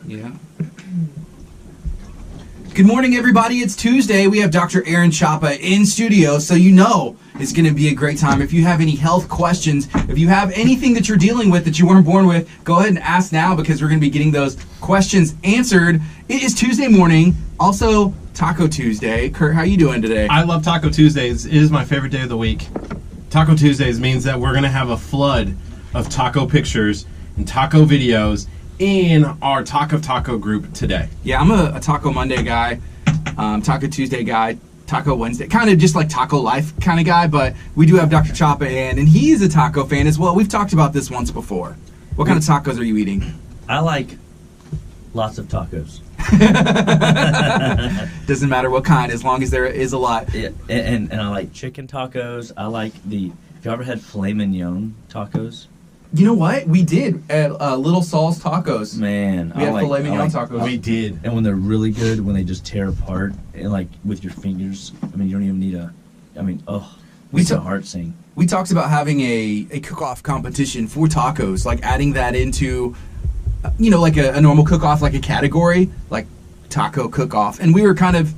Yeah. Good morning, everybody. It's Tuesday. We have Dr. Aaron Chapa in studio, so you know it's going to be a great time. If you have any health questions, if you have anything that you're dealing with that you weren't born with, go ahead and ask now because we're going to be getting those questions answered. It is Tuesday morning, also Taco Tuesday. Curt, how you doing today? I love Taco Tuesdays. It is my favorite day of the week. Taco Tuesdays means that we're going to have a flood of taco pictures and taco videos in our Talk of Taco group today. Yeah, I'm a Taco Monday guy, Taco Tuesday guy, Taco Wednesday, kind of just like Taco Life kind of guy, but we do have Dr. Chapa in, and he's a taco fan as well. We've talked about this once before. What kind of tacos are you eating? I like lots of tacos. Doesn't matter what kind, as long as there is a lot. Yeah, and I like chicken tacos. I like have you ever had filet mignon tacos? You know what? We did at Little Saul's Tacos. Man, we had filet mignon tacos. We did. And when they're really good, when they just tear apart, and like with your fingers, I mean, you don't even need makes your heart sing. We talked about having a cook-off competition for tacos, like adding that into, like a normal cook-off, like a category, like taco cook-off. And we were kind of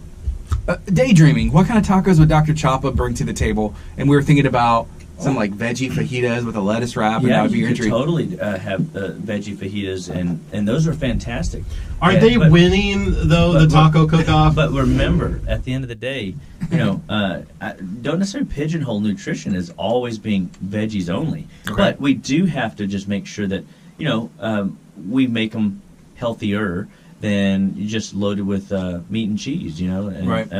daydreaming. What kind of tacos would Dr. Chapa bring to the table? And we were thinking about some like veggie fajitas with a lettuce wrap, and that would be your you could entry. totally have veggie fajitas, and those are fantastic. Aren't they winning, though, the taco cook-off? But remember, at the end of the day, I don't necessarily pigeonhole nutrition as always being veggies only. Okay. But we do have to just make sure that, we make them healthier than just loaded with meat and cheese, and, right.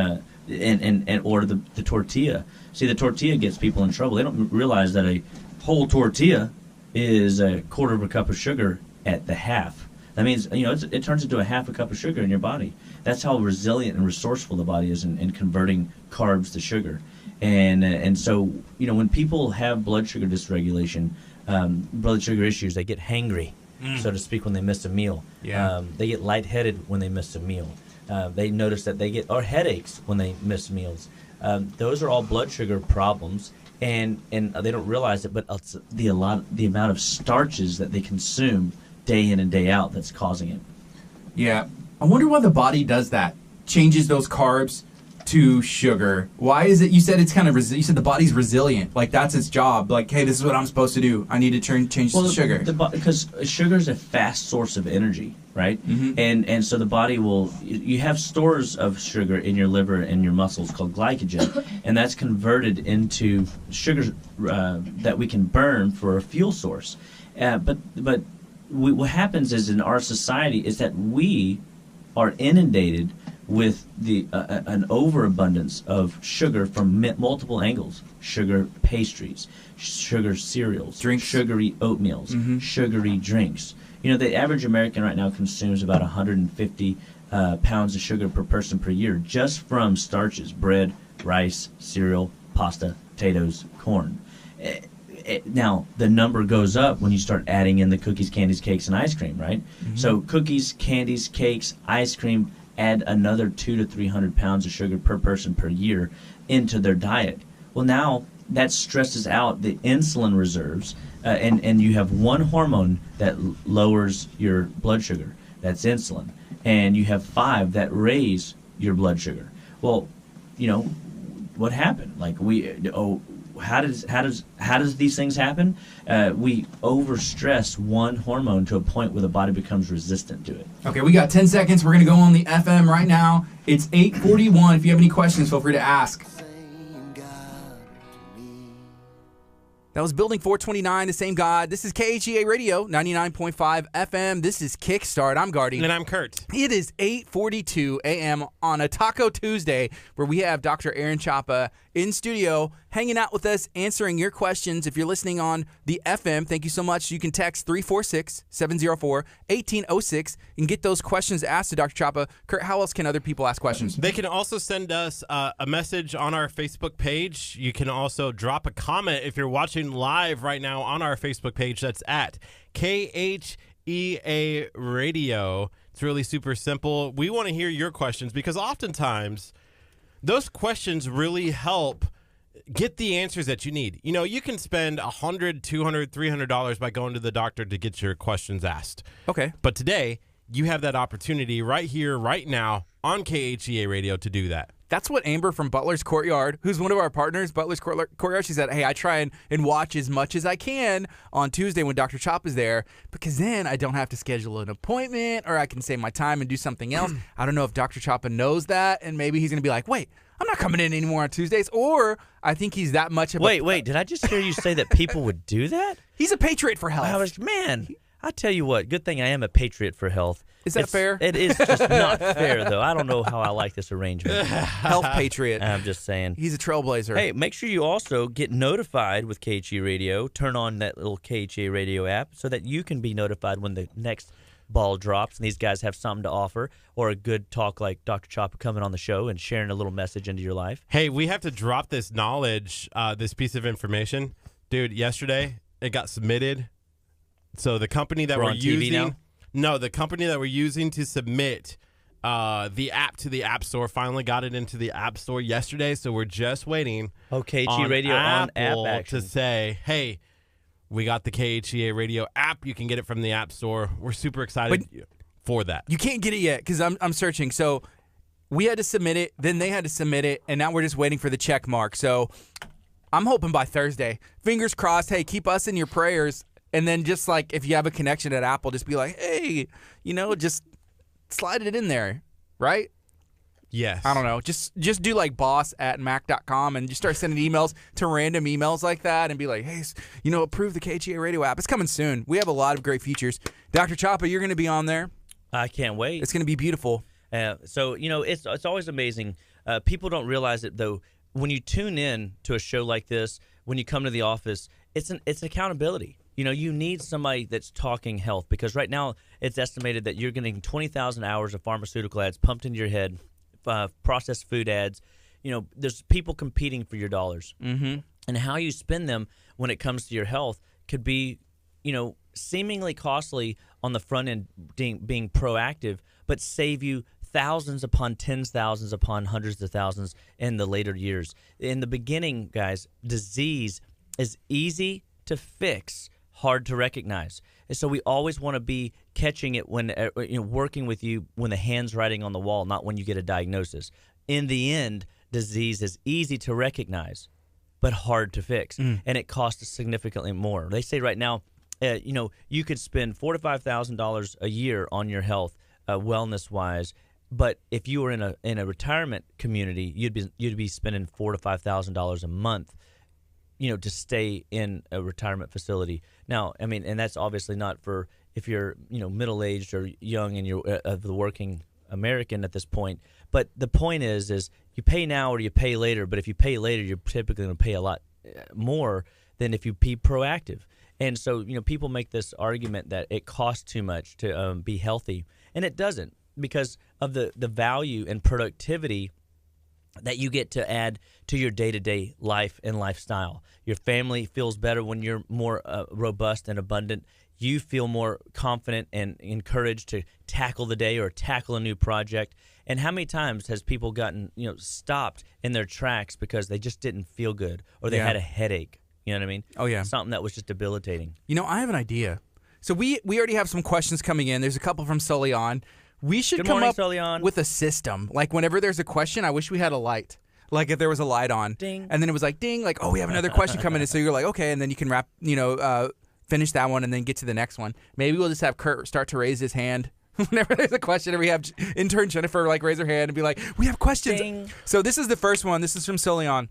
And or the tortilla. See, the tortilla gets people in trouble. They don't realize that a whole tortilla is a quarter of a cup of sugar at the half. That means, it turns into a half a cup of sugar in your body. That's how resilient and resourceful the body is in converting carbs to sugar. And so, when people have blood sugar dysregulation, blood sugar issues, they get hangry, so to speak, when they miss a meal. Yeah. They get lightheaded when they miss a meal. They notice that they get headaches when they miss meals. Those are all blood sugar problems, and they don't realize it, but it's the amount of starches that they consume day in and day out that's causing it. Yeah. I wonder why the body does that. Changes those carbs to sugar. Why is it? You said it's kind of you said the body's resilient. Like that's its job. Like, hey, this is what I'm supposed to do. I need to change the sugar. Because sugar is a fast source of energy, right? Mm-hmm. And so the body you have stores of sugar in your liver and your muscles called glycogen, and that's converted into sugar that we can burn for a fuel source. But what happens is in our society is that we are inundated with an overabundance of sugar from multiple angles. Sugar pastries, sugar cereals, drinks, sugary oatmeals, sugary drinks. The average American right now consumes about 150 pounds of sugar per person per year just from starches, bread, rice, cereal, pasta, potatoes, corn. Now, the number goes up when you start adding in the cookies, candies, cakes, and ice cream, right? Mm-hmm. So cookies, candies, cakes, ice cream add another 200 to 300 pounds of sugar per person per year into their diet. Well, now that stresses out the insulin reserves, and you have one hormone that lowers your blood sugar. That's insulin. And you have 5 that raise your blood sugar. Well, what happened? Like how does these things happen? We overstress one hormone to a point where the body becomes resistant to it. Okay, we got 10 seconds. We're going to go on the FM right now. It's 8:41. If you have any questions, feel free to ask. That was Building 429, The Same God. This is KHEA Radio, 99.5 FM. This is Kickstart. I'm Gardy. And I'm Curt. It is 8:42 a.m. on a Taco Tuesday where we have Dr. Aaron Chapa in studio hanging out with us, answering your questions. If you're listening on the FM, thank you so much. You can text 346-704-1806 and get those questions asked to Dr. Chapa. Curt, how else can other people ask questions? They can also send us a message on our Facebook page. You can also drop a comment if you're watching live right now on our Facebook page. That's at KHEA Radio. It's really super simple. We want to hear your questions because oftentimes those questions really help get the answers that you need. You can spend $100, $200, $300 by going to the doctor to get your questions asked. Okay. But today, you have that opportunity right here, right now on KHEA Radio to do that. That's what Amber from Butler's Courtyard, who's one of our partners, Butler's Courtyard, she said, hey, I try and watch as much as I can on Tuesday when Dr. Chop is there, because then I don't have to schedule an appointment, or I can save my time and do something else. I don't know if Dr. Choppa knows that, and maybe he's going to be like, wait, I'm not coming in anymore on Tuesdays, or I think he's that much of a... Wait, did I just hear you say that people would do that? He's a patriot for health. I tell you what, good thing I am a patriot for health. Is that fair? It is just not fair, though. I don't know how I like this arrangement. Health patriot. I'm just saying. He's a trailblazer. Hey, make sure you also get notified with KHEA Radio. Turn on that little KHEA Radio app so that you can be notified when the next ball drops and these guys have something to offer, or a good talk like Dr. Chopper coming on the show and sharing a little message into your life. Hey, we have to drop this knowledge, this piece of information. Dude, yesterday it got submitted. So the company that we're using... No, the company that we're using to submit the app to the App Store finally got it into the App Store yesterday, so we're just waiting KHEA Radio on app action to say, hey, we got the KHEA Radio app. You can get it from the App Store. We're super excited for that. You can't get it yet because I'm searching. So we had to submit it, then they had to submit it, and now we're just waiting for the check mark. So I'm hoping by Thursday. Fingers crossed. Hey, keep us in your prayers. And then just like if you have a connection at Apple, just be like, hey, just slide it in there, right? Yes. I don't know. Just do like boss@mac.com and just start sending emails to random emails like that and be like, hey, approve the KHEA Radio app. It's coming soon. We have a lot of great features. Dr. Choppa, you're going to be on there. I can't wait. It's going to be beautiful. So, it's always amazing. People don't realize it, though. When you tune in to a show like this, when you come to the office, it's accountability. You need somebody that's talking health, because right now it's estimated that you're getting 20,000 hours of pharmaceutical ads pumped into your head, processed food ads. There's people competing for your dollars. Mm-hmm. And how you spend them when it comes to your health could be, seemingly costly on the front end being proactive, but save you thousands upon tens thousands upon hundreds of thousands in the later years. In the beginning, guys, disease is easy to fix, hard to recognize. And so we always want to be catching it when working with you when the hand's writing on the wall, not when you get a diagnosis. In the end, disease is easy to recognize, but hard to fix, and it costs significantly more. They say right now, you could spend $4,000 to $5,000 a year on your health, wellness wise. But if you were in a retirement community, you'd be spending $4,000 to $5,000 a month, to stay in a retirement facility. Now, and that's obviously not for if you're, middle aged or young and you're of the working American at this point. But the point is you pay now or you pay later. But if you pay later, you're typically going to pay a lot more than if you be proactive. And so, people make this argument that it costs too much to be healthy, and it doesn't, because of the value and productivity that you get to add to your day-to-day life and lifestyle. Your family feels better when you're more robust and abundant. You feel more confident and encouraged to tackle the day or tackle a new project. And how many times has people gotten stopped in their tracks because they just didn't feel good, or they had a headache? You know what I mean? Oh, yeah. Something that was just debilitating. I have an idea. So we already have some questions coming in. There's a couple from Sully on. We should come up with a system. Like whenever there's a question, I wish we had a light. Like if there was a light on. Ding. And then it was like, ding, like, oh, we have another question coming in. So you're like, okay, and then you can finish that one and then get to the next one. Maybe we'll just have Curt start to raise his hand whenever there's a question, or we have intern Jennifer raise her hand and be like, we have questions. Ding. So this is the first one. This is from Sully on.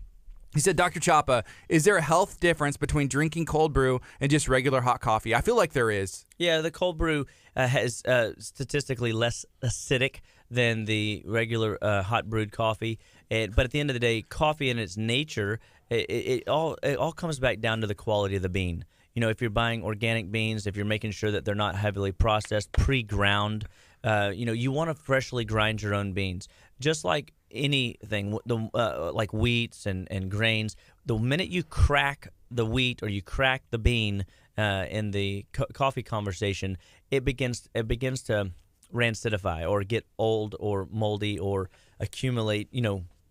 He said, Dr. Choppa, is there a health difference between drinking cold brew and just regular hot coffee? I feel like there is. Yeah, the cold brew has statistically less acidic than the regular hot brewed coffee. But at the end of the day, coffee in its nature, it all comes back down to the quality of the bean. If you're buying organic beans, if you're making sure that they're not heavily processed, pre-ground, you want to freshly grind your own beans. Just like anything, like wheats and grains, the minute you crack the wheat or you crack the bean in the coffee conversation, it begins to rancidify or get old or moldy or accumulate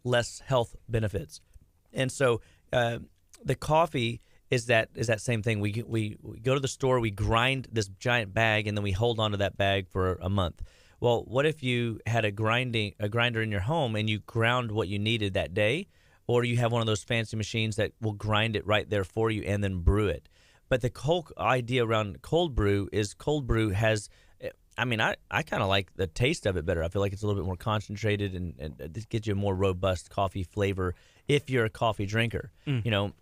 less health benefits. And so the coffee is that same thing. We go to the store, we grind this giant bag, and then we hold on to that bag for a month. Well, what if you had a grinder in your home and you ground what you needed that day, or you have one of those fancy machines that will grind it right there for you and then brew it? But the whole idea around cold brew is cold brew has, I mean, I kind of like the taste of it better. I feel like it's a little bit more concentrated and it gives you a more robust coffee flavor if you're a coffee drinker, you know.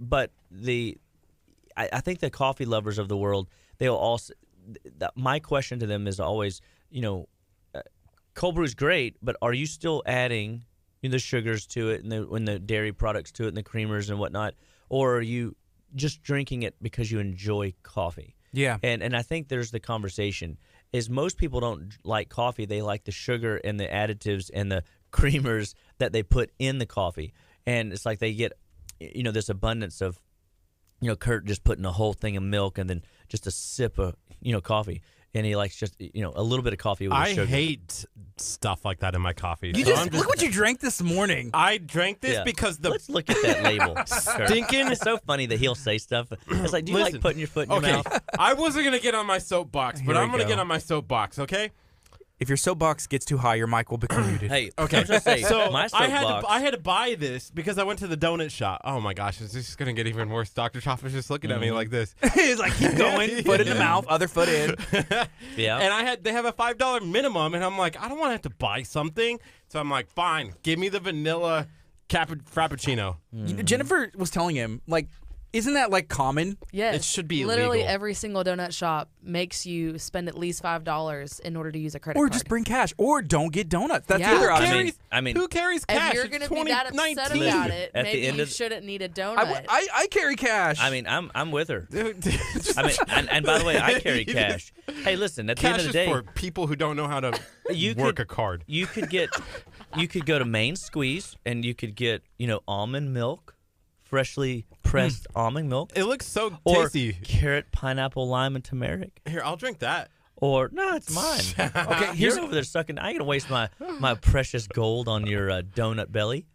But I think the coffee lovers of the world, they'll also, my question to them is always, you know, cold brew is great, but are you still adding the sugars to it and the dairy products to it and the creamers and whatnot, or are you just drinking it because you enjoy coffee? Yeah. And I think there's the conversation is most people don't like coffee. They like the sugar and the additives and the creamers that they put in the coffee. And it's like they get, you know, this abundance of, you know, Curt just putting a whole thing of milk and then just a sip of, you know, coffee. And he likes just, you know, a little bit of coffee with sugar. I hate stuff like that in my coffee. You just look what you drank this morning. I drank this because Let's look at that label. Stinking. It's so funny that he'll say stuff. It's like, do you like putting your foot in your mouth? I wasn't going to get on my soapbox, but I'm going to get on my soapbox, okay? If your soapbox gets too high, your mic will become muted. Hey, okay. I'm just saying, So my soapbox. I had to buy this because I went to the donut shop. Oh my gosh, is this going to get even worse? Dr. Chopper's just looking at me like this. He's like, keep going, foot in the mouth, other foot in. Yeah. And they have a $5 minimum, and I'm like, I don't want to have to buy something. So I'm like, fine, give me the vanilla frappuccino. Jennifer was telling him, like, isn't that like common? Yes. It should be literally illegal. every single donut shop makes you spend at least $5 in order to use a credit Or card. just bring cash, or don't get donuts. That's Yeah. the other Who option. I mean, who carries cash? If you're It's going to be that upset 2019. about it, At the maybe end you of- shouldn't need a donut. I carry cash. I mean, I'm with her. I mean, and by the way, I carry cash. Hey, listen, at the end Cash of the day, is for people who don't know how to work a card. You could go to Main Squeeze and you could get, you know, almond milk, freshly pressed almond milk. It looks so Or tasty. carrot, pineapple, lime, and turmeric. Here, I'll drink that. Or no, it's mine. Okay, here's over there sucking. I ain't gonna waste my precious gold on your donut belly.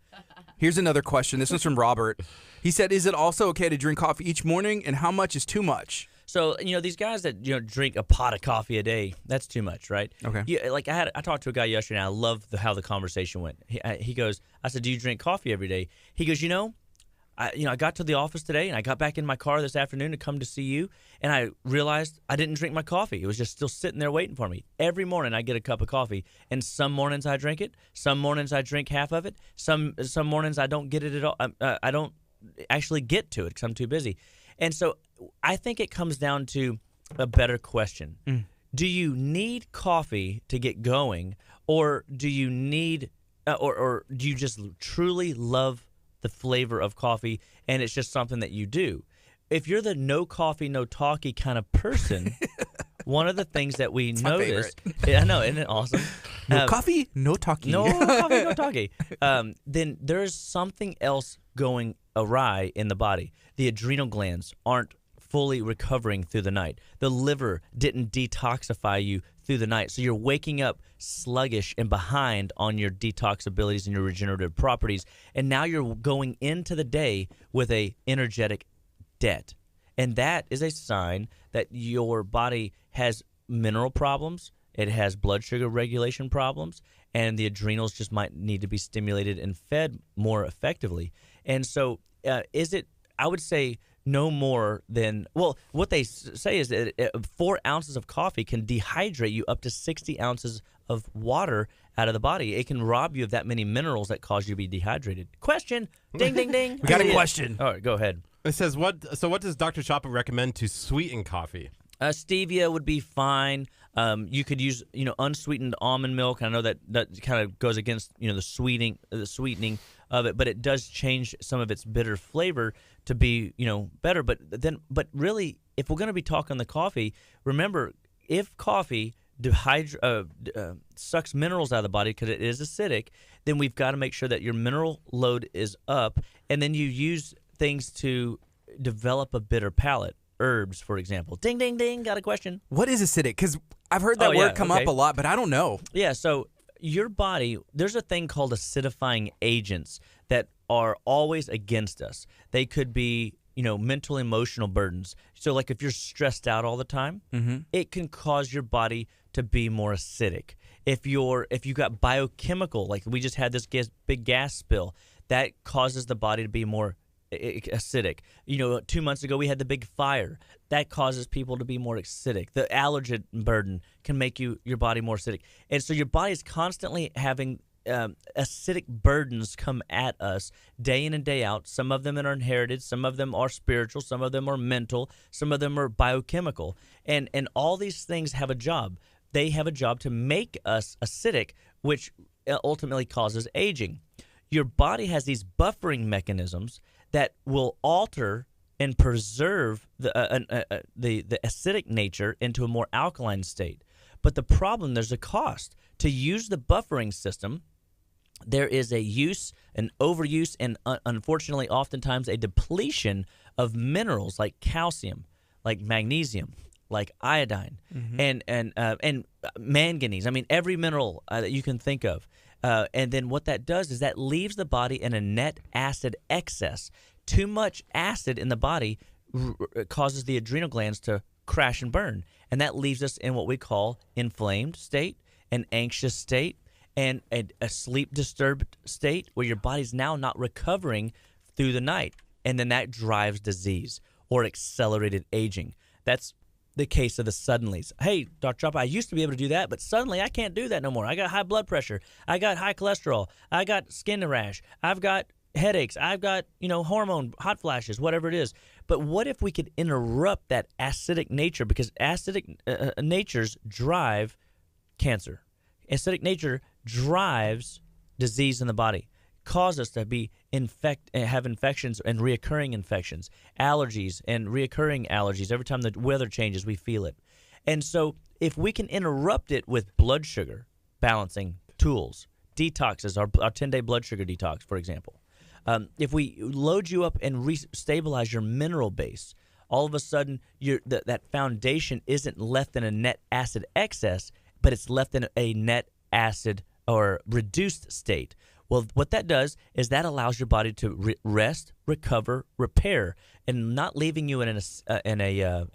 Here's another question. This one's from Robert. He said, "Is it also okay to drink coffee each morning, and how much is too much?" So, you know, these guys that, you know, drink a pot of coffee a day, that's too much, right? Okay. Yeah, like I talked to a guy yesterday, and I love how the conversation went. He goes, I said, "Do you drink coffee every day?" He goes, I got to the office today, and I got back in my car this afternoon to come to see you, and I realized I didn't drink my coffee. It was just still sitting there waiting for me. Every morning I get a cup of coffee, and some mornings I drink it. Some mornings I drink half of it. Some mornings I don't get it at all. I don't actually get to it because I'm too busy. And so I think it comes down to a better question. Do you need coffee to get going, or do you need, or do you just truly love the flavor of coffee, and it's just something that you do? If you're the no coffee, no talkie kind of person, one of the things that we notice, I know, isn't it awesome? No coffee, no talkie. No coffee, no talkie. Then there's something else going awry in the body. The adrenal glands aren't fully recovering through the night. The liver didn't detoxify you through the night. So you're waking up sluggish and behind on your detox abilities and your regenerative properties. And now you're going into the day with a energetic debt. And that is a sign that your body has mineral problems. It has blood sugar regulation problems, and the adrenals just might need to be stimulated and fed more effectively. And so I would say no more than, well, what they say is that 4 ounces of coffee can dehydrate you up to 60 ounces of water out of the body. It can rob you of that many minerals that cause you to be dehydrated. Question. Ding, ding, ding. We got a question. All right, go ahead. It says, what does Dr. Chopper recommend to sweeten coffee? Stevia would be fine. You could use, unsweetened almond milk. I know that kind of goes against, the sweetening of it, but it does change some of its bitter flavor to be, better. But really, if we're going to be talking the coffee, remember, if coffee sucks minerals out of the body because it is acidic, then we've got to make sure that your mineral load is up, and then you use things to develop a bitter palate. Herbs, for example. Ding, ding, ding. Got a question. What is acidic? Because I've heard that word come up a lot, but I don't know. Yeah, so your body, there's a thing called acidifying agents that are always against us. They could be mental emotional burdens. So like if you're stressed out all the time, it can cause your body to be more acidic. If you got biochemical, like we just had this big gas spill, that causes the body to be more acidic. 2 months ago we had the big fire. That causes people to be more acidic. The allergen burden can make your body more acidic. And so your body is constantly having acidic burdens come at us day in and day out. Some of them are inherited, some of them are spiritual, some of them are mental, some of them are biochemical. And all these things have a job. They have a job to make us acidic, which ultimately causes aging. Your body has these buffering mechanisms that will alter and preserve the acidic nature into a more alkaline state. But the problem, there's a cost. To use the buffering system, there is an overuse, and unfortunately oftentimes a depletion of minerals like calcium, like magnesium, like iodine, and manganese. I mean, every mineral that you can think of. And then what that does is that leaves the body in a net acid excess. Too much acid in the body causes the adrenal glands to crash and burn. And that leaves us in what we call inflamed state, an anxious state, and a sleep disturbed state where your body's now not recovering through the night. And then that drives disease or accelerated aging. That's the case of the suddenlies. Hey, Dr. Chopper, I used to be able to do that, but suddenly I can't do that no more. I got high blood pressure. I got high cholesterol. I got skin rash. I've got headaches. I've got, hormone, hot flashes, whatever it is. But what if we could interrupt that acidic nature? Because acidic natures drive cancer. Acidic nature drives disease in the body, cause us to have infections and reoccurring infections, allergies and reoccurring allergies. Every time the weather changes, we feel it. And so if we can interrupt it with blood sugar balancing tools, detoxes, our 10-day blood sugar detox, for example, if we load you up and stabilize your mineral base, all of a sudden that foundation isn't left in a net acid excess, but it's left in a net acid or reduced state. Well, what that does is that allows your body to rest, recover, repair, and not leaving you in an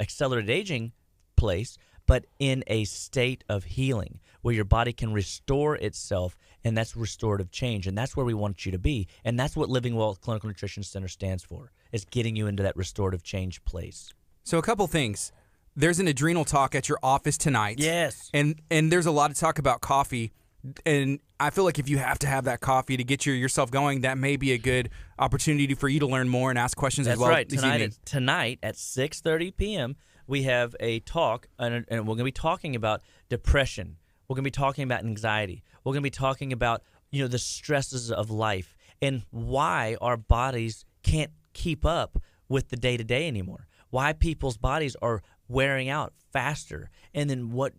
accelerated aging place, but in a state of healing where your body can restore itself, and that's restorative change, and that's where we want you to be, and that's what Living Well Clinical Nutrition Center stands for, is getting you into that restorative change place. So a couple things. There's an adrenal talk at your office tonight. Yes. And there's a lot of talk about coffee. And I feel like if you have to have that coffee to get yourself going, that may be a good opportunity for you to learn more and ask questions as well. That's right. Tonight at 6:30 p.m., we have a talk, and we're going to be talking about depression. We're going to be talking about anxiety. We're going to be talking about the stresses of life and why our bodies can't keep up with the day-to-day anymore. Why people's bodies are wearing out faster, and then what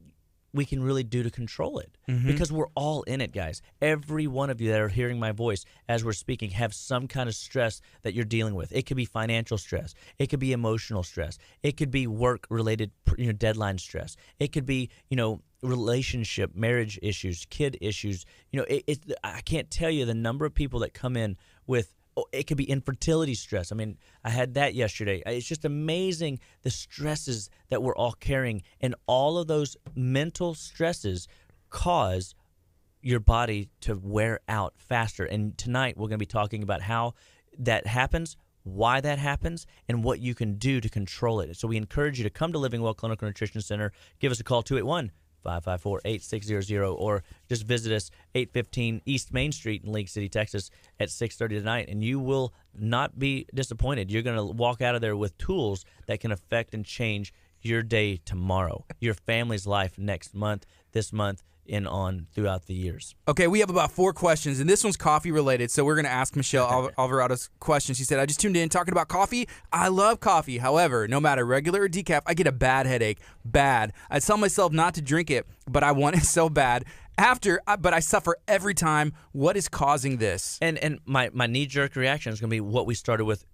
we can really do to control it, because we're all in it, guys. Every one of you that are hearing my voice as we're speaking have some kind of stress that you're dealing with. It could be financial stress. It could be emotional stress. It could be work-related, deadline stress. It could be, relationship, marriage issues, kid issues. I can't tell you the number of people that come in with. It could be infertility stress. I mean, I had that yesterday. It's just amazing the stresses that we're all carrying. And all of those mental stresses cause your body to wear out faster. And tonight we're going to be talking about how that happens, why that happens, and what you can do to control it. So we encourage you to come to Living Well Clinical Nutrition Center. Give us a call, 281-554-8600, or just visit us 815 East Main Street in Lake City, Texas at 6:30 tonight, and you will not be disappointed. You're going to walk out of there with tools that can affect and change your day tomorrow, your family's life next month, this month, and on throughout the years. Okay, we have about 4 questions, and this one's coffee related, so we're going to ask Michelle Alvarado's question. She said, I just tuned in talking about coffee. I love coffee. However, no matter regular or decaf, I get a bad headache. Bad. I tell myself not to drink it, but I want it so bad. But I suffer every time. What is causing this? And my knee-jerk reaction is going to be what we started with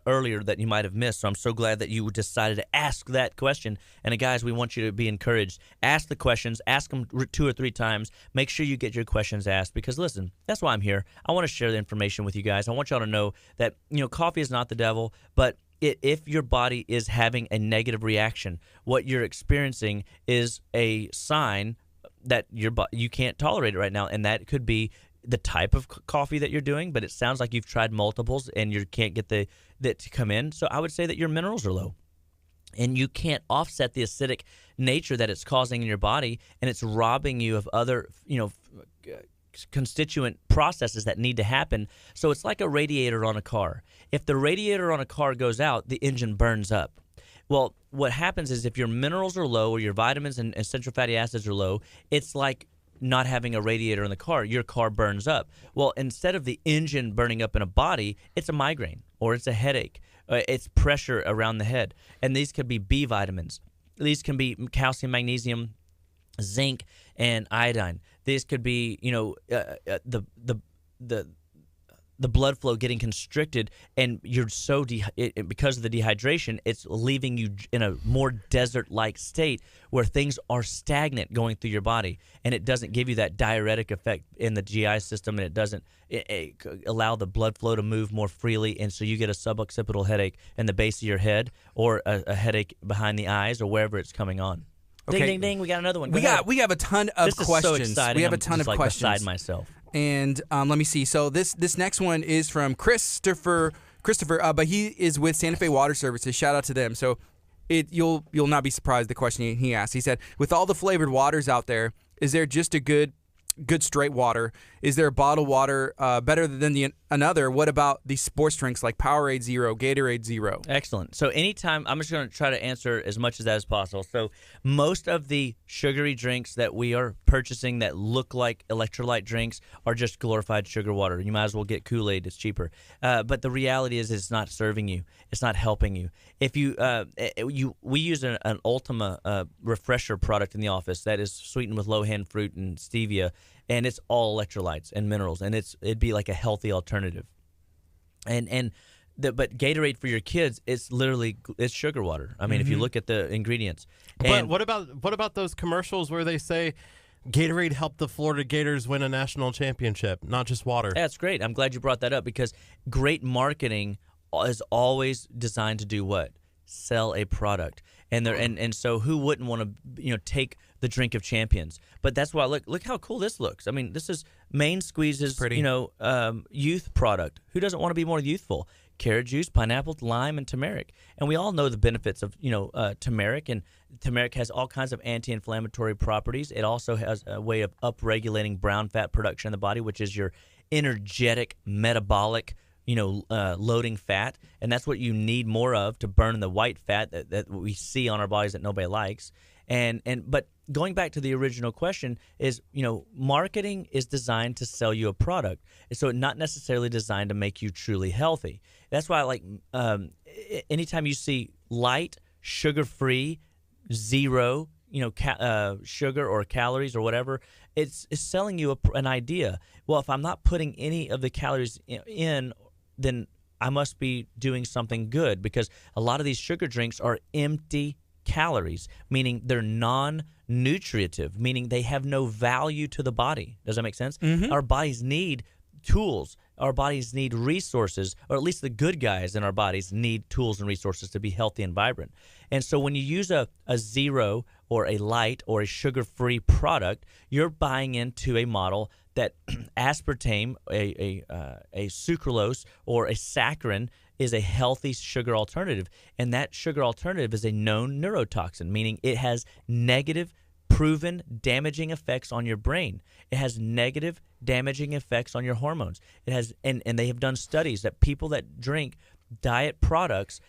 earlier that you might have missed. So I'm so glad that you decided to ask that question. And guys, we want you to be encouraged. Ask the questions. Ask them 2 or 3 times. Make sure you get your questions asked, because listen, that's why I'm here. I want to share the information with you guys. I want y'all to know that coffee is not the devil, but if your body is having a negative reaction, what you're experiencing is a sign that you can't tolerate it right now, and that could be the type of coffee that you're doing. But it sounds like you've tried multiples and you can't get that to come in. So I would say that your minerals are low, and you can't offset the acidic nature that it's causing in your body, and it's robbing you of other constituent processes that need to happen. So it's like a radiator on a car. If the radiator on a car goes out, the engine burns up. Well, what happens is if your minerals are low or your vitamins and essential fatty acids are low, it's like not having a radiator in the car. Your car burns up. Well, instead of the engine burning up in a body, it's a migraine or it's a headache. It's pressure around the head. And these could be B vitamins. These can be calcium, magnesium, zinc, and iodine. These could be, the blood flow getting constricted, and you're so because of the dehydration, it's leaving you in a more desert-like state where things are stagnant going through your body, and it doesn't give you that diuretic effect in the GI system, and it doesn't allow the blood flow to move more freely, and so you get a suboccipital headache in the base of your head or a headache behind the eyes or wherever it's coming on. Okay. Ding, ding, ding! We got another one. We have a ton of questions. This is so exciting. We have a I'm ton just of questions. Beside myself. And let me see. So this next one is from Christopher, but he is with Santa Fe Water Services. Shout out to them. So you'll not be surprised the question he asked. He said, with all the flavored waters out there, is there just a good straight water? Is there a bottled water better than another? What about the sports drinks like Powerade Zero, Gatorade Zero? Excellent. So anytime, I'm just going to try to answer as much of that as possible. So most of the sugary drinks that we are purchasing that look like electrolyte drinks are just glorified sugar water. You might as well get Kool-Aid. It's cheaper. But the reality is it's not serving you. It's not helping you. If we use an Ultima refresher product in the office that is sweetened with low-hanging fruit and stevia, and it's all electrolytes and minerals, and it'd be like a healthy alternative. But Gatorade for your kids, it's sugar water. I mean, if you look at the ingredients. But what about those commercials where they say Gatorade helped the Florida Gators win a national championship, not just water? That's great. I'm glad you brought that up, because great marketing is always designed to do what? Sell a product. And so who wouldn't want to take the drink of champions? But that's why look how cool this looks. I mean, this is Main Squeeze's youth product. Who doesn't want to be more youthful? Carrot juice, pineapple, lime, and turmeric. And we all know the benefits of turmeric, and turmeric has all kinds of anti-inflammatory properties. It also has a way of upregulating brown fat production in the body, which is your energetic metabolic loading fat, and that's what you need more of to burn the white fat that we see on our bodies that nobody likes. But going back to the original question is, marketing is designed to sell you a product, so it's not necessarily designed to make you truly healthy. That's why anytime you see light, sugar-free, zero, sugar or calories or whatever, it's selling you an idea. Well, if I'm not putting any of the calories in, then I must be doing something good, because a lot of these sugar drinks are empty calories, meaning they're non-nutritive, meaning they have no value to the body. Does that make sense? Mm-hmm. Our bodies need tools. Our bodies need resources, or at least the good guys in our bodies need tools and resources to be healthy and vibrant. And so when you use a zero or a light or a sugar-free product, you're buying into a model that aspartame, a sucralose, or a saccharin is a healthy sugar alternative. And that sugar alternative is a known neurotoxin, meaning it has negative, proven damaging effects on your brain. It has negative damaging effects on your hormones. It has, and they have done studies that people that drink diet products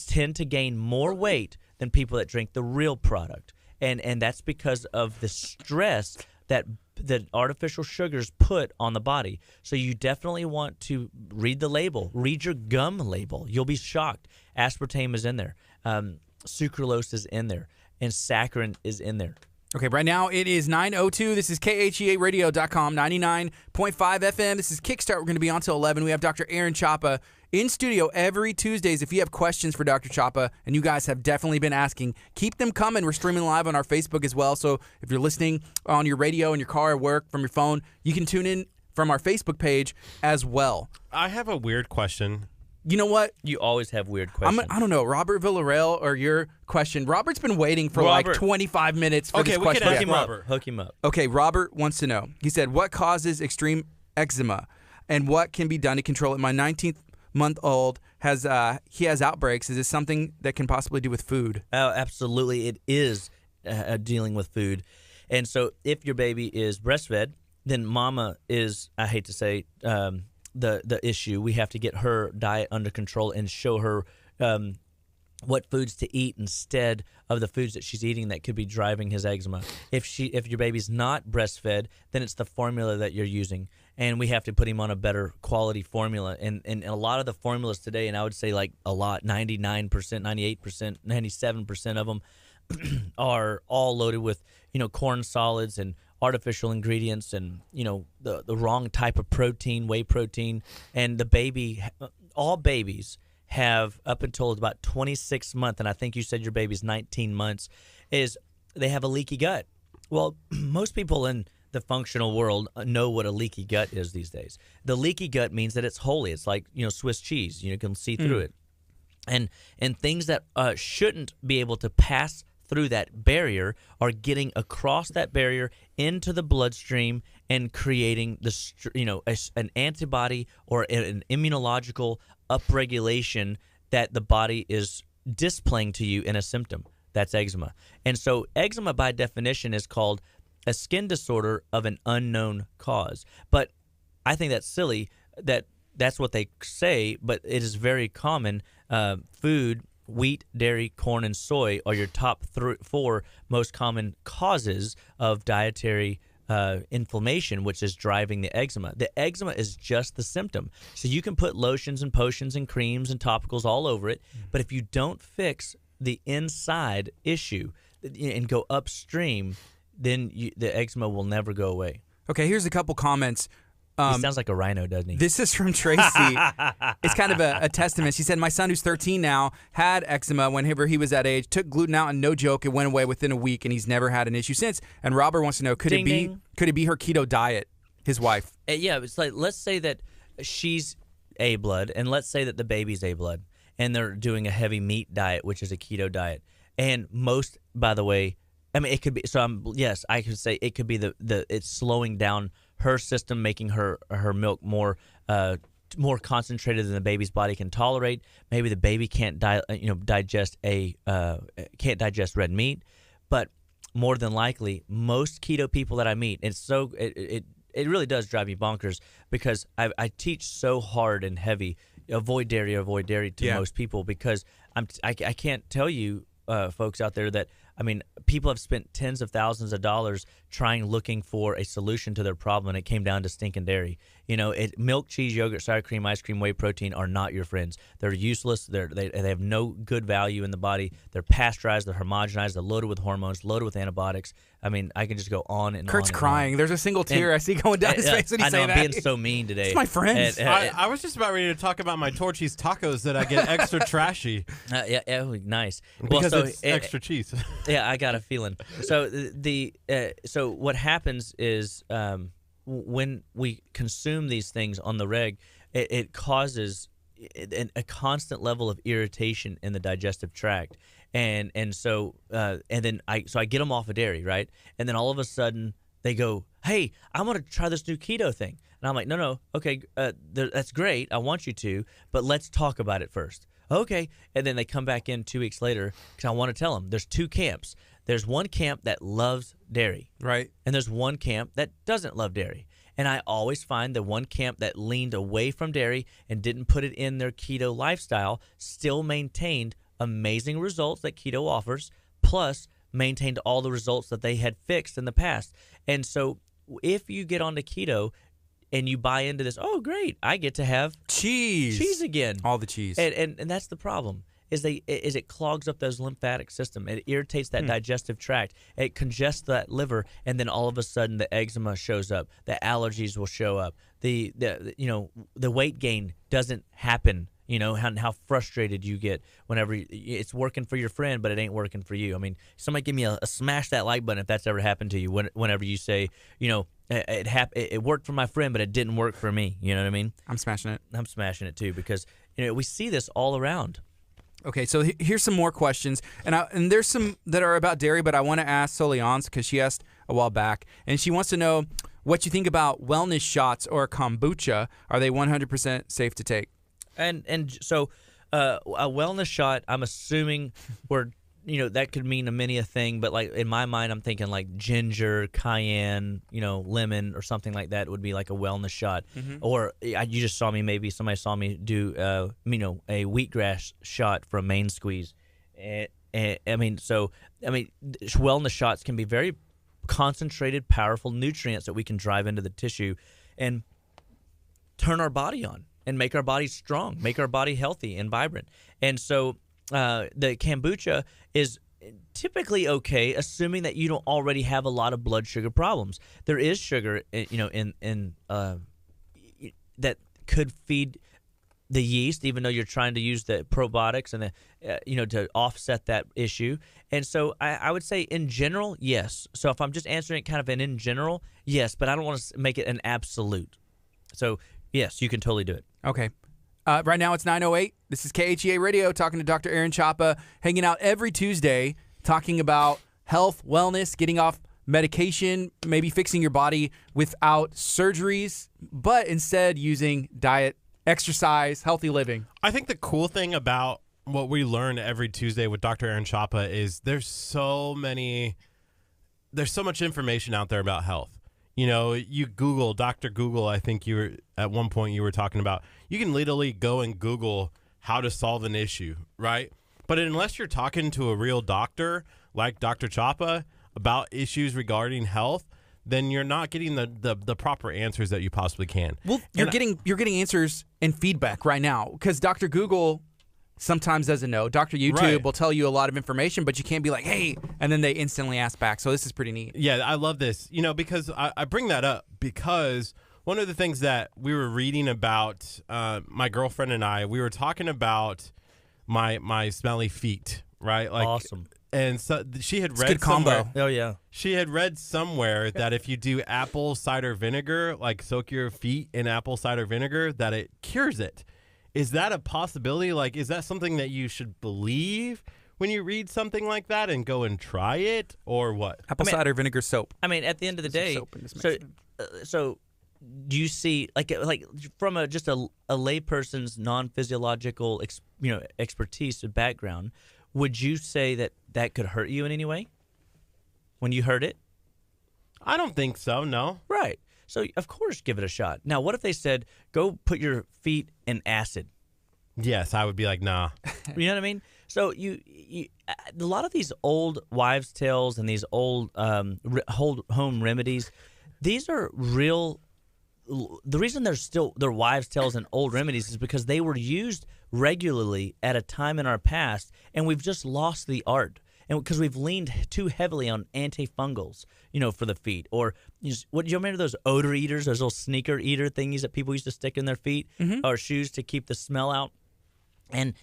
tend to gain more weight than people that drink the real product. And that's because of the stress that artificial sugars put on the body. So you definitely want to read the label. Read your gum label. You'll be shocked. Aspartame is in there. Sucralose is in there. And saccharin is in there. Okay, right now it is 9:02. This is KHEAradio.com, 99.5 FM. This is Kickstart. We're going to be on till 11. We have Dr. Aaron Chapa in studio every Tuesdays. If you have questions for Dr. Chapa, and you guys have definitely been asking, keep them coming. We're streaming live on our Facebook as well. So if you're listening on your radio, in your car, at work, from your phone, you can tune in from our Facebook page as well. I have a weird question. You know what? You always have weird questions. I don't know, Robert Villarreal or your question. Robert's been waiting for like 25 minutes for this question. Hook him up. Hook him up. Okay, Robert wants to know. He said, what causes extreme eczema and what can be done to control it? My 19-month-old has outbreaks. Is this something that can possibly do with food? Oh, absolutely. It is dealing with food. And so if your baby is breastfed, then mama is, I hate to say, the issue. We have to get her diet under control and show her what foods to eat instead of the foods that she's eating that could be driving his eczema. If your baby's not breastfed, then it's the formula that you're using, and we have to put him on a better quality formula. And a lot of the formulas today, and I would say like a lot, 99%, 98%, 97% of them are all loaded with corn solids and artificial ingredients and the wrong type of protein, whey protein. And all babies have up until about 26 months, and I think you said your baby's 19 months, is they have a leaky gut. Well, most people in the functional world know what a leaky gut is these days. The leaky gut means that it's holy. It's like Swiss cheese. You can see through it, and things that shouldn't be able to pass through that barrier are getting across that barrier into the bloodstream and creating an antibody or an immunological upregulation that the body is displaying to you in a symptom. That's eczema. And so eczema by definition is called a skin disorder of an unknown cause. But I think that's silly that's what they say, but it is very common. Food, wheat, dairy, corn, and soy are your top 4 most common causes of dietary inflammation, which is driving the eczema. The eczema is just the symptom. So you can put lotions and potions and creams and topicals all over it, but if you don't fix the inside issue and go upstream, then the eczema will never go away. Okay, here's a couple comments. He sounds like a rhino, doesn't he? This is from Tracy. It's kind of a testament. She said, my son, who's 13 now, had eczema whenever he was that age, took gluten out, and no joke, it went away within a week, and he's never had an issue since. And Robert wants to know, could it be her keto diet, his wife? Yeah, it's like, let's say that she's A blood, and let's say that the baby's A blood, and they're doing a heavy meat diet, which is a keto diet. And most, by the way, I mean, it could be, yes, I could say it could be it's slowing down her system, making her milk more concentrated than the baby's body can tolerate. Maybe the baby can't digest red meat, but more than likely, most keto people that I meet, it really does drive me bonkers because I teach so hard and heavy, avoid dairy to most people, because I can't tell you folks out there that, I mean, people have spent tens of thousands of dollars looking for a solution to their problem, and it came down to stinking dairy. Milk, cheese, yogurt, sour cream, ice cream, whey protein are not your friends. They're useless. They have no good value in the body. They're pasteurized. They're homogenized. They're loaded with hormones, loaded with antibiotics. I mean, I can just go on and Kurt's on. Kurt's crying. There's a single tear I see going down his face when he say that. I'm being so mean today. It's my friends. I was just about ready to talk about my Torchy's tacos that I get extra trashy. Nice. Because it's extra cheese. Yeah, I got a feeling. So so what happens is when we consume these things on the reg, it causes a constant level of irritation in the digestive tract, and so then I get them off of dairy, right? And then all of a sudden they go, "Hey, I'm gonna try this new keto thing," and I'm like, "No, okay, that's great. I want you to, but let's talk about it first." Okay, and then they come back in 2 weeks later because I want to tell them there's 2 camps. There's one camp that loves dairy, right, and there's one camp that doesn't love dairy. And I always find the one camp that leaned away from dairy and didn't put it in their keto lifestyle still maintained amazing results that keto offers, plus maintained all the results that they had fixed in the past. And so if you get onto keto and you buy into this, oh, great, I get to have cheese again. All the cheese. And that's the problem. Is it clogs up those lymphatic system. It irritates that digestive tract. It congests that liver, and then all of a sudden the eczema shows up. The allergies will show up. The weight gain doesn't happen. How frustrated you get whenever it's working for your friend, but it ain't working for you. I mean, somebody give me a smash that like button if that's ever happened to you. Whenever you say, it worked for my friend, but it didn't work for me. You know what I mean? I'm smashing it. I'm smashing it too, because We see this all around. Okay, so here's some more questions, and there's some that are about dairy, but I want to ask Soliance because she asked a while back, and she wants to know what you think about wellness shots or kombucha. Are they 100% safe to take? And so a wellness shot, I'm assuming that could mean many a thing, but like in my mind, I'm thinking like ginger, cayenne, lemon or something like that would be like a wellness shot. Mm-hmm. Or you just saw me, maybe somebody saw me do, a wheatgrass shot from Main Squeeze. Wellness shots can be very concentrated, powerful nutrients that we can drive into the tissue and turn our body on and make our body strong, make our body healthy and vibrant. And so the kombucha is typically okay, assuming that you don't already have a lot of blood sugar problems. There is sugar, in that could feed the yeast, even though you're trying to use the probiotics and to offset that issue. And so I would say in general, yes. So if I'm just answering it kind of in general, yes, but I don't want to make it an absolute. So yes, you can totally do it. Okay. Right now it's 9:08. This is KHEA Radio, talking to Dr. Aaron Chapa, hanging out every Tuesday, talking about health, wellness, getting off medication, maybe fixing your body without surgeries, but instead using diet, exercise, healthy living. I think the cool thing about what we learn every Tuesday with Dr. Aaron Chapa is there's so much information out there about health. You Google, Dr. Google, I think at one point you were talking about, you can literally go and Google how to solve an issue, right? But unless you're talking to a real doctor like Dr. Chapa about issues regarding health, then you're not getting the proper answers that you possibly can. Well, you're getting answers and feedback right now because Dr. Google sometimes doesn't know. Dr. YouTube will tell you a lot of information, but you can't be like, hey, and then they instantly ask back. So this is pretty neat. Yeah, I love this. Because I bring that up because one of the things that we were reading about, my girlfriend and I, we were talking about my smelly feet, right? Like, awesome. And so she had read good combo. somewhere. Oh yeah. She had read somewhere that if you do apple cider vinegar, like soak your feet in apple cider vinegar, that it cures it. Is that a possibility? Like, is that something that you should believe when you read something like that and go and try it, or what? Apple cider vinegar soap. I mean, at the end of the day, so do you see like from just a layperson's non-physiological expertise and background, would you say that could hurt you in any way when you heard it? I don't think so, no. Right. So, of course, give it a shot. Now, what if they said, go put your feet in acid? Yes, I would be like, nah. You know what I mean? So, a lot of these old wives' tales and these old home remedies, these are real. The reason they're wives' tales and old remedies is because they were used regularly at a time in our past, and we've just lost the art. And because we've leaned too heavily on antifungals, for the feet, or do you remember those odor eaters, those little sneaker eater thingies that people used to stick in their feet or shoes to keep the smell out? And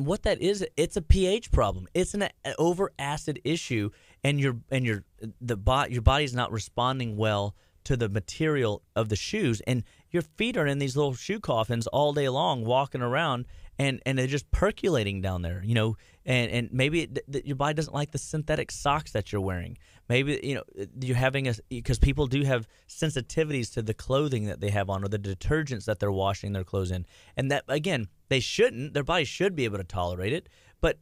what that is, it's a pH problem. It's an over acid issue, and your body's not responding well to the material of the shoes, and your feet are in these little shoe coffins all day long, walking around, and they're just percolating down there, and maybe your body doesn't like the synthetic socks that you're wearing. Maybe you're having because people do have sensitivities to the clothing that they have on or the detergents that they're washing their clothes in, and that again they shouldn't. Their body should be able to tolerate it, but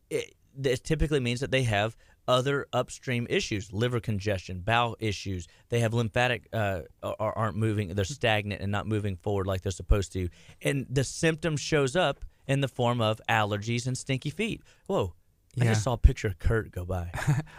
it typically means that they have other upstream issues, liver congestion, bowel issues. They have lymphatic aren't moving. They're stagnant and not moving forward like they're supposed to. And the symptom shows up in the form of allergies and stinky feet. Whoa. I just saw a picture of Curt go by.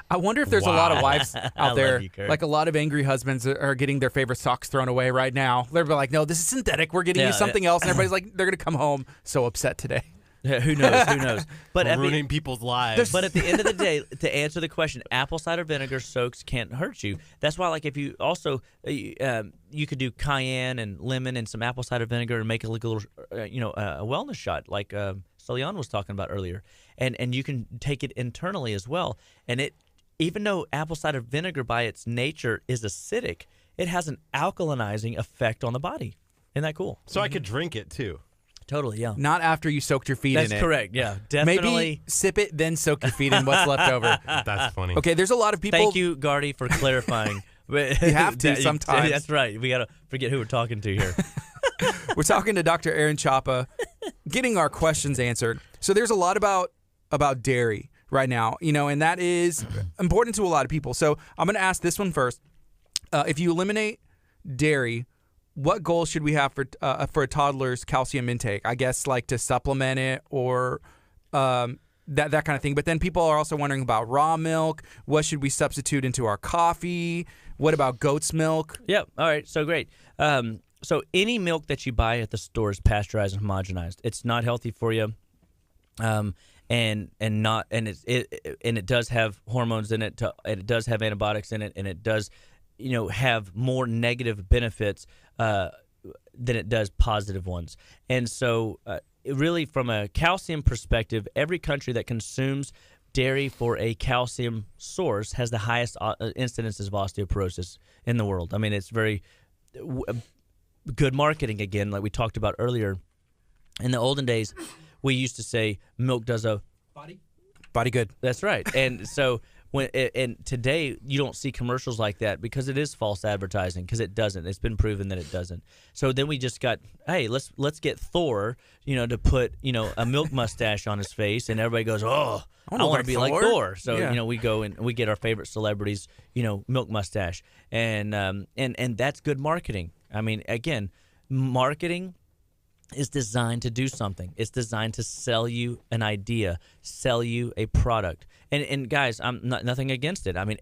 I wonder if there's a lot of wives out there, love you, Curt. like a lot of angry husbands are getting their favorite socks thrown away right now. They're like, no, this is synthetic. We're getting you something else. And everybody's like, they're going to come home so upset today. Yeah, who knows? Who knows? But ruining people's lives. But at the end of the day, to answer the question, apple cider vinegar soaks can't hurt you. That's why, like, if you also you could do cayenne and lemon and some apple cider vinegar and make it like a little, a wellness shot, like Solian was talking about earlier, and you can take it internally as well. And even though apple cider vinegar by its nature is acidic, it has an alkalinizing effect on the body. Isn't that cool? So I could drink it too. Totally, yeah. Not after you soaked your feet That's in it. correct, yeah. Definitely. Maybe sip it, then soak your feet in what's left over. That's funny. Okay, there's a lot of people. Thank you, Gardy, for clarifying. You have to sometimes. That's right. We got to forget who we're talking to here. We're talking to Dr. Aaron Chapa, getting our questions answered. So there's a lot about dairy right now, and that is important to a lot of people. So I'm going to ask this one first. If you eliminate dairy, what goals should we have for a toddler's calcium intake? I guess like to supplement it or that kind of thing. But then people are also wondering about raw milk. What should we substitute into our coffee? What about goat's milk? Yep. All right. So great. So any milk that you buy at the store is pasteurized and homogenized. It's not healthy for you, and it does have hormones in it. It does have antibiotics in it, and it does, have more negative benefits than it does positive ones. And so, really, from a calcium perspective, every country that consumes dairy for a calcium source has the highest incidences of osteoporosis in the world. I mean, it's very good marketing, again, like we talked about earlier. In the olden days, we used to say milk does a body good. That's right. And so and today you don't see commercials like that because it is false advertising, because it doesn't. It's been proven that it doesn't. So then we just got, hey, let's get Thor, to put, a milk mustache on his face, and everybody goes, oh, I want to be like Thor. So yeah. We go and we get our favorite celebrities, milk mustache, and that's good marketing. I mean, again, marketing is designed to do something. It's designed to sell you an idea, sell you a product. And guys, I'm nothing against it. I mean,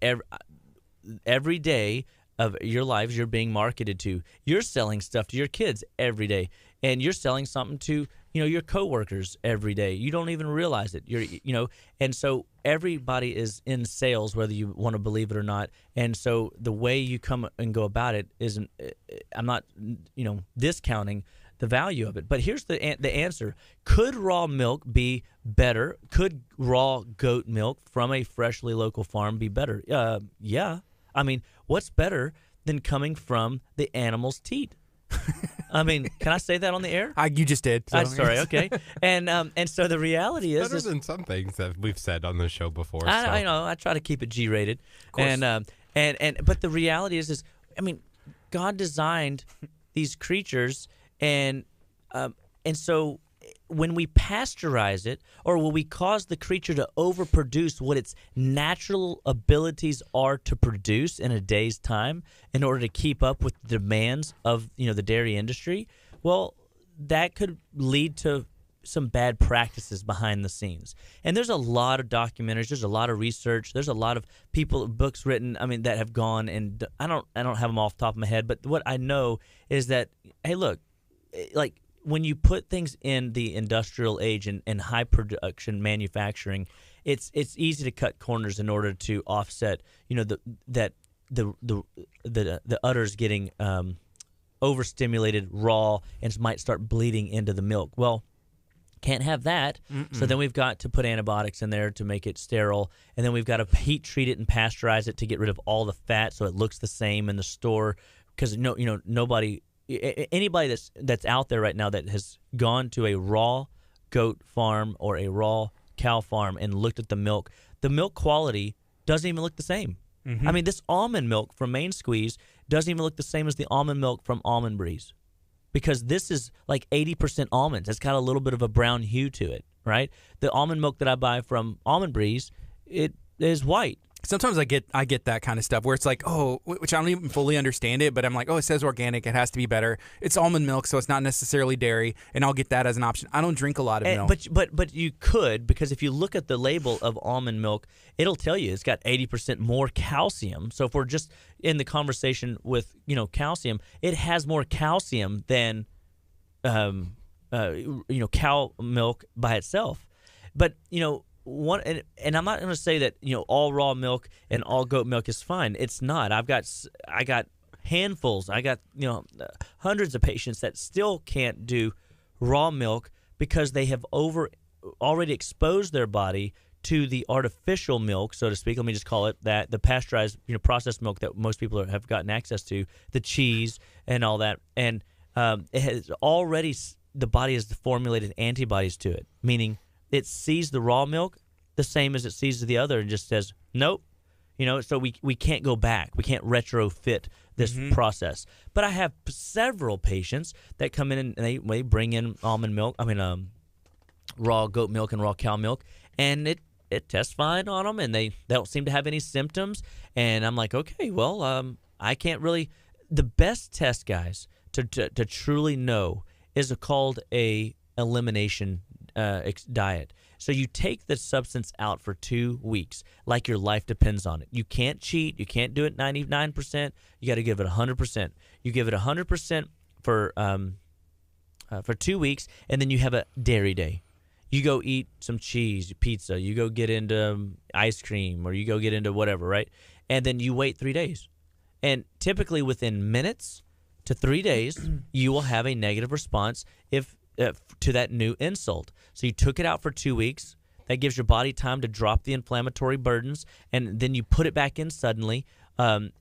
every day of your lives, you're being marketed to. You're selling stuff to your kids every day, and you're selling something to your coworkers every day. You don't even realize it. And so everybody is in sales, whether you want to believe it or not. And so the way you come and go about it isn't. I'm not discounting the value of it. But here's the answer. Could raw milk be better? Could raw goat milk from a freshly local farm be better? Yeah. I mean, what's better than coming from the animal's teat? I mean, can I say that on the air? You just did. So. Sorry, okay. And so the reality is better than some things that we've said on the show before. I know. I try to keep it G-rated. Of course. But the reality is I mean, God designed these creatures, and so when we pasteurize it, or when we cause the creature to overproduce what its natural abilities are to produce in a day's time in order to keep up with the demands of the dairy industry, well, that could lead to some bad practices behind the scenes. And there's a lot of documentaries, there's a lot of research, there's a lot of books written, that have gone, and I don't have them off the top of my head, but what I know is that, hey, look, like, when you put things in the industrial age and high production manufacturing, it's easy to cut corners in order to offset, the udders getting overstimulated raw and might start bleeding into the milk. Well, can't have that. So then we've got to put antibiotics in there to make it sterile, and then we've got to heat treat it and pasteurize it to get rid of all the fat so it looks the same in the store, because anybody that's out there right now that has gone to a raw goat farm or a raw cow farm and looked at the milk quality doesn't even look the same. I mean, this almond milk from Main Squeeze doesn't even look the same as the almond milk from Almond Breeze, because this is like 80% almonds. It's got a little bit of a brown hue to it, right? The almond milk that I buy from Almond Breeze, it is white. Sometimes I get that kind of stuff where it's like, oh, which I don't even fully understand it, but I'm like, oh, it says organic, it has to be better. It's almond milk, so it's not necessarily dairy, and I'll get that as an option. I don't drink a lot of milk. But you could, because if you look at the label of almond milk, it'll tell you it's got 80% more calcium. So if we're just in the conversation with calcium, it has more calcium than cow milk by itself. But and I'm not going to say that all raw milk and all goat milk is fine. It's not. I got handfuls. I got hundreds of patients that still can't do raw milk because they have already exposed their body to the artificial milk, so to speak. Let me just call it that, the pasteurized, processed milk that most people have gotten access to, the cheese and all that, and it has already the body has formulated antibodies to it, meaning it sees the raw milk the same as it sees the other and just says, nope. So we can't go back. We can't retrofit this process. But I have several patients that come in and they bring in raw goat milk and raw cow milk, and it tests fine on them, and they don't seem to have any symptoms. And I'm like, okay, well, I can't really. The best test, guys, to truly know is called a elimination diet. So you take the substance out for 2 weeks, like your life depends on it. You can't cheat. You can't do it 99%. You got to give it 100%. You give it 100% for 2 weeks, and then you have a dairy day. You go eat some cheese, pizza. You go get into ice cream, or you go get into whatever, right? And then you wait 3 days. And typically within minutes to 3 days, you will have a negative response to that new insult. So you took it out for 2 weeks. That gives your body time to drop the inflammatory burdens, and then you put it back in suddenly, and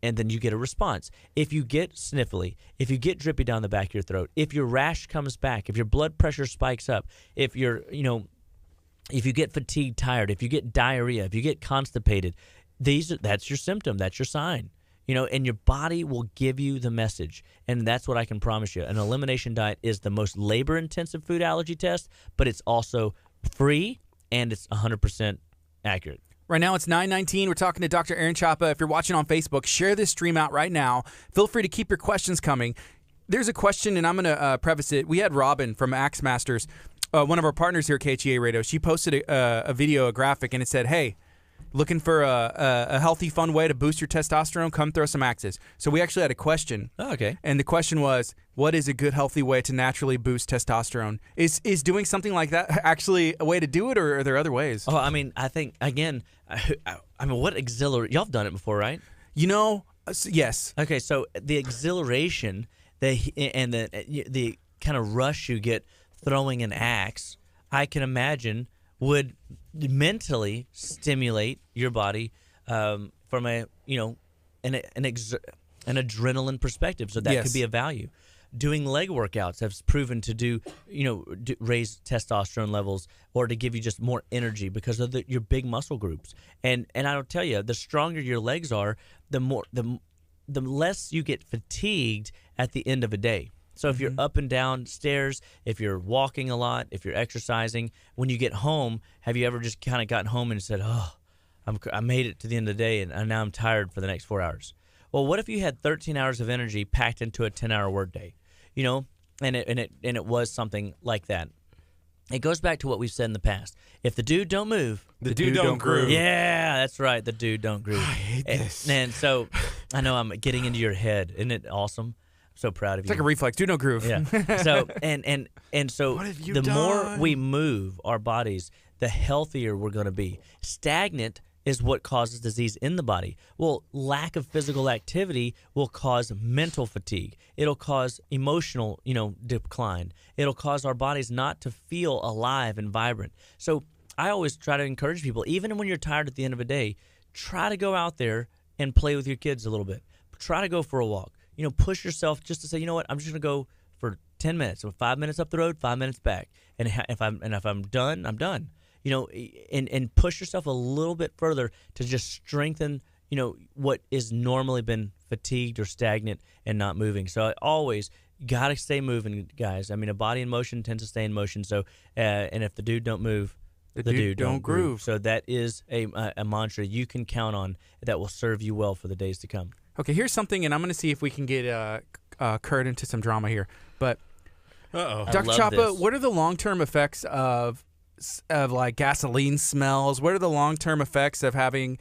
then you get a response. If you get sniffly, if you get drippy down the back of your throat, if your rash comes back, if your blood pressure spikes up, if if you get fatigued, tired, if you get diarrhea, if you get constipated, that's your symptom. That's your sign. And your body will give you the message. And that's what I can promise you. An elimination diet is the most labor-intensive food allergy test, but it's also free, and it's 100% accurate. Right now it's 9:19. We're talking to Dr. Aaron Chapa. If you're watching on Facebook, share this stream out right now. Feel free to keep your questions coming. There's a question, and I'm going to preface it. We had Robin from Axe Masters, one of our partners here at KHEA Radio. She posted a video, a graphic, and it said, hey, looking for a healthy, fun way to boost your testosterone? Come throw some axes. So we actually had a question. Oh, okay. And the question was, what is a good, healthy way to naturally boost testosterone? Is doing something like that actually a way to do it, or are there other ways? Oh, I think, again, what exhilarate? Y'all have done it before, right? Yes. Okay, so the exhilaration and the kind of rush you get throwing an axe, I can imagine would mentally stimulate your body from an adrenaline perspective. So that could be a value. Doing leg workouts has proven to raise testosterone levels, or to give you just more energy because of your big muscle groups. And I'll tell you, the stronger your legs are, the less you get fatigued at the end of a day. So if you're up and down stairs, if you're walking a lot, if you're exercising, when you get home, have you ever just kind of gotten home and said, oh, I made it to the end of the day, and now I'm tired for the next 4 hours? Well, what if you had 13 hours of energy packed into a 10-hour workday? And it was something like that. It goes back to what we've said in the past. If the dude don't move, the dude don't groove. Yeah, that's right. The dude don't groove. I hate this. And so I know I'm getting into your head. Isn't it awesome? So proud of you. It's like a reflex. Do no groove. Yeah. So so the more we move our bodies, the healthier we're going to be. Stagnant is what causes disease in the body. Well, lack of physical activity will cause mental fatigue. It'll cause emotional, decline. It'll cause our bodies not to feel alive and vibrant. So I always try to encourage people, even when you're tired at the end of a day, try to go out there and play with your kids a little bit. Try to go for a walk. Push yourself just to say, you know what, I'm just going to go for 10 minutes. So 5 minutes up the road, 5 minutes back. And if I'm done, I'm done. And push yourself a little bit further to just strengthen, what is normally been fatigued or stagnant and not moving. So I always got to stay moving, guys. I mean, a body in motion tends to stay in motion. So, and if the dude don't move, the dude don't groove. So that is a mantra you can count on that will serve you well for the days to come. Okay, here's something, and I'm going to see if we can get Curt into some drama here. But Dr. Chapa, what are the long-term effects of like gasoline smells? What are the long-term effects of having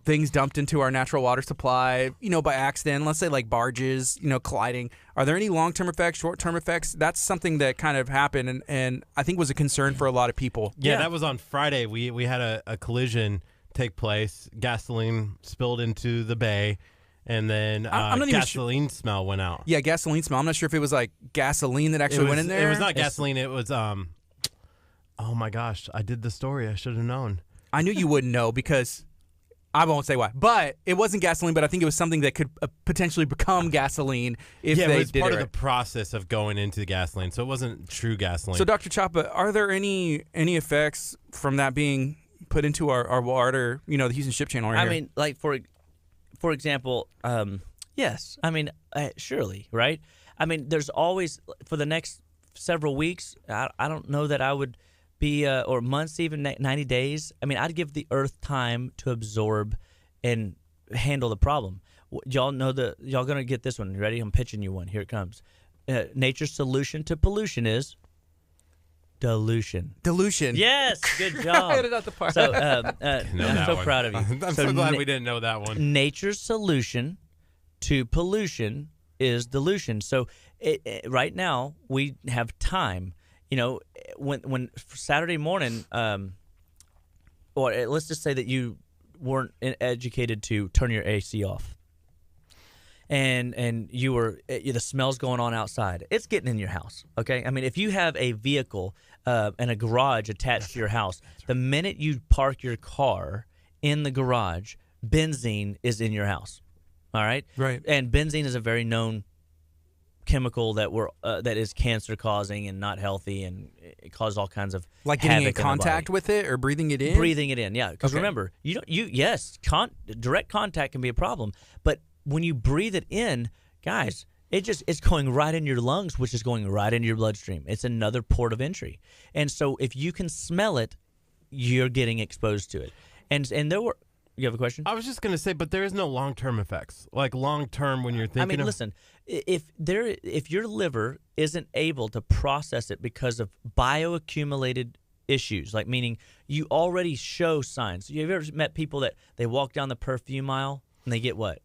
things dumped into our natural water supply, by accident? Let's say like barges, colliding. Are there any long-term effects, short-term effects? That's something that kind of happened, and I think was a concern for a lot of people. Yeah, that was on Friday. We had a collision take place. Gasoline spilled into the bay. And then gasoline smell went out. Yeah, gasoline smell. I'm not sure if it was like gasoline that actually went in there. It was not gasoline. It was, oh my gosh, I did the story. I should have known. I knew you wouldn't know because I won't say why, but it wasn't gasoline. But I think it was something that could potentially become gasoline if they it was did part it of right. the process of going into the gasoline, so it wasn't true gasoline. So, Dr. Chapa, are there any effects from that being put into our water? You know, the Houston Ship Channel. Right here. I mean, like for example, yes. I mean, surely, right? I mean, there's always for the next several weeks. I don't know that I would be or months, even 90 days. I mean, I'd give the Earth time to absorb and handle the problem. Y'all know y'all gonna get this one. You ready? I'm pitching you one. Here it comes. Nature's solution to pollution is dilution. Dilution. Yes, good job. I hit it out the park. So I'm so proud of you. I'm so glad we didn't know that one. Nature's solution to pollution is dilution. So right now we have time. You know, when Saturday morning, or let's just say that you weren't educated to turn your AC off, and you were the smell's going on outside. It's getting in your house. Okay, I mean, if you have a vehicle and a garage attached to your house, the minute you park your car in the garage, benzene is in your house. All right, Right. and benzene is a very known chemical that is cancer causing and not healthy, and it causes all kinds of Like getting in havoc the contact body. with it or breathing it in? Breathing it in, yeah. Because Okay. remember, direct contact can be a problem, but when you breathe it in, guys, it's going right in your lungs, which is going right into your bloodstream. It's another port of entry, and so if you can smell it, you're getting exposed to it. And there were. You have a question? I was just gonna say, but there is no long-term effects. Like long-term, when you're thinking. I mean, of, listen, if your liver isn't able to process it because of bioaccumulated issues, like meaning you already show signs. You've ever met people that they walk down the perfume aisle and they get what?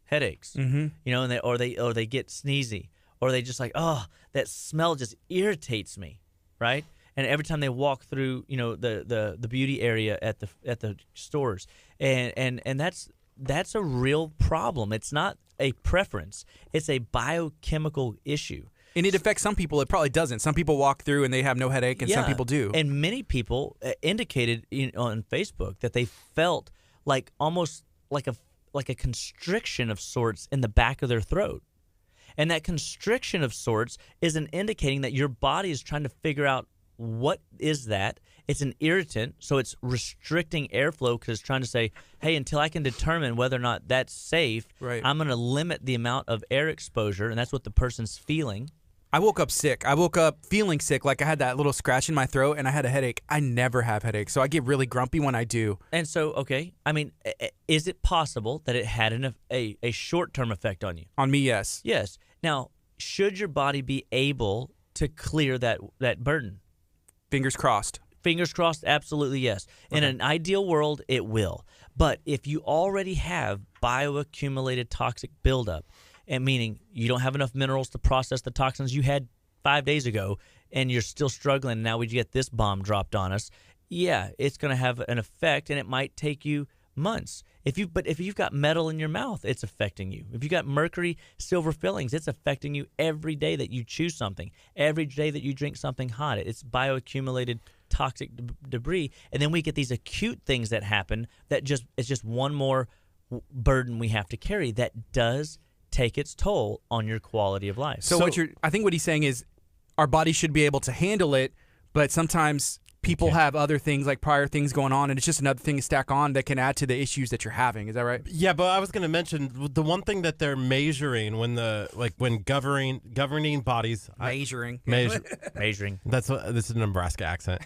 Headaches. Mm-hmm. You know, and they get sneezy, or they just like, oh, that smell just irritates me, right? And every time they walk through, you know, the beauty area at the stores, and that's a real problem. It's not a preference; it's a biochemical issue. And it affects some people. It probably doesn't. Some people walk through and they have no headache, and some people do. And many people indicated on Facebook that they felt like almost like a constriction of sorts in the back of their throat. And that constriction of sorts is an indicating that your body is trying to figure out what is that. It's an irritant, so it's restricting airflow because it's trying to say, hey, until I can determine whether or not that's safe, Right. I'm going to limit the amount of air exposure, and that's what the person's feeling. I woke up sick. I woke up feeling sick, like I had that little scratch in my throat, and I had a headache. I never have headaches, so I get really grumpy when I do. And so, okay, I mean, is it possible that it had a short-term effect on you? On me, yes. Yes. Now, should your body be able to clear that burden? Fingers crossed. Fingers crossed, absolutely yes. In an ideal world, it will. But if you already have bioaccumulated toxic buildup, and meaning you don't have enough minerals to process the toxins you had 5 days ago, and you're still struggling, now we get this bomb dropped on us, yeah, it's going to have an effect, and it might take you months. But if you've got metal in your mouth, it's affecting you. If you've got mercury, silver fillings, it's affecting you every day that you chew something, every day that you drink something hot. It's bioaccumulated toxic debris, and then we get these acute things that happen that it's just one more burden we have to carry that does take its toll on your quality of life. So I think what he's saying is our body should be able to handle it, but sometimes people have other things, like prior things going on, and it's just another thing to stack on that can add to the issues that you're having. Is that right? Yeah, but I was going to mention the one thing that they're measuring when governing bodies Measuring. Measuring. This is a Nebraska accent.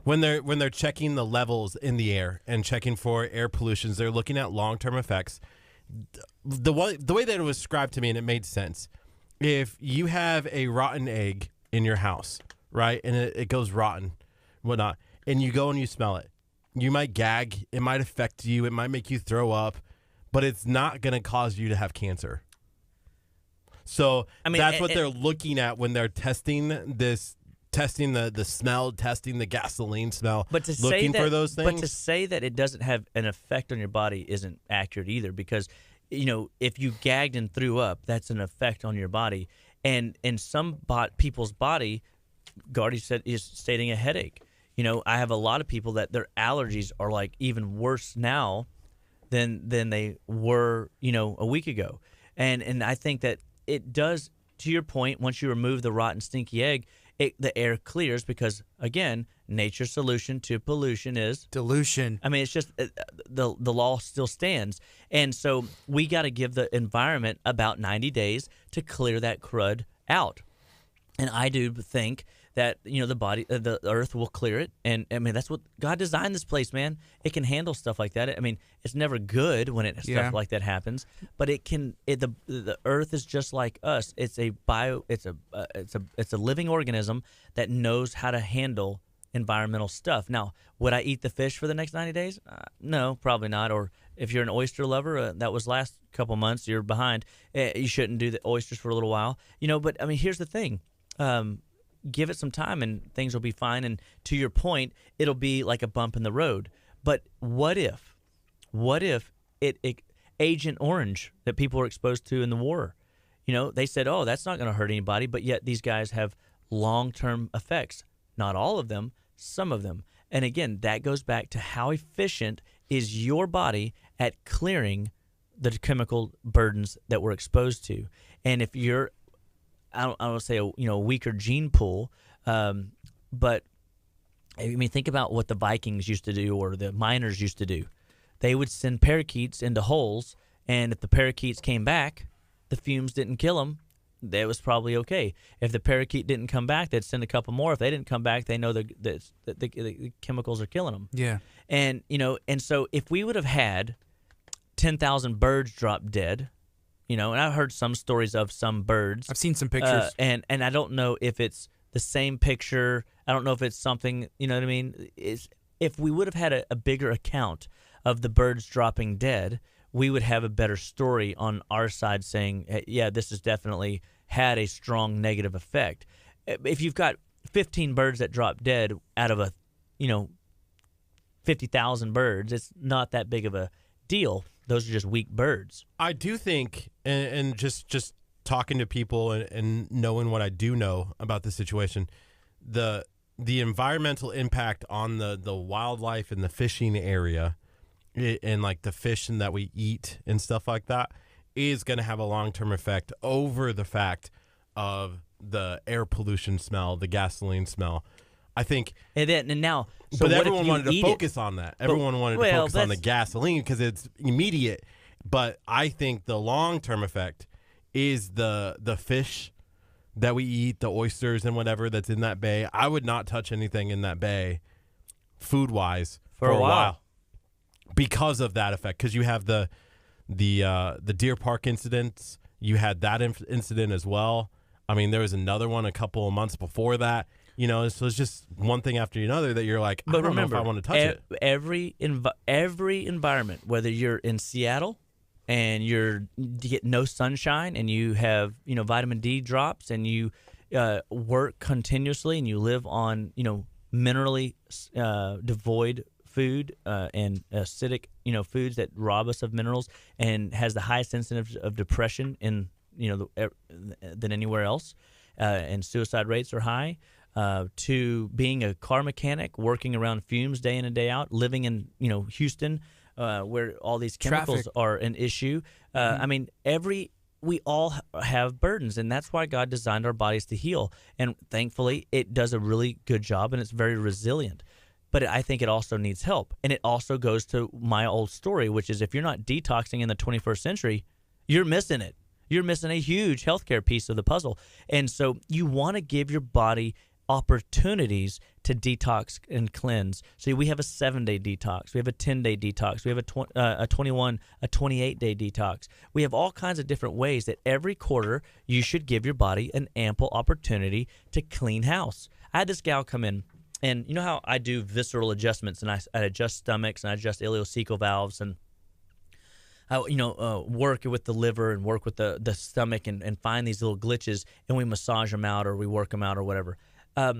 when they're checking the levels in the air and checking for air pollutions, they're looking at long-term effects. The way that it was described to me, and it made sense. If you have a rotten egg in your house, right, and it goes rotten, whatnot, and you go and you smell it, you might gag. It might affect you. It might make you throw up, but it's not going to cause you to have cancer. So I mean, that's what they're looking at when they're testing this. Testing the smell, testing the gasoline smell, but to looking say that, for those things. But to say that it doesn't have an effect on your body isn't accurate either, because, you know, if you gagged and threw up, that's an effect on your body. And in some people's body, Gardy said, is stating a headache. You know, I have a lot of people that their allergies are like even worse now than they were, a week ago. And I think that it does, to your point, once you remove the rotten, stinky egg, the air clears because, again, nature's solution to pollution is dilution. I mean, it's just the law still stands. And so we got to give the environment about 90 days to clear that crud out. And I do think that, the earth will clear it. And, I mean, that's what God designed this place, man. It can handle stuff like that. I mean, it's never good when stuff like that happens, but it can. The earth is just like us. It's a living organism that knows how to handle environmental stuff. Now, would I eat the fish for the next 90 days? No, probably not. Or if you're an oyster lover, that was last couple months, you're behind. You shouldn't do the oysters for a little while. But, I mean, here's the thing. Give it some time and things will be fine. And to your point, it'll be like a bump in the road. But what if Agent Orange that people were exposed to in the war, they said, oh, that's not going to hurt anybody. But yet these guys have long-term effects. Not all of them, some of them. And again, that goes back to how efficient is your body at clearing the chemical burdens that we're exposed to. And if you're I don't want to say a weaker gene pool, but I mean think about what the Vikings used to do or the miners used to do. They would send parakeets into holes, and if the parakeets came back, the fumes didn't kill them. That was probably okay. If the parakeet didn't come back, they'd send a couple more. If they didn't come back, they know the chemicals are killing them. Yeah. And so if we would have had 10,000 birds drop dead. And I've heard some stories of some birds. I've seen some pictures. And I don't know if it's the same picture. I don't know if it's something, you know what I mean? If we would have had a bigger account of the birds dropping dead, we would have a better story on our side saying, hey, yeah, this has definitely had a strong negative effect. If you've got 15 birds that drop dead out of 50,000 birds, it's not that big of a deal. Those are just weak birds. I do think, and just talking to people and knowing what I do know about the situation, the environmental impact on the wildlife and the fishing area and like the fish that we eat and stuff like that is going to have a long-term effect over the fact of the air pollution smell, the gasoline smell. I think, and now, so but what everyone if you wanted to eat focus on that. Everyone wanted to focus on the gasoline because it's immediate. But I think the long-term effect is the fish that we eat, the oysters and whatever that's in that bay. I would not touch anything in that bay, food-wise, for a while, because of that effect. Because you have the Deer Park incidents. You had that incident as well. I mean, there was another one a couple of months before that. So it's just one thing after another that you're like, I don't know if I want to touch it. Every environment, whether you're in Seattle and you get no sunshine and you have vitamin D drops and you work continuously and you live on minerally devoid food and acidic foods that rob us of minerals and has the highest incidence of depression in than anywhere else, and suicide rates are high. To being a car mechanic, working around fumes day in and day out, living in Houston, where all these chemicals are an issue. I mean, we all have burdens, and that's why God designed our bodies to heal. And thankfully, it does a really good job, and it's very resilient. But I think it also needs help, and it also goes to my old story, which is if you're not detoxing in the 21st century, you're missing it. You're missing a huge healthcare piece of the puzzle. And so you want to give your body opportunities to detox and cleanse. So we have a 7-day detox. We have a 10-day detox. We have a 28-day detox. We have all kinds of different ways that every quarter you should give your body an ample opportunity to clean house. I had this gal come in, and you know how I do visceral adjustments, and I adjust stomachs and I adjust ileocecal valves, and I work with the liver and work with the stomach and find these little glitches, and we massage them out or we work them out or whatever. I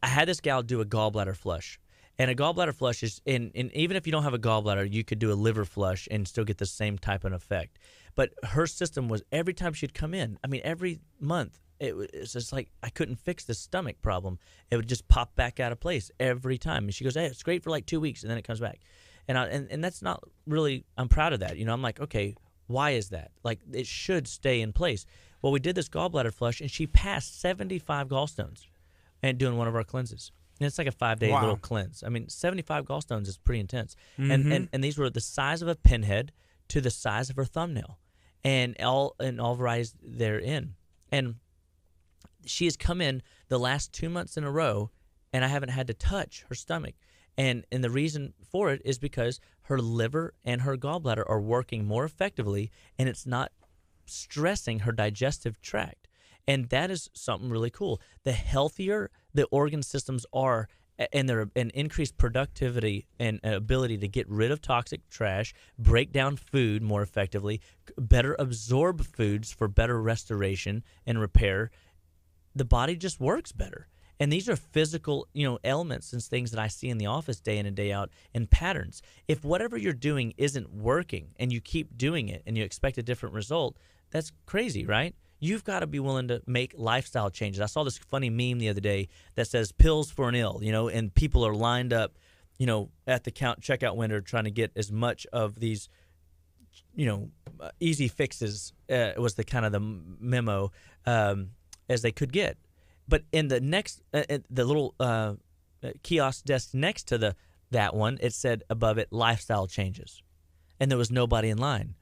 had this gal do a gallbladder flush, and a gallbladder flush is, and even if you don't have a gallbladder, you could do a liver flush and still get the same type of effect. But her system was every time she'd come in, I mean, every month, it's just like I couldn't fix the stomach problem. It would just pop back out of place every time. And she goes, hey, it's great for like 2 weeks, and then it comes back. And that's not really, I'm proud of that. I'm like, okay, why is that? Like, it should stay in place. Well, we did this gallbladder flush, and she passed 75 gallstones and doing one of our cleanses. And it's like a 5-day little cleanse. I mean, 75 gallstones is pretty intense. And these were the size of a pinhead to the size of her thumbnail, and all varieties therein. And she has come in the last 2 months in a row, and I haven't had to touch her stomach. And the reason for it is because her liver and her gallbladder are working more effectively, and it's not stressing her digestive tract. And that is something really cool. The healthier the organ systems are, and their increased productivity and ability to get rid of toxic trash, break down food more effectively, better absorb foods for better restoration and repair, the body just works better. And these are physical, elements and things that I see in the office day in and day out, and patterns. If whatever you're doing isn't working and you keep doing it and you expect a different result, that's crazy, right? You've got to be willing to make lifestyle changes. I saw this funny meme the other day that says pills for an ill, and people are lined up, at the checkout window trying to get as much of these, easy fixes, was the kind of the memo, as they could get. But in the next, the little kiosk desk next to that one, it said above it, lifestyle changes. And there was nobody in line.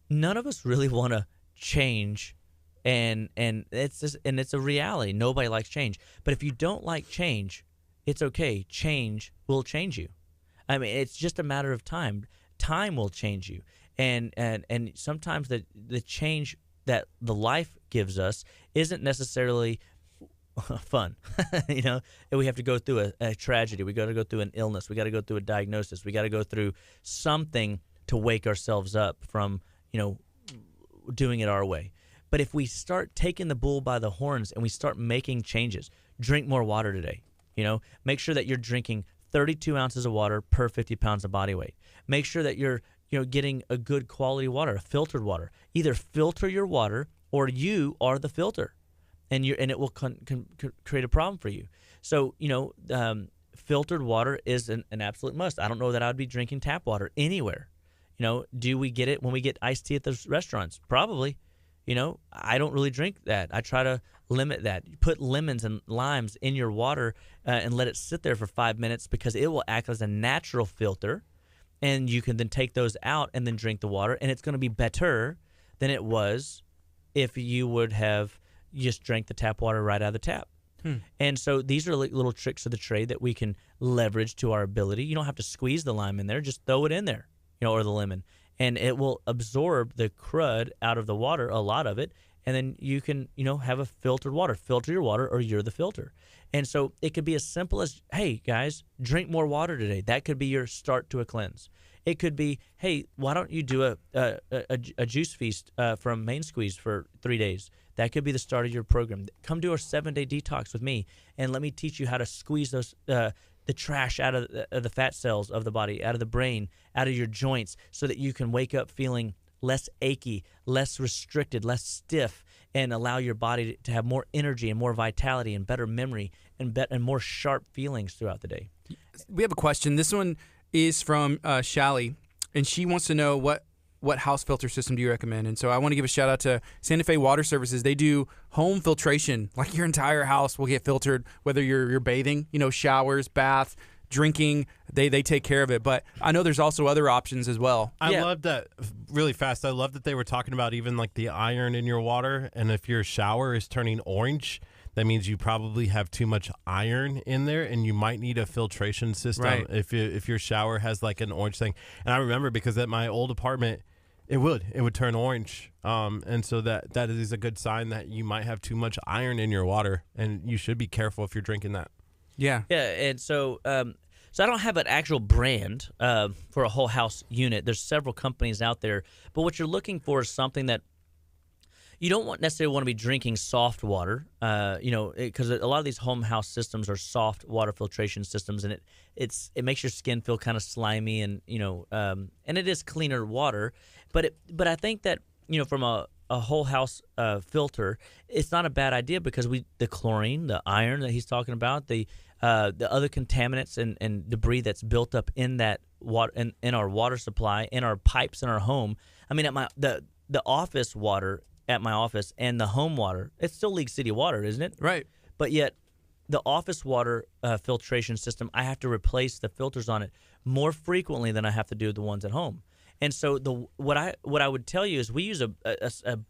None of us really want to change. And it's a reality. Nobody likes change. But if you don't like change, it's okay. Change will change you. I mean, it's just a matter of time. Time will change you. And sometimes the change that the life gives us isn't necessarily fun. We have to go through a tragedy. We got to go through an illness. We got to go through a diagnosis. We got to go through something to wake ourselves up from, doing it our way. But if we start taking the bull by the horns and we start making changes, drink more water today. Make sure that you're drinking 32 ounces of water per 50 pounds of body weight. Make sure that you're getting a good quality water, a filtered water. Either filter your water or you are the filter, and it will create a problem for you. So filtered water is an absolute must. I don't know that I would be drinking tap water anywhere. Do we get it when we get iced tea at the restaurants? Probably. I don't really drink that. I try to limit that. You put lemons and limes in your water and let it sit there for 5 minutes, because it will act as a natural filter, and you can then take those out and then drink the water, and it's going to be better than it was if you would have just drank the tap water right out of the tap. And so these are little tricks of the trade that we can leverage to our ability. You don't have to squeeze the lime in there. Just throw it in there, or the lemon. And it will absorb the crud out of the water, a lot of it, and then you can, have a filtered water. Filter your water, or you're the filter. And so it could be as simple as, hey, guys, drink more water today. That could be your start to a cleanse. It could be, hey, why don't you do a juice feast from Main Squeeze for 3 days? That could be the start of your program. Come do a 7-day detox with me, and let me teach you how to squeeze those the trash out of the fat cells of the body, out of the brain, out of your joints, so that you can wake up feeling less achy, less restricted, less stiff, and allow your body to have more energy and more vitality and better memory and more sharp feelings throughout the day. We have a question. This one is from Shally, and she wants to know what house filter system do you recommend? And so I want to give a shout out to Santa Fe Water Services. They do home filtration. Like, your entire house will get filtered, whether you're bathing, showers, bath, drinking. They take care of it. But I know there's also other options as well. I love that, really fast. I love that they were talking about even like the iron in your water. And if your shower is turning orange, that means you probably have too much iron in there, and you might need a filtration system. Right. If your shower has like an orange thing. And I remember, because at my old apartment, it would turn orange, and so that is a good sign that you might have too much iron in your water, and you should be careful if you're drinking that. Yeah. And so so I don't have an actual brand for a whole house unit. There's several companies out there, but what you're looking for is something that you don't necessarily want to be drinking soft water, because a lot of these home house systems are soft water filtration systems, and it makes your skin feel kind of slimy, and and it is cleaner water, but I think that from a whole house filter, it's not a bad idea, because the chlorine, the iron that he's talking about, the other contaminants and debris that's built up in that water in our water supply, in our pipes in our home. I mean, at the office water at my office and the home water, it's still League City water, isn't it? Right. But yet, the office water filtration system, I have to replace the filters on it more frequently than I have to do the ones at home. And so what I would tell you is we use a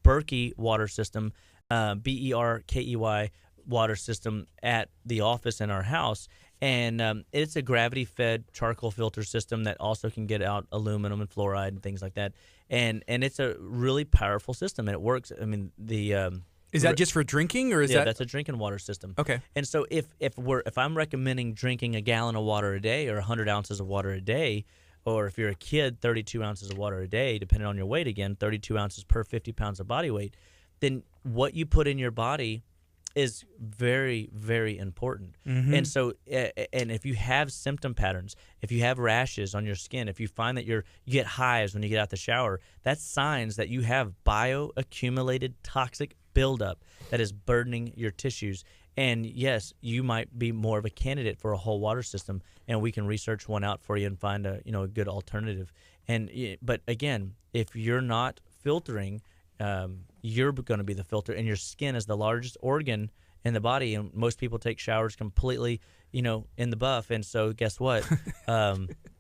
Berkey water system, Berkey water system at the office in our house, and it's a gravity-fed charcoal filter system that also can get out aluminum and fluoride and things like that. And it's a really powerful system, and it works. I mean, is that just for drinking, or is yeah, that? That's a drinking water system. Okay. And so if I'm recommending drinking a gallon of water a day or 100 ounces of water a day, or if you're a kid, 32 ounces of water a day, depending on your weight again, 32 ounces per 50 pounds of body weight, then what you put in your body is very, very important. And so, and if you have symptom patterns, if you have rashes on your skin, if you find that you get hives when you get out the shower, that's signs that you have bioaccumulated toxic buildup that is burdening your tissues. And yes, you might be more of a candidate for a whole water system, and we can research one out for you and find a good alternative. But again, if you're not filtering, you're going to be the filter, and your skin is the largest organ in the body, and most people take showers completely, in the buff, and so guess what?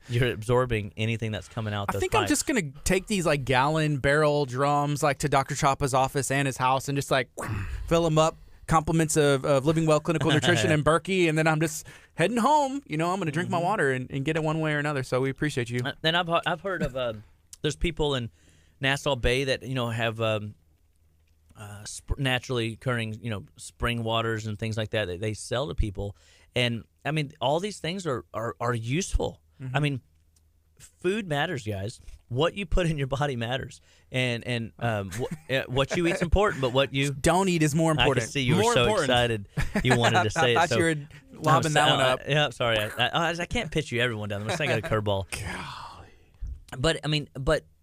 You're absorbing anything that's coming out. I think I'm just gonna take these like gallon barrel drums like to Dr. Chapa's office and his house and just like fill them up. Compliments of Living Well Clinical Nutrition and Berkey, and then I'm just heading home. I'm going to drink my water and get it one way or another. So we appreciate you. And I've heard of there's people in Nassau Bay that have naturally occurring spring waters and things like that they sell to people, and I mean all these things are useful. I mean, food matters, guys. What you put in your body matters, and what you eat's important, but what you don't eat is more important. I can see you were so excited you wanted to say it. I thought you were lobbing that one up. Yeah, sorry. I can't pitch you everyone down. I'm saying a curveball. But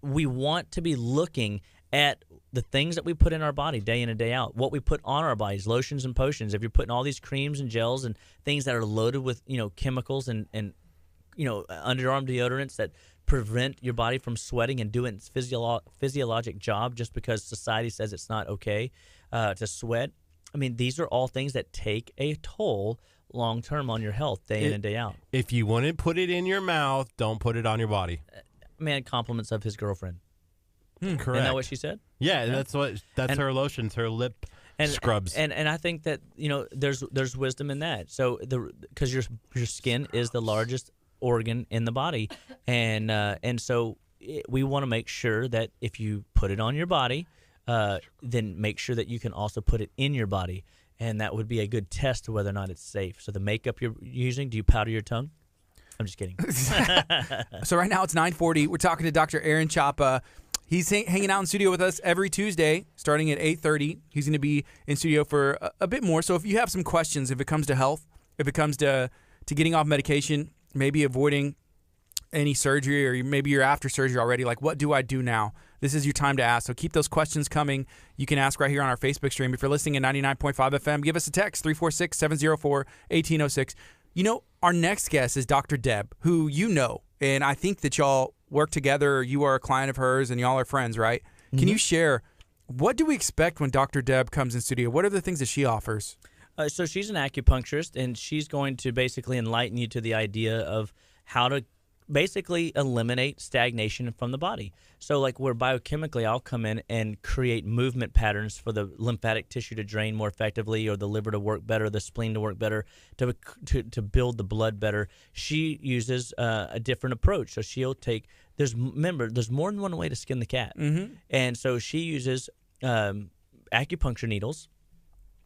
we want to be looking at the things that we put in our body day in and day out, what we put on our bodies, lotions and potions. If you're putting all these creams and gels and things that are loaded with chemicals and underarm deodorants that prevent your body from sweating and doing its physiologic job just because society says it's not okay to sweat. I mean, these are all things that take a toll long term on your health day in and day out. If you want to put it in your mouth, don't put it on your body. Man, compliments of his girlfriend. Correct. Isn't that what she said? Yeah, that's her lotions, her lip scrubs. And I think that there's wisdom in that. So because your skin is the largest organ in the body, and so we want to make sure that if you put it on your body, then make sure that you can also put it in your body, and that would be a good test to whether or not it's safe. So the makeup you're using, do you powder your tongue? I'm just kidding. So right now it's 9:40. We're talking to Dr. Aaron Chapa. He's hanging out in studio with us every Tuesday, starting at 8:30. He's going to be in studio for a bit more. So if you have some questions, if it comes to health, if it comes to getting off medication, maybe avoiding any surgery, or maybe you're after surgery already, like what do I do now? This is your time to ask. So keep those questions coming. You can ask right here on our Facebook stream. If you're listening at 99.5 FM, give us a text, 346-704-1806. Our next guest is Dr. Deb, who and I think that y'all work together. You are a client of hers, and y'all are friends, right? Mm-hmm. Can you share, what do we expect when Dr. Deb comes in studio? What are the things that she offers? So she's an acupuncturist, and she's going to basically enlighten you to the idea of how to basically eliminate stagnation from the body. So like where biochemically I'll come in and create movement patterns for the lymphatic tissue to drain more effectively, or the liver to work better, the spleen to work better, to build the blood better. She uses a different approach. So she'll take, there's more than one way to skin the cat. Mm-hmm. And so she uses acupuncture needles,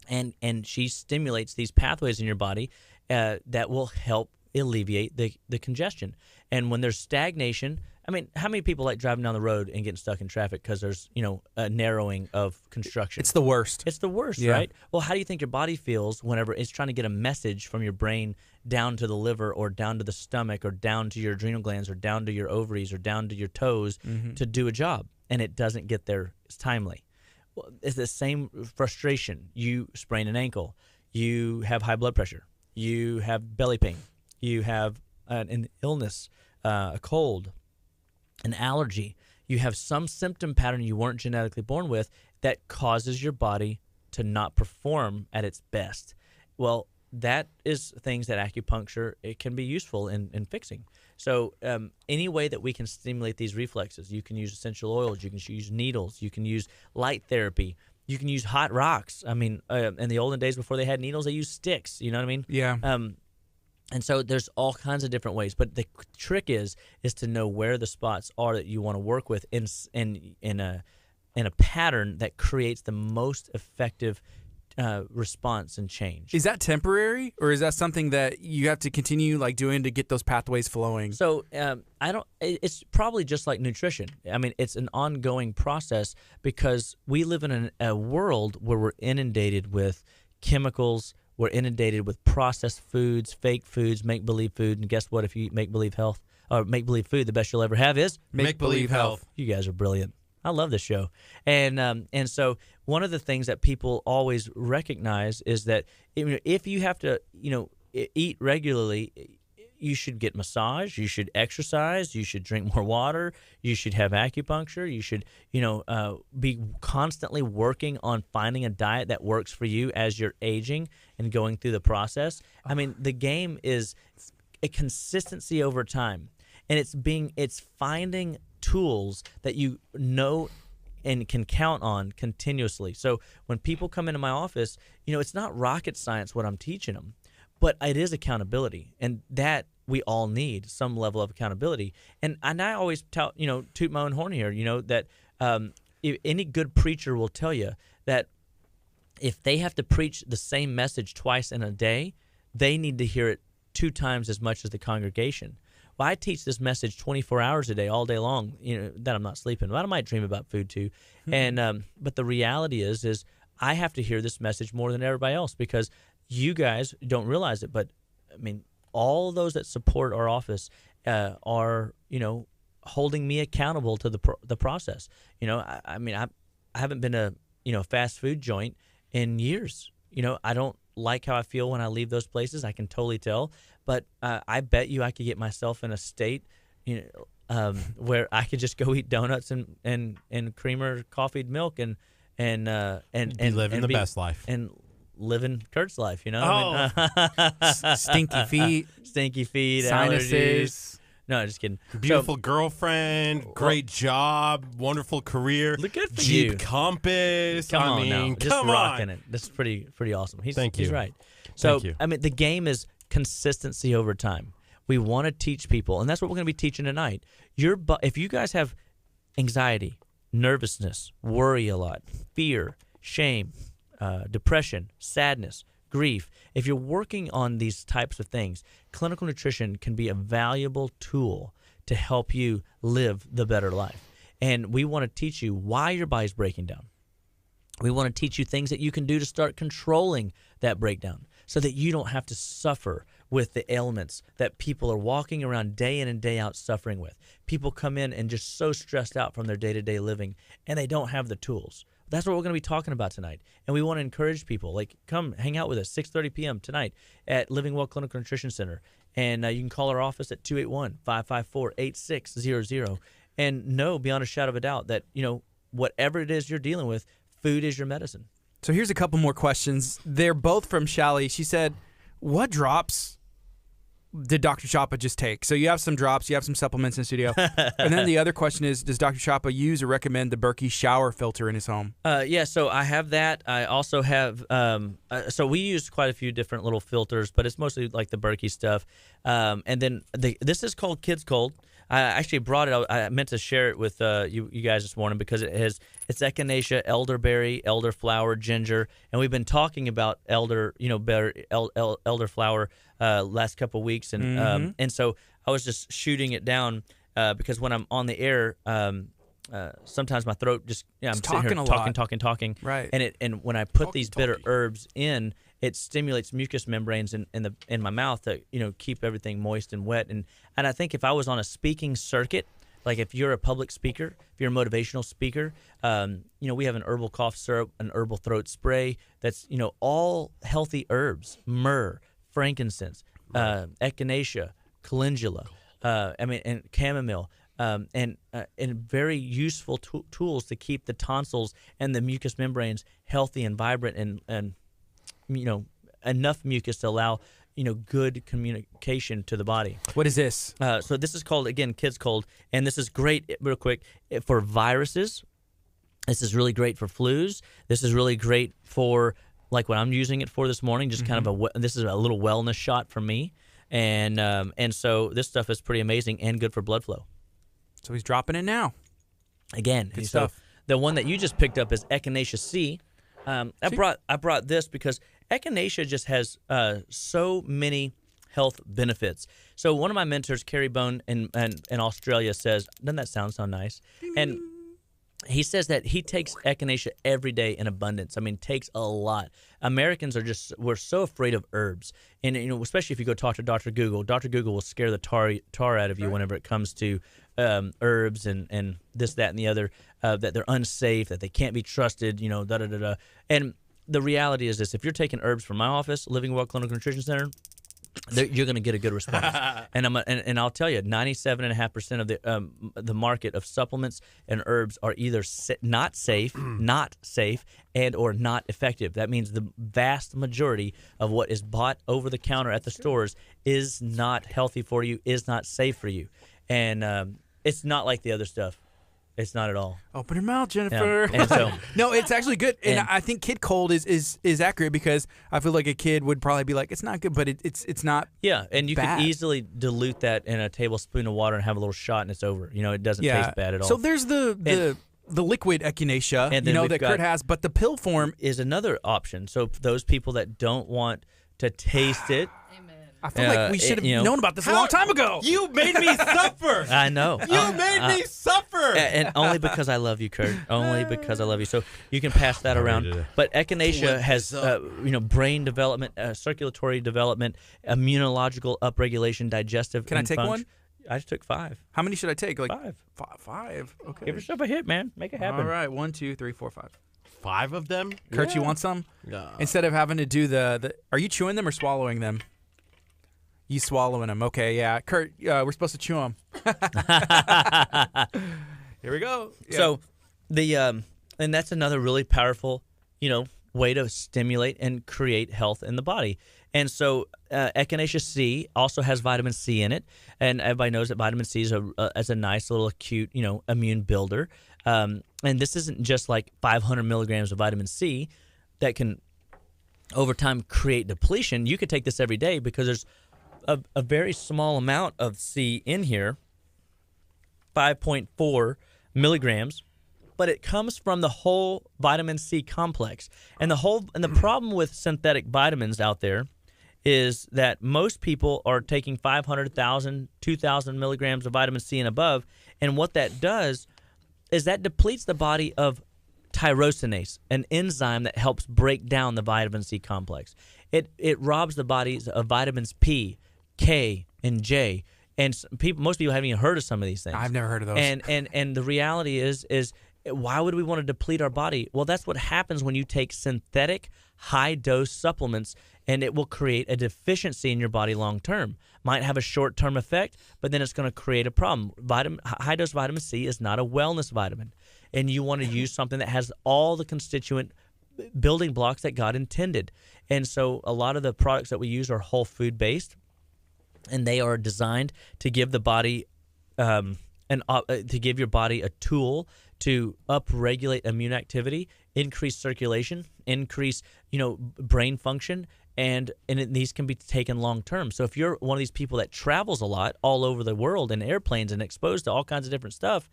and she stimulates these pathways in your body that will help alleviate the congestion. And when there's stagnation, I mean, how many people like driving down the road and getting stuck in traffic because there's, a narrowing of construction? It's the worst. It's the worst, yeah. Right? Well, how do you think your body feels whenever it's trying to get a message from your brain down to the liver, or down to the stomach, or down to your adrenal glands, or down to your ovaries, or down to your toes to do a job, and it doesn't get there timely? Well, it's the same frustration. You sprain an ankle. You have high blood pressure. You have belly pain. You have an illness, a cold, an allergy, you have some symptom pattern you weren't genetically born with that causes your body to not perform at its best. Well, that is things that acupuncture, it can be useful in fixing. So any way that we can stimulate these reflexes, you can use essential oils, you can use needles, you can use light therapy, you can use hot rocks. I mean, in the olden days before they had needles, they used sticks. You know what I mean? Yeah. And so there's all kinds of different ways. But the trick is to know where the spots are that you want to work with in a pattern that creates the most effective response and change. Is that temporary, or is that something that you have to continue like doing to get those pathways flowing? So I don't. It's probably just like nutrition. I mean, it's an ongoing process because we live in a world where we're inundated with chemicals. We're inundated with processed foods, fake foods, make-believe food. And guess what? If you eat make-believe health or make-believe food, the best you'll ever have is Make-believe health. You guys are brilliant. I love this show. And so one of the things that people always recognize is that if you have to, eat regularly, you should get massage, you should exercise, you should drink more water, you should have acupuncture, you should, be constantly working on finding a diet that works for you as you're aging and going through the process. I mean, the game is a consistency over time, and it's finding tools that you know and can count on continuously. So when people come into my office, it's not rocket science what I'm teaching them, but it is accountability, and that we all need some level of accountability. And I always toot my own horn here, that any good preacher will tell you that if they have to preach the same message twice in a day, they need to hear it 2 times as much as the congregation. Well, I teach this message 24 hours a day, all day long, that I'm not sleeping. But I might dream about food too. And but the reality is I have to hear this message more than everybody else because you guys don't realize it. But, I mean, all those that support our office are, holding me accountable to the process. I mean, I haven't been a fast food joint in years. I don't like how I feel when I leave those places. I can totally tell. But I bet you I could get myself in a state, where I could just go eat donuts and creamer coffeed milk and living the best life and living Kurt's life. Oh. Stinky feet, sinuses. allergies. No, just kidding. Beautiful girlfriend, great job, wonderful career. Look good for Jeep you. Compass. Come on I mean, now, just come rocking on. it. This is pretty awesome. Thank you. He's right. So Thank you. I mean, the game is consistency over time. We want to teach people, and that's what we're going to be teaching tonight. If you guys have anxiety, nervousness, worry a lot, fear, shame, depression, sadness, grief, if you're working on these types of things, clinical nutrition can be a valuable tool to help you live the better life. And we want to teach you why your body's breaking down. We want to teach you things that you can do to start controlling that breakdown so that you don't have to suffer with the ailments that people are walking around day in and day out suffering with. People come in and just so stressed out from their day-to-day living, and they don't have the tools. That's what we're going to be talking about tonight. And we want to encourage people, like, come hang out with us 6:30 p.m. tonight at Living Well Clinical Nutrition Center. And you can call our office at 281-554-8600 and know beyond a shadow of a doubt that, whatever it is you're dealing with, food is your medicine. So here's a couple more questions. They're both from Shelly. She said, what drops did Dr. Chapa just take? So you have some drops, you have some supplements in the studio. And then the other question is, does Dr. Chapa use or recommend the Berkey shower filter in his home? Yeah, so I have that. I also have, so we use quite a few different little filters, but it's mostly like the Berkey stuff. And then this is called Kids Cold. I actually brought it. I meant to share it with you guys this morning because it's echinacea, elderberry, elderflower, ginger, and we've been talking about elderflower last couple of weeks, and so I was just shooting it down because when I'm on the air, sometimes my throat just I'm sitting here talking, right? And when I put these bitter herbs in, it stimulates mucous membranes in my mouth that keep everything moist and wet. And I think if I was on a speaking circuit, like if you're a public speaker, if you're a motivational speaker, we have an herbal cough syrup, an herbal throat spray that's all healthy herbs: myrrh, frankincense, echinacea, calendula, and chamomile. And very useful tools to keep the tonsils and the mucous membranes healthy and vibrant, and enough mucus to allow good communication to the body. What is this? So this is called, again, Kids Cold, and this is great, real quick, for viruses. This is really great for flus. This is really great for, like, what I'm using it for this morning, just kind of this is a little wellness shot for me, and so this stuff is pretty amazing and good for blood flow. So he's dropping it now. Again, Good so stuff. the one that you just picked up is Echinacea C. I brought this because Echinacea just has so many health benefits. So one of my mentors, Kerry Bone in Australia, says, doesn't that sound so nice? And he says that he takes Echinacea every day in abundance. I mean, takes a lot. Americans we're so afraid of herbs. And, especially if you go talk to Dr. Google. Dr. Google will scare the tar out of you whenever it comes to herbs and this, that, and the other, that they're unsafe, that they can't be trusted, da-da-da-da. And the reality is this: if you're taking herbs from my office, Living Well Clinical Nutrition Center, you're going to get a good response. And I'll tell you, 97.5% of the market of supplements and herbs are either not safe, and or not effective. That means the vast majority of what is bought over the counter at the stores is not healthy for you, is not safe for you, and it's not like the other stuff. It's not at all. Open your mouth, Jennifer. Yeah. And so, no, it's actually good, and I think Kid Cold is accurate, because I feel like a kid would probably be like, it's not good, but it's not. Yeah, and you bad. can easily dilute that in a tablespoon of water and have a little shot, and it's over. It doesn't taste bad at all. So there's the liquid Echinacea, and then that Kurt has, but the pill form is another option. So those people that don't want to taste it. I feel like we should have known about this a long time ago. You made me suffer. I know. You made me suffer. And only because I love you, Kurt. Only because I love you. So you can pass that around. But Echinacea has, brain development, circulatory development, immunological upregulation, digestive. Can I take one? I just took 5. How many should I take? Like 5. 5. Okay. Give yourself a hit, man. Make it happen. All right. 1, 2, 3, 4, 5. 5 of them? Kurt, you want some? Instead of having to do the are you chewing them or swallowing them? You swallowing them. Okay, yeah. Kurt, we're supposed to chew them. Here we go. Yeah. So and that's another really powerful, way to stimulate and create health in the body. And so Echinacea C also has vitamin C in it, and everybody knows that vitamin C is a nice little acute, immune builder. And this isn't just like 500 milligrams of vitamin C that can, over time, create depletion. You could take this every day because there's a very small amount of C in here, 5.4 milligrams, but it comes from the whole vitamin C complex. And the problem with synthetic vitamins out there is that most people are taking 500,000, 2,000 milligrams of vitamin C and above, and what that does is that depletes the body of tyrosinase, an enzyme that helps break down the vitamin C complex. It robs the bodies of vitamins P, K, and J, and most people haven't even heard of some of these things. I've never heard of those. And the reality is why would we want to deplete our body? Well, that's what happens when you take synthetic high-dose supplements, and it will create a deficiency in your body long-term. Might have a short-term effect, but then it's going to create a problem. High-dose vitamin C is not a wellness vitamin, and you want to use something that has all the constituent building blocks that God intended. And so a lot of the products that we use are whole food-based, and they are designed to give the body to give your body a tool to upregulate immune activity, increase circulation, increase brain function, and these can be taken long term. So if you're one of these people that travels a lot all over the world in airplanes and exposed to all kinds of different stuff,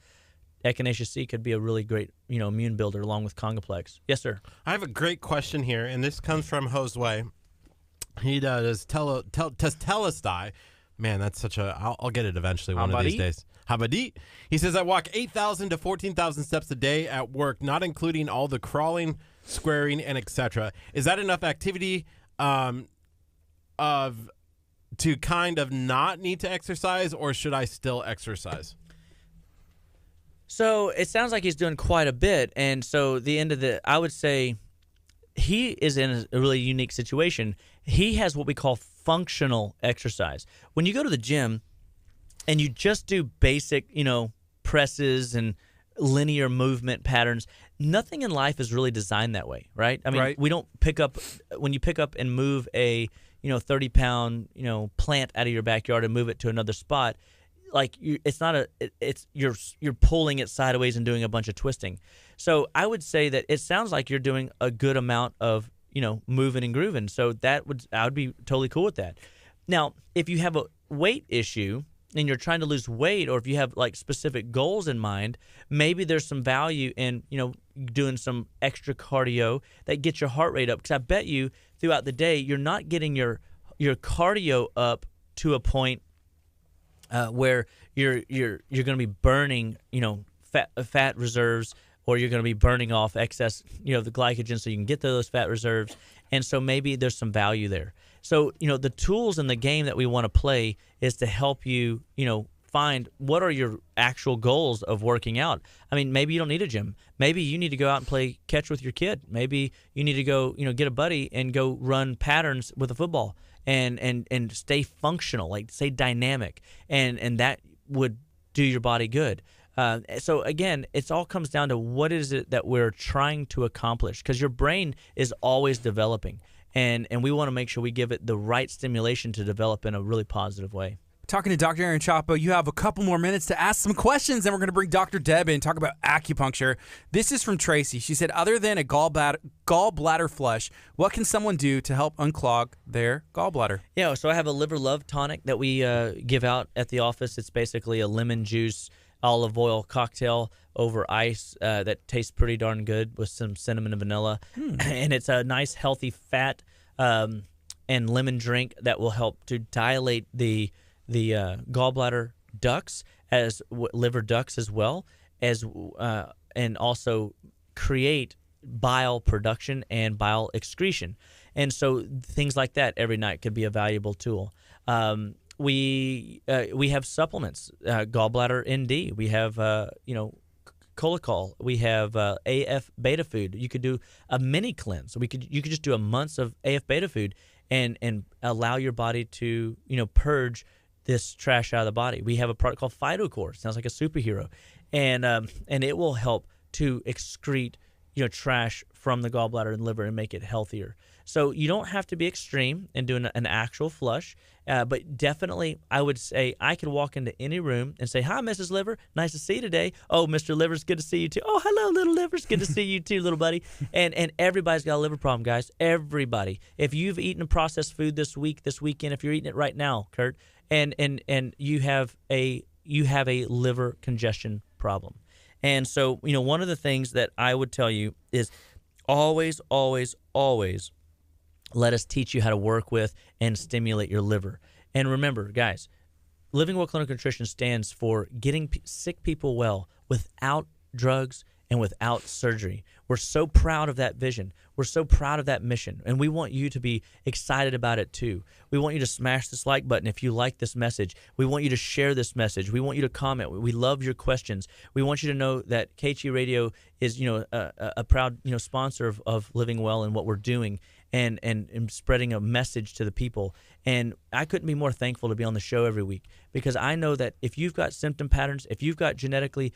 Echinacea C could be a really great immune builder along with Congoplex. Yes, sir. I have a great question here, and this comes from Josue. He does Telestai. Man, that's such a... I'll get it eventually one of these days. Habadi. He says, I walk 8,000 to 14,000 steps a day at work, not including all the crawling, squaring, and etc. Is that enough activity to kind of not need to exercise, or should I still exercise? So it sounds like he's doing quite a bit, and so I would say he is in a really unique situation. He has what we call functional exercise. When you go to the gym, and you just do basic, presses and linear movement patterns, nothing in life is really designed that way, right? I mean, we don't pick up when you pick up and move a 30-pound plant out of your backyard and move it to another spot. Like you're pulling it sideways and doing a bunch of twisting. So I would say that it sounds like you're doing a good amount of moving and grooving. So I would be totally cool with that. Now, if you have a weight issue and you're trying to lose weight, or if you have like specific goals in mind, maybe there's some value in doing some extra cardio that gets your heart rate up. Because I bet you throughout the day you're not getting your cardio up to a point where you're going to be burning fat reserves, or you're going to be burning off excess the glycogen, so you can get to those fat reserves. And so maybe there's some value there. So the tools in the game that we want to play is to help you find what are your actual goals of working out. I mean, maybe you don't need a gym. Maybe you need to go out and play catch with your kid. Maybe you need to go get a buddy and go run patterns with a football. And stay functional, like stay dynamic, and that would do your body good. So again, it all comes down to what is it that we're trying to accomplish, because your brain is always developing, and we want to make sure we give it the right stimulation to develop in a really positive way. Talking to Dr. Aaron Chapa, you have a couple more minutes to ask some questions, and we're going to bring Dr. Deb in and talk about acupuncture. This is from Tracy. She said, other than a gallbladder flush, what can someone do to help unclog their gallbladder? Yeah, so I have a liver love tonic that we give out at the office. It's basically a lemon juice, olive oil cocktail over ice that tastes pretty darn good with some cinnamon and vanilla. And it's a nice, healthy fat and lemon drink that will help to dilate the gallbladder ducts as liver ducts as well as and also create bile production and bile excretion. And so things like that every night could be a valuable tool. We have supplements, gallbladder ND. We have Colacol. We have AF beta food. You could do a mini cleanse. You could just do a month of AF beta food and allow your body to purge this trash out of the body. We have a product called PhytoCore. Sounds like a superhero, and it will help to excrete trash from the gallbladder and liver and make it healthier. So you don't have to be extreme in doing an actual flush, but definitely I would say I could walk into any room and say, "Hi, Mrs. Liver, nice to see you today." "Oh, Mr. Liver's good to see you too." "Oh, hello, little Liver's good to see you too, little buddy." And everybody's got a liver problem, guys. Everybody. If you've eaten a processed food this weekend, if you're eating it right now, Kurt, and you have a liver congestion problem. And so, one of the things that I would tell you is always, always, always let us teach you how to work with and stimulate your liver. And remember, guys, Living Well Clinical Nutrition stands for getting sick people well without drugs and without surgery. We're so proud of that vision. We're so proud of that mission, and we want you to be excited about it too. We want you to smash this like button if you like this message. We want you to share this message. We want you to comment. We love your questions. We want you to know that KHEA Radio is, a proud, sponsor of Living Well and what we're doing and spreading a message to the people. And I couldn't be more thankful to be on the show every week, because I know that if you've got symptom patterns, if you've got genetically,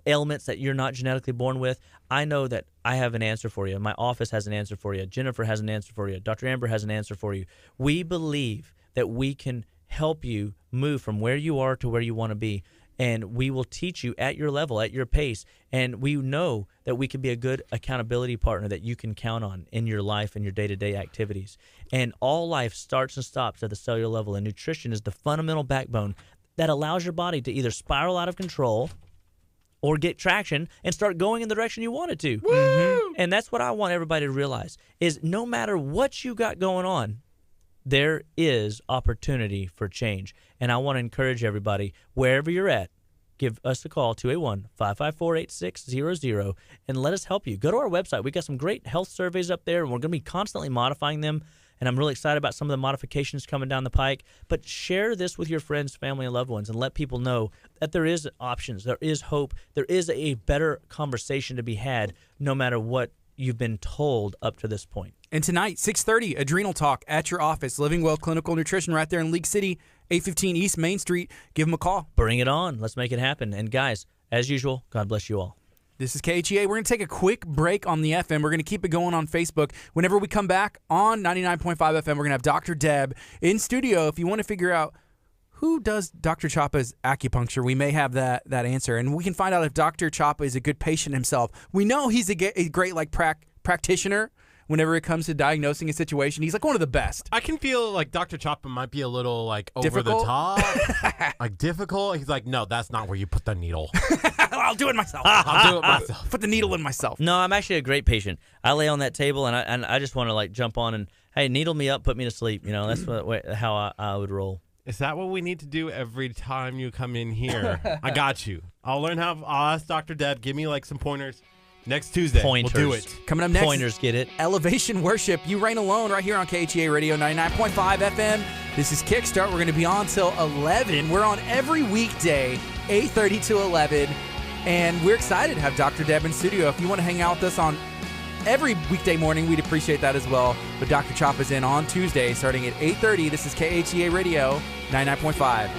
ailments that you're not genetically born with, I know that I have an answer for you. My office has an answer for you. Jennifer has an answer for you. Dr. Amber has an answer for you. We believe that we can help you move from where you are to where you want to be, and we will teach you at your level, at your pace, and we know that we can be a good accountability partner that you can count on in your life and your day-to-day activities. And all life starts and stops at the cellular level, and nutrition is the fundamental backbone that allows your body to either spiral out of control or get traction and start going in the direction you want it to. Mm-hmm. And that's what I want everybody to realize, is no matter what you got going on, there is opportunity for change. And I want to encourage everybody, wherever you're at, give us a call, 281-554-8600, and let us help you. Go to our website. We got some great health surveys up there, and we're going to be constantly modifying them. And I'm really excited about some of the modifications coming down the pike. But share this with your friends, family, and loved ones, and let people know that there is options, there is hope, there is a better conversation to be had, no matter what you've been told up to this point. And tonight, 6:30, Adrenal Talk at your office. Living Well Clinical Nutrition right there in League City 815 East Main Street. Give them a call. Bring it on. Let's make it happen. And guys, as usual, God bless you all. This is KHEA. We're going to take a quick break on the FM. We're going to keep it going on Facebook. Whenever we come back on 99.5 FM, we're going to have Dr. Deb in studio. If you want to figure out who does Dr. Chapa's acupuncture, we may have that answer. And we can find out if Dr. Chapa is a good patient himself. We know he's a great practitioner whenever it comes to diagnosing a situation. He's like one of the best. I can feel like Dr. Chapa might be a little like over Difficult? the top, like difficult. He's like, no, that's not where you put the needle. I'll do it myself. I'll do it myself. Put the needle in myself. No, I'm actually a great patient. I lay on that table and I just want to like jump on and hey, needle me up, put me to sleep. You know, that's how I would roll. Is that what we need to do every time you come in here? I got you. I'll ask Dr. Deb. Give me like some pointers. Next Tuesday, Pointers. we'll do it. Coming up next, Pointers, get it? Elevation Worship. You Reign Alone right here on KHEA Radio 99.5 FM. This is Kickstart. We're going to be on till 11. We're on every weekday, 8:30 to 11. And we're excited to have Dr. Deb in studio. If you want to hang out with us on every weekday morning, we'd appreciate that as well. But Dr. Chop is in on Tuesday starting at 8:30. This is KHEA Radio 99.5.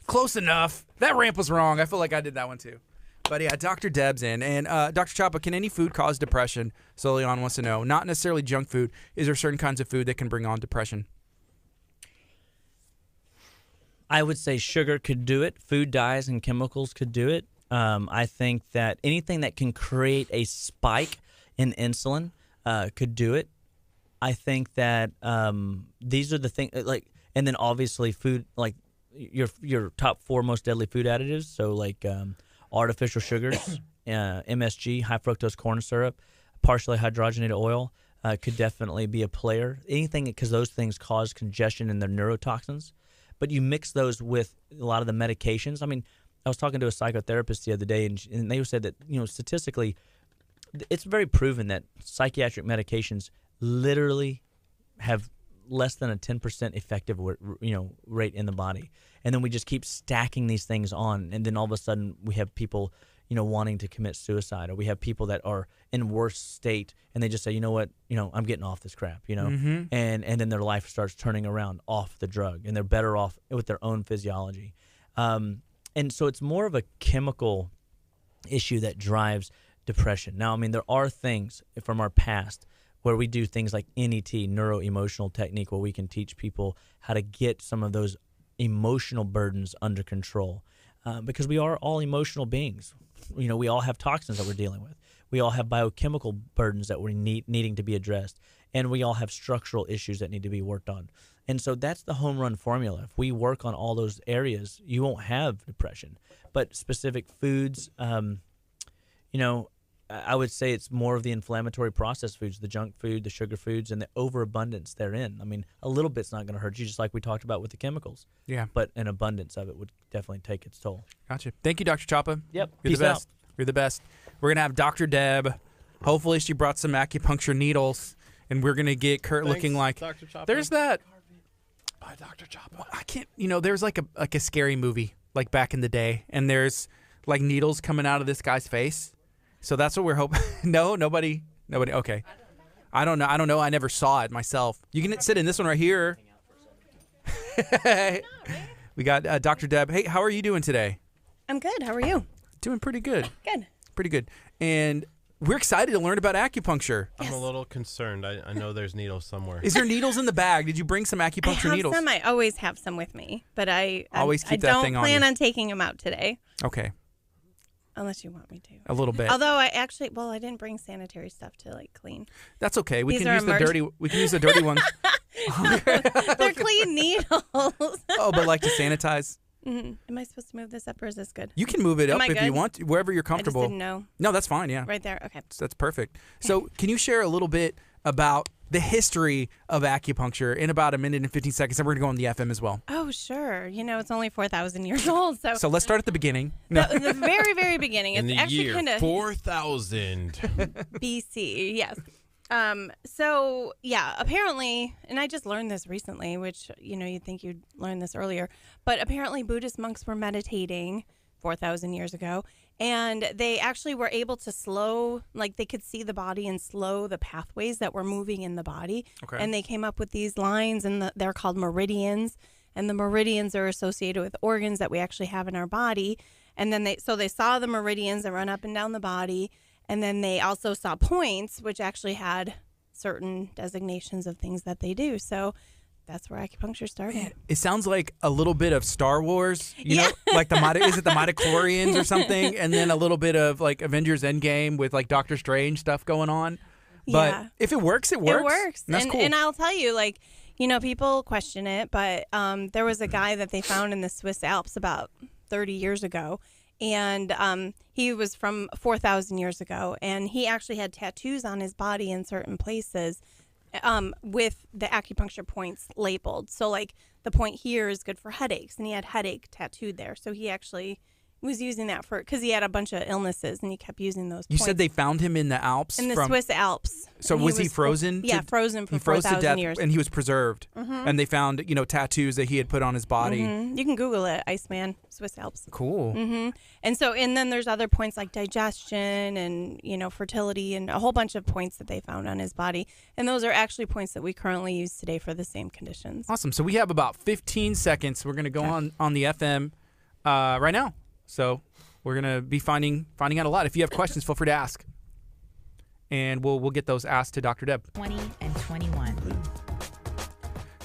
Close enough. That ramp was wrong. I feel like I did that one too. But yeah, Dr. Deb's in. And Dr. Chapa, can any food cause depression? So Leon wants to know. Not necessarily junk food. Is there certain kinds of food that can bring on depression? I would say sugar could do it. Food dyes and chemicals could do it. I think that anything that can create a spike in insulin could do it. I think that these are the things like, and then obviously food, like your top 4 most deadly food additives. So like artificial sugars, MSG, high fructose corn syrup, partially hydrogenated oil could definitely be a player. Anything, because those things cause congestion in their neurotoxins. But you mix those with a lot of the medications. I mean, I was talking to a psychotherapist the other day, and they said that, you know, statistically, it's very proven that psychiatric medications literally have less than a 10% effective, rate in the body. And then we just keep stacking these things on, and then all of a sudden we have people, wanting to commit suicide, or we have people that are in worse state, and they just say, you know what, I'm getting off this crap, and then their life starts turning around off the drug, and they're better off with their own physiology. And so it's more of a chemical issue that drives depression. Now, I mean, there are things from our past where we do things like NET, neuro-emotional technique, where we can teach people how to get some of those emotional burdens under control, because we are all emotional beings. We all have toxins that we're dealing with. We all have biochemical burdens that we're needing to be addressed, and we all have structural issues that need to be worked on. And so that's the home run formula. If we work on all those areas, you won't have depression. But specific foods, I would say it's more of the inflammatory processed foods, the junk food, the sugar foods, and the overabundance therein. I mean, a little bit's not going to hurt you, just like we talked about with the chemicals. Yeah. But an abundance of it would definitely take its toll. Gotcha. Thank you, Dr. Chapa. Yep. You're Peace the best. out. You're the best. We're going to have Dr. Deb. Hopefully she brought some acupuncture needles, and we're going to get Curt looking like, Dr. Chapa. There's that. By Dr. Chapa. I can't, there's like a scary movie, like back in the day, and there's like needles coming out of this guy's face. So that's what we're hoping. No, nobody. Okay. I don't know. I never saw it myself. You can sit in this one right here. We got Dr. Deb. Hey, how are you doing today? I'm good. How are you? Doing pretty good. Good. Pretty good. And we're excited to learn about acupuncture. Yes. I'm a little concerned. I know there's needles somewhere. Is there needles in the bag? Did you bring some acupuncture needles? I always have some with me, but I always keep that thing on don't plan you. on taking them out today. Okay. Unless you want me to. A little bit. Although I didn't bring sanitary stuff to clean. That's okay. We These can are use the dirty. We can use the dirty ones. They're clean needles. Oh, but like to sanitize. Mm-hmm. Am I supposed to move this up, or is this good? You can move it Am up I if you good? want, wherever you're comfortable. I just didn't know. No, that's fine. Yeah. Right there. Okay. So that's perfect. So can you share a little bit about the history of acupuncture in about a minute and 15 seconds? And we're going to go on the FM as well. Oh, sure. It's only 4,000 years old. So let's start at the beginning. No. the very, very beginning. In It's the actually year kind of 4000 BC. Yes. Apparently, and I just learned this recently, which, you'd think you'd learn this earlier, but apparently Buddhist monks were meditating 4,000 years ago, And they actually were able to slow, like they could see the body and slow the pathways that were moving in the body. Okay. And they came up with these lines, and they're called meridians. And the meridians are associated with organs that we actually have in our body. And then they saw the meridians that run up and down the body. And then they also saw points, which actually had certain designations of things that they do. So that's where acupuncture started. It sounds like a little bit of Star Wars, you know, like is it the midichlorians or something? And then a little bit of like Avengers Endgame with like Doctor Strange stuff going on. But if it works, it works. It works. And that's cool. And I'll tell you, like, you know, people question it, but there was a guy that they found in the Swiss Alps about 30 years ago. And he was from 4,000 years ago. And he actually had tattoos on his body in certain places with the acupuncture points labeled. So, like, the point here is good for headaches, and he had headache tattooed there. So he actually was using that because he had a bunch of illnesses, and he kept using those You points. said they found him in the Alps? In the Swiss Alps. So was he frozen? Frozen for he froze to 4,000 death, years. and he was preserved. And they found, you know, tattoos that he had put on his body. You can Google it, Iceman, Swiss Alps. Cool. And then there's other points like digestion and, you know, fertility and a whole bunch of points that they found on his body. And those are actually points that we currently use today for the same conditions. Awesome. So we have about 15 seconds. We're going to go on the FM right now. So we're going to be finding out a lot. If you have questions, feel free to ask. And we'll get those asked to Dr. Deb. 20 and 21.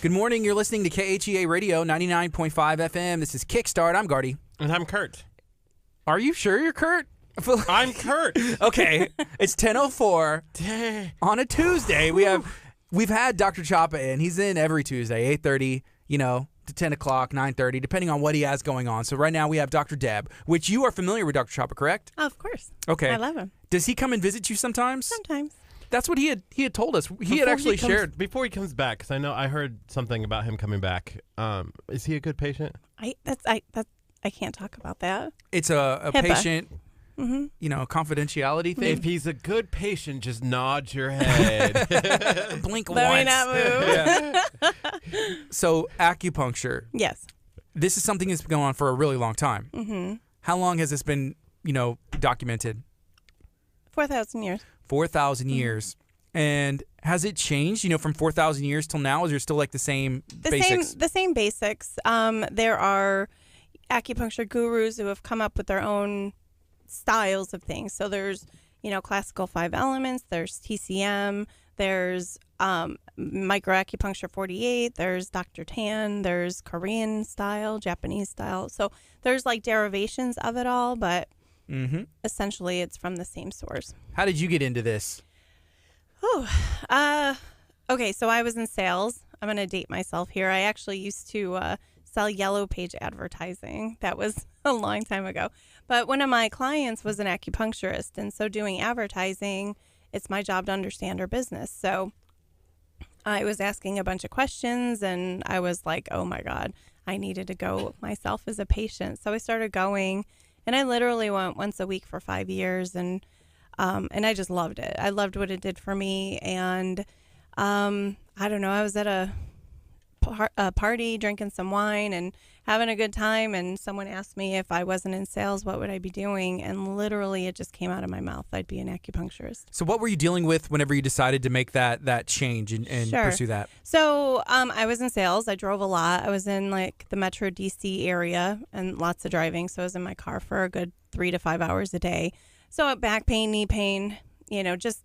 Good morning. You're listening to KHEA Radio 99.5 FM. This is Kickstart. I'm Gardy. And I'm Curt. Are you sure you're Curt? I'm Curt. Okay. It's 10:04 on a Tuesday. We've had Dr. Chapa in. He's in every Tuesday, 8:30, you know, to 10 o'clock, 9:30, depending on what he has going on. So right now we have Dr. Deb, which you are familiar with Dr. Chapa, correct? Oh, of course. Okay. I love him. Does he come and visit you sometimes? Sometimes. That's what he had told us. He had actually shared. Before he comes back, because I heard something about him coming back. Is he a good patient? I can't talk about that. It's a HIPAA. patient, you know, confidentiality thing. If he's a good patient, just nod your head. Blink Let me once. not move. Yeah. So acupuncture. Yes. This is something that's been going on for a really long time. Mm-hmm. How long has this been, you know, documented? 4,000 years. 4,000 years. And has it changed, you know, from 4,000 years till now? Is there still like the same basics? The same basics. There are acupuncture gurus who have come up with their own styles of things. So there's, you know, classical 5 elements. There's TCM. There's microacupuncture 48. There's Dr. Tan. There's Korean style, Japanese style. So there's like derivations of it all, but essentially it's from the same source. How did you get into this? Okay, so I was in sales. I'm going to date myself here. I actually used to sell yellow page advertising. That was a long time ago. But one of my clients was an acupuncturist, and so doing advertising, it's my job to understand her business. So I was asking a bunch of questions, and I was like, oh my God, I needed to go myself as a patient. So I started going, and I literally went once a week for 5 years, and I just loved it. I loved what it did for me, and I don't know, I was at a party drinking some wine and having a good time, and someone asked me if I wasn't in sales, what would I be doing? And literally it just came out of my mouth. I'd be an acupuncturist. So what were you dealing with whenever you decided to make that change and Sure. pursue that? So I was in sales. I drove a lot. I was in like the Metro DC area and lots of driving. So I was in my car for a good 3 to 5 hours a day. So back pain, knee pain, you know, just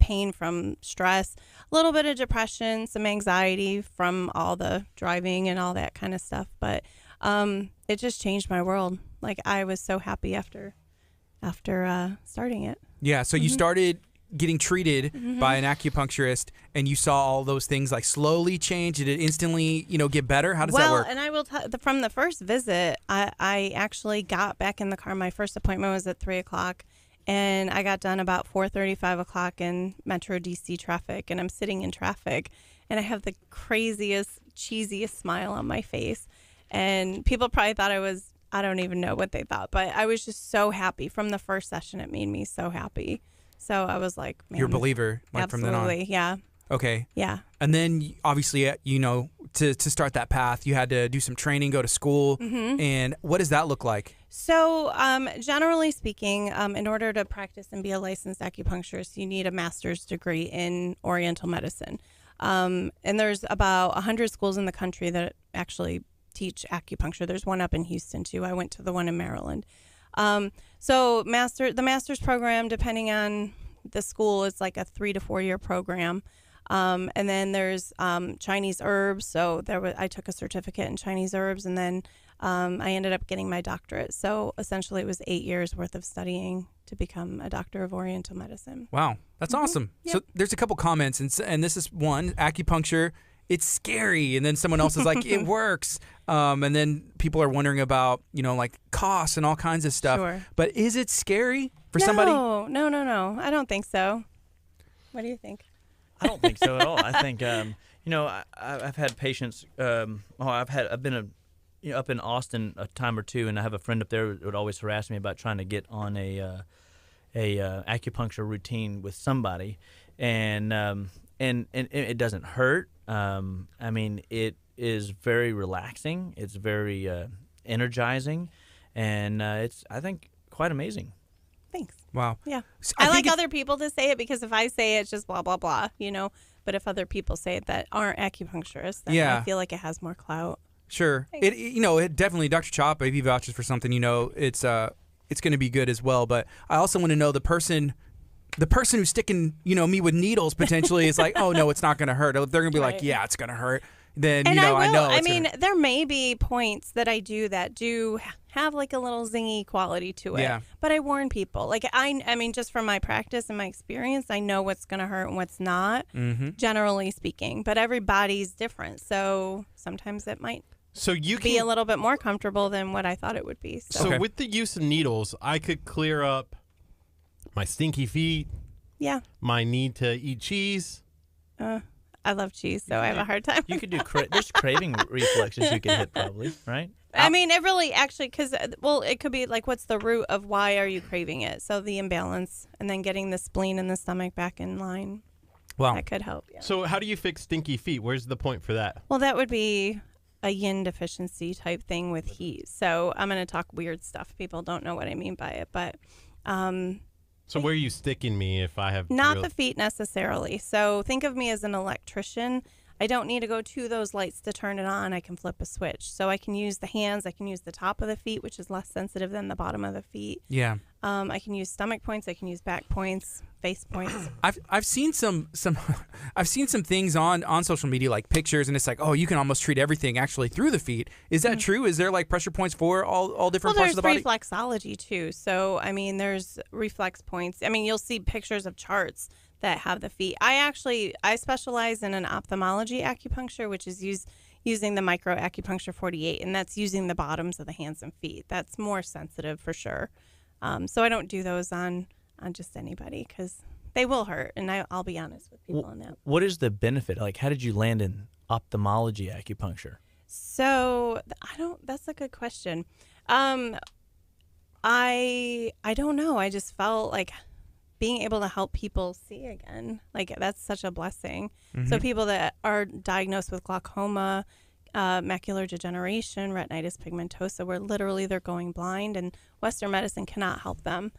pain from stress, a little bit of depression, some anxiety from all the driving and all that kind of stuff. But it just changed my world. Like I was so happy after starting it. Yeah, so you started getting treated by an acupuncturist, and you saw all those things like slowly change. Did it instantly, you know, get better? How does that work? Well, and I will from the first visit, I actually got back in the car. My first appointment was at 3 o'clock. And I got done about 4:30, 5 o'clock in Metro DC traffic. And I'm sitting in traffic, and I have the craziest, cheesiest smile on my face. And people probably thought I don't even know what they thought, but I was just so happy. From the first session, it made me so happy. So I was like, man, You're a believer, like from then on. absolutely, yeah. Okay. Yeah. And then obviously, to start that path, you had to do some training, go to school. Mm-hmm. And what does that look like? So, generally speaking, in order to practice and be a licensed acupuncturist, you need a master's degree in Oriental medicine. And there's about 100 schools in the country that actually teach acupuncture. There's one up in Houston, too. I went to the one in Maryland. So the master's program, depending on the school, it's like a 3 to 4 year program. And then there's Chinese herbs. So I took a certificate in Chinese herbs, and then I ended up getting my doctorate. So essentially, it was 8 years worth of studying to become a doctor of Oriental medicine. Wow, that's awesome. Yep. So there's a couple comments, and this is one: acupuncture. It's scary, and then someone else is like, it works. And then people are wondering about, like costs and all kinds of stuff. Sure. But is it scary for somebody? No. I don't think so. What do you think? I don't think so at all. I think I've had patients. I've been up in Austin a time or two, and I have a friend up there who would always harass me about trying to get on a acupuncture routine with somebody, and it doesn't hurt. I mean, it is very relaxing. It's very energizing, and it's, I think, quite amazing. Thanks. Wow. Yeah. So I like other people to say it, because if I say it, it's just blah, blah, blah, But if other people say it that aren't acupuncturists, then Yeah. I feel like it has more clout. Sure. Thanks. It definitely, Dr. Chapa, if he vouches for something, it's going to be good as well. But I also want to know the person who's sticking, me with needles potentially is like, oh no, it's not going to hurt. They're going to be like, Right. yeah, it's going to hurt. Then, And I know. I mean, there may be points that I do that do have like a little zingy quality to it. Yeah. But I warn people. Like, I mean, just from my practice and my experience, I know what's going to hurt and what's not, generally speaking. But everybody's different. So sometimes it might be a little bit more comfortable than what I thought it would be. So, So with the use of needles, I could clear up my stinky feet, yeah. my need to eat cheese. I love cheese, so I have a hard time. You could do there's craving reflexes you could hit probably, right? I mean, it really actually, because, it could be like, what's the root of why are you craving it? So the imbalance, and then getting the spleen and the stomach back in line. Wow. That could help. Yeah. So how do you fix stinky feet? Where's the point for that? Well, that would be a yin deficiency type thing with heat. So I'm going to talk weird stuff. People don't know what I mean by it, but So where are you sticking me if I have not real- the feet necessarily. So think of me as an electrician. I don't need to go to those lights to turn it on. I can flip a switch. So I can use the hands. I can use the top of the feet, which is less sensitive than the bottom of the feet. Yeah. I can use stomach points. I can use back points, face points. I've seen some I've seen some things on social media, like pictures, and it's like, oh, you can almost treat everything actually through the feet. Is that true? Is there like pressure points for all different parts of the body? Well, there's reflexology too. So I mean, there's reflex points. I mean, you'll see pictures of charts that have the feet. I specialize in an ophthalmology acupuncture, which is using the micro acupuncture 48, and that's using the bottoms of the hands and feet. That's more sensitive for sure. So I don't do those on just anybody, because they will hurt, and I'll be honest with people on that. What is the benefit? Like, how did you land in ophthalmology acupuncture? So that's a good question. I don't know. I just felt like being able to help people see again, like, that's such a blessing. So people that are diagnosed with glaucoma, macular degeneration, retinitis pigmentosa, where literally they're going blind, and Western medicine cannot help them.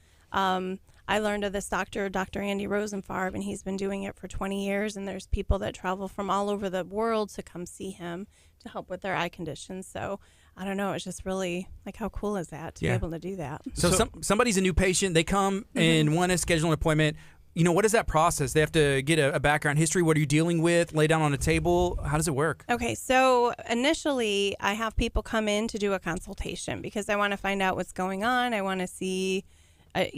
I learned of this doctor, Dr. Andy Rosenfarb, and he's been doing it for 20 years, and there's people that travel from all over the world to come see him to help with their eye conditions. So I don't know, it's just really, like, how cool is that to be able to do that? So somebody's a new patient, they come and want to schedule an appointment. What is that process? They have to get a background history. What are you dealing with? Lay down on a table? How does it work? Okay, so initially I have people come in to do a consultation, because I want to find out what's going on. I want to see, I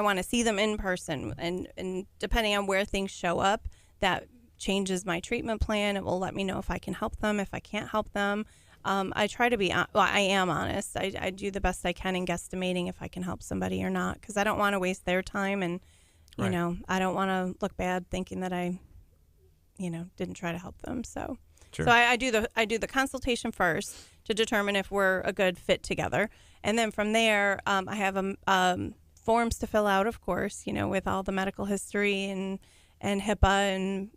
want to see them in person. And depending on where things show up, that changes my treatment plan. It will let me know if I can help them, if I can't help them. I try to be, I am honest. I do the best I can in guesstimating if I can help somebody or not, because I don't want to waste their time, and I don't want to look bad thinking that I, didn't try to help them. So, Sure. so I do the consultation first to determine if we're a good fit together, and then from there, I have forms to fill out, of course, with all the medical history and HIPAA and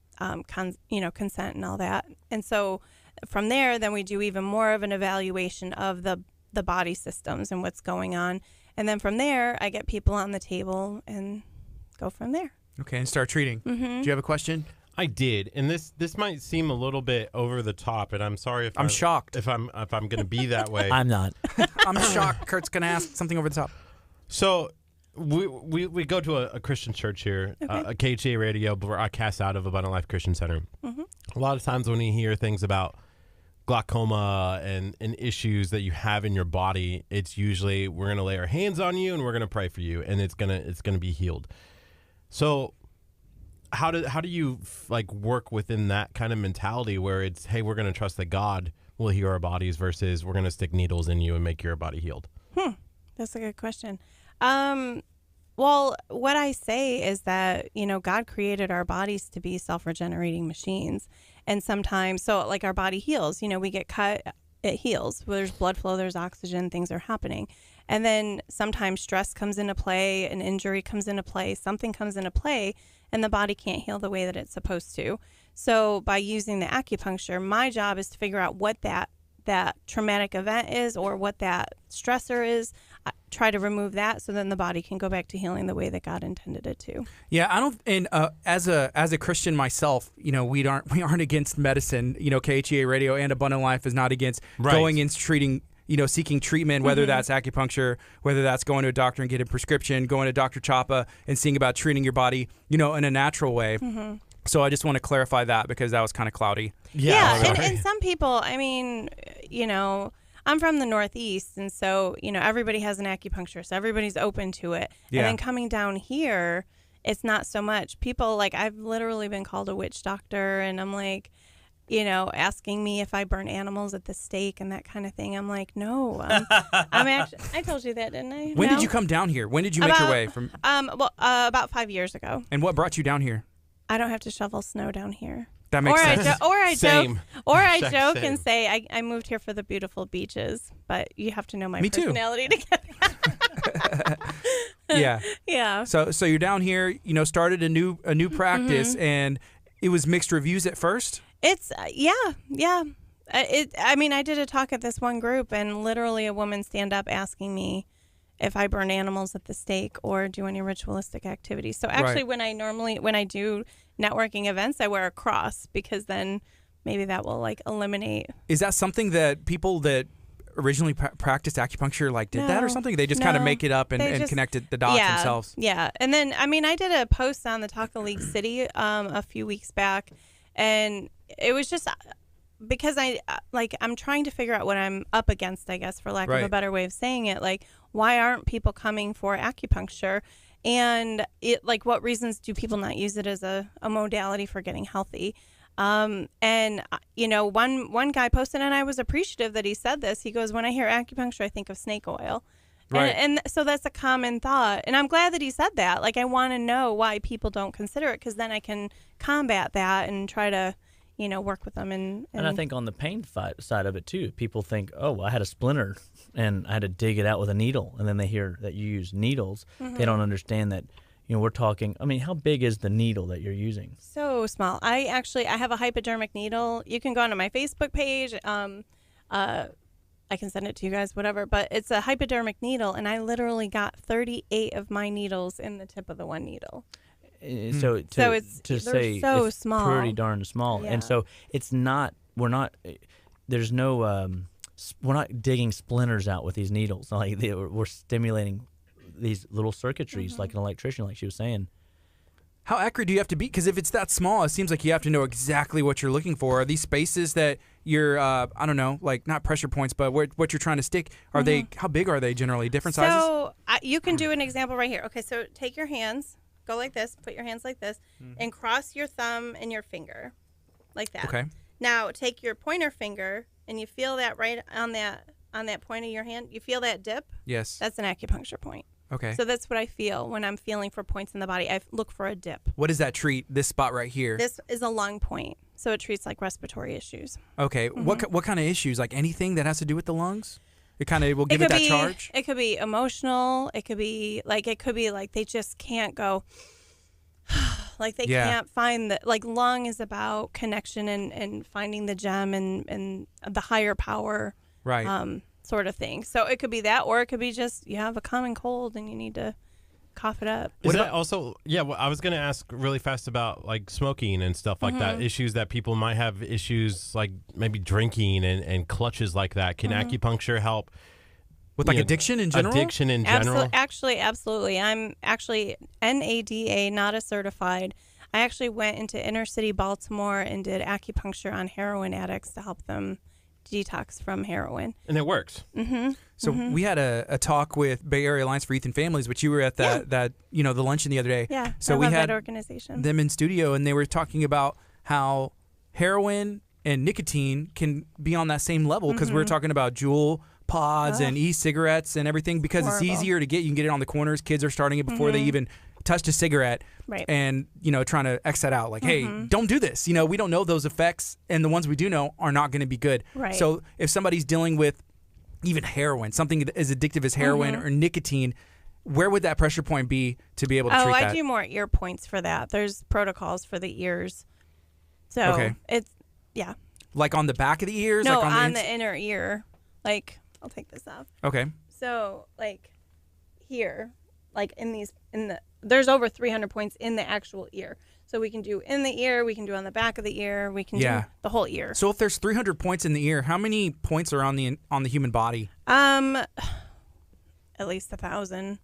consent and all that. And so from there, then we do even more of an evaluation of the body systems and what's going on. And then from there, I get people on the table and go from there. Okay, and start treating. Do you have a question? I did, and this might seem a little bit over the top, and I'm sorry if I'm shocked if I'm going to be that way. I'm not. I'm shocked. Kurt's gonna ask something over the top. So we go to a Christian church here, a KHEA radio broadcast out of Abundant Life Christian Center. A lot of times when you hear things about glaucoma and issues that you have in your body, it's usually we're going to lay our hands on you and we're going to pray for you, and it's gonna be healed. So how do you like work within that kind of mentality where it's, hey, we're going to trust that God will heal our bodies versus we're going to stick needles in you and make your body healed? That's a good question. Well, what I say is that, God created our bodies to be self-regenerating machines. And sometimes, so like our body heals, we get cut, it heals. There's blood flow, there's oxygen, things are happening. And then sometimes stress comes into play, an injury comes into play, something comes into play, and the body can't heal the way that it's supposed to. So by using the acupuncture, my job is to figure out what that traumatic event is or what that stressor is. I try to remove that so then the body can go back to healing the way that God intended it to. Yeah, I don't. And as a Christian myself, we aren't against medicine. KHEA Radio and Abundant Life is not against going and treating. Seeking treatment, whether that's acupuncture, whether that's going to a doctor and getting a prescription, going to Dr. Chapa and seeing about treating your body, in a natural way. So I just want to clarify that because that was kind of cloudy. Yeah, and some people, I'm from the Northeast, and so, everybody has an acupuncturist. Everybody's open to it. Yeah. And then coming down here, it's not so much. People, I've literally been called a witch doctor, and I'm like, asking me if I burn animals at the stake and that kind of thing. I'm like, no. I'm actually, I told you that, didn't I? When did you come down here? When did you make your way from? About 5 years ago. And what brought you down here? I don't have to shovel snow down here. That makes sense. I joke and say I moved here for the beautiful beaches, but you have to know my personality to get that. Yeah. Yeah. So you're down here, started a new practice, and it was mixed reviews at first? It's yeah. I did a talk at this one group, and literally a woman stand up asking me if I burn animals at the stake or do any ritualistic activities. So actually, when I do networking events, I wear a cross because then maybe that will eliminate. Is that something that people that originally practiced acupuncture did that or something? They just kind of make it up and connected the dots themselves. Yeah, and then I did a post on the Talk of League City a few weeks back, and it was just because I'm trying to figure out what I'm up against, I guess, for lack of a better way of saying it. Why aren't people coming for acupuncture? And what reasons do people not use it as a modality for getting healthy? One guy posted, and I was appreciative that he said this. He goes, when I hear acupuncture, I think of snake oil. Right. And so that's a common thought. And I'm glad that he said that. I want to know why people don't consider it, because then I can combat that and try to, work with them. And I think on the pain side of it, too, people think, oh, I had a splinter and I had to dig it out with a needle. And then they hear that you use needles. They don't understand that, we're talking, how big is the needle that you're using? So small. I have a hypodermic needle. You can go onto my Facebook page. I can send it to you guys, whatever. But it's a hypodermic needle, and I literally got 38 of my needles in the tip of the one needle. So it's small. Pretty darn small. Yeah. And so it's not, we're not digging splinters out with these needles. We're stimulating these little circuitries like an electrician, like she was saying. How accurate do you have to be? Because if it's that small, it seems like you have to know exactly what you're looking for. Are these spaces that you're, not pressure points, but what you're trying to stick, are they, how big are they generally? Different sizes? So you can do an example right here. Okay, so take your hands, go like this, put your hands like this, and cross your thumb and your finger like that. Okay. Now take your pointer finger, and you feel that right on that point of your hand. You feel that dip? Yes. That's an acupuncture point. Okay. So that's what I feel when I'm feeling for points in the body. I look for a dip. What does that treat, this spot right here? This is a lung point. So it treats respiratory issues. Okay. What kind of issues? Anything that has to do with the lungs? It kind of will give it that charge? It could be emotional. It could be like they just can't go Like they can't find the, like lung is about connection and finding the gem and the higher power. Right. Sort of thing. So it could be that, or it could be just you have a common cold and you need to cough it up. Is that also, well, I was going to ask really fast about like smoking and stuff like that, issues that people might have issues like maybe drinking and clutches like that. Can acupuncture help? With like addiction in general? Addiction in general? Actually, absolutely. I'm actually NADA, not a certified. I actually went into inner city Baltimore and did acupuncture on heroin addicts to help them detox from heroin. And it works. So we had a talk with Bay Area Alliance for Youth and Families, which you were at that the luncheon the other day. Yeah, so I we love had that organization. them in studio, and they were talking about how heroin and nicotine can be on that same level, because we were talking about Juul pods and e-cigarettes and everything, because it's easier to get. You can get it on the corners. Kids are starting it before they even touched a cigarette. Right. And, trying to X that out. Like, hey, don't do this. We don't know those effects, and the ones we do know are not going to be good. Right. So if somebody's dealing with even heroin, something as addictive as heroin or nicotine, where would that pressure point be to be able to treat that? I do more ear points for that. There's protocols for the ears. So it's, Like on the back of the ears? No, like on the inner ear. Like, I'll take this off. Okay. So, like, here, like there's over 300 points in the actual ear. So we can do in the ear, we can do on the back of the ear, we can do the whole ear. So if there's 300 points in the ear, how many points are on the human body? At least 1,000.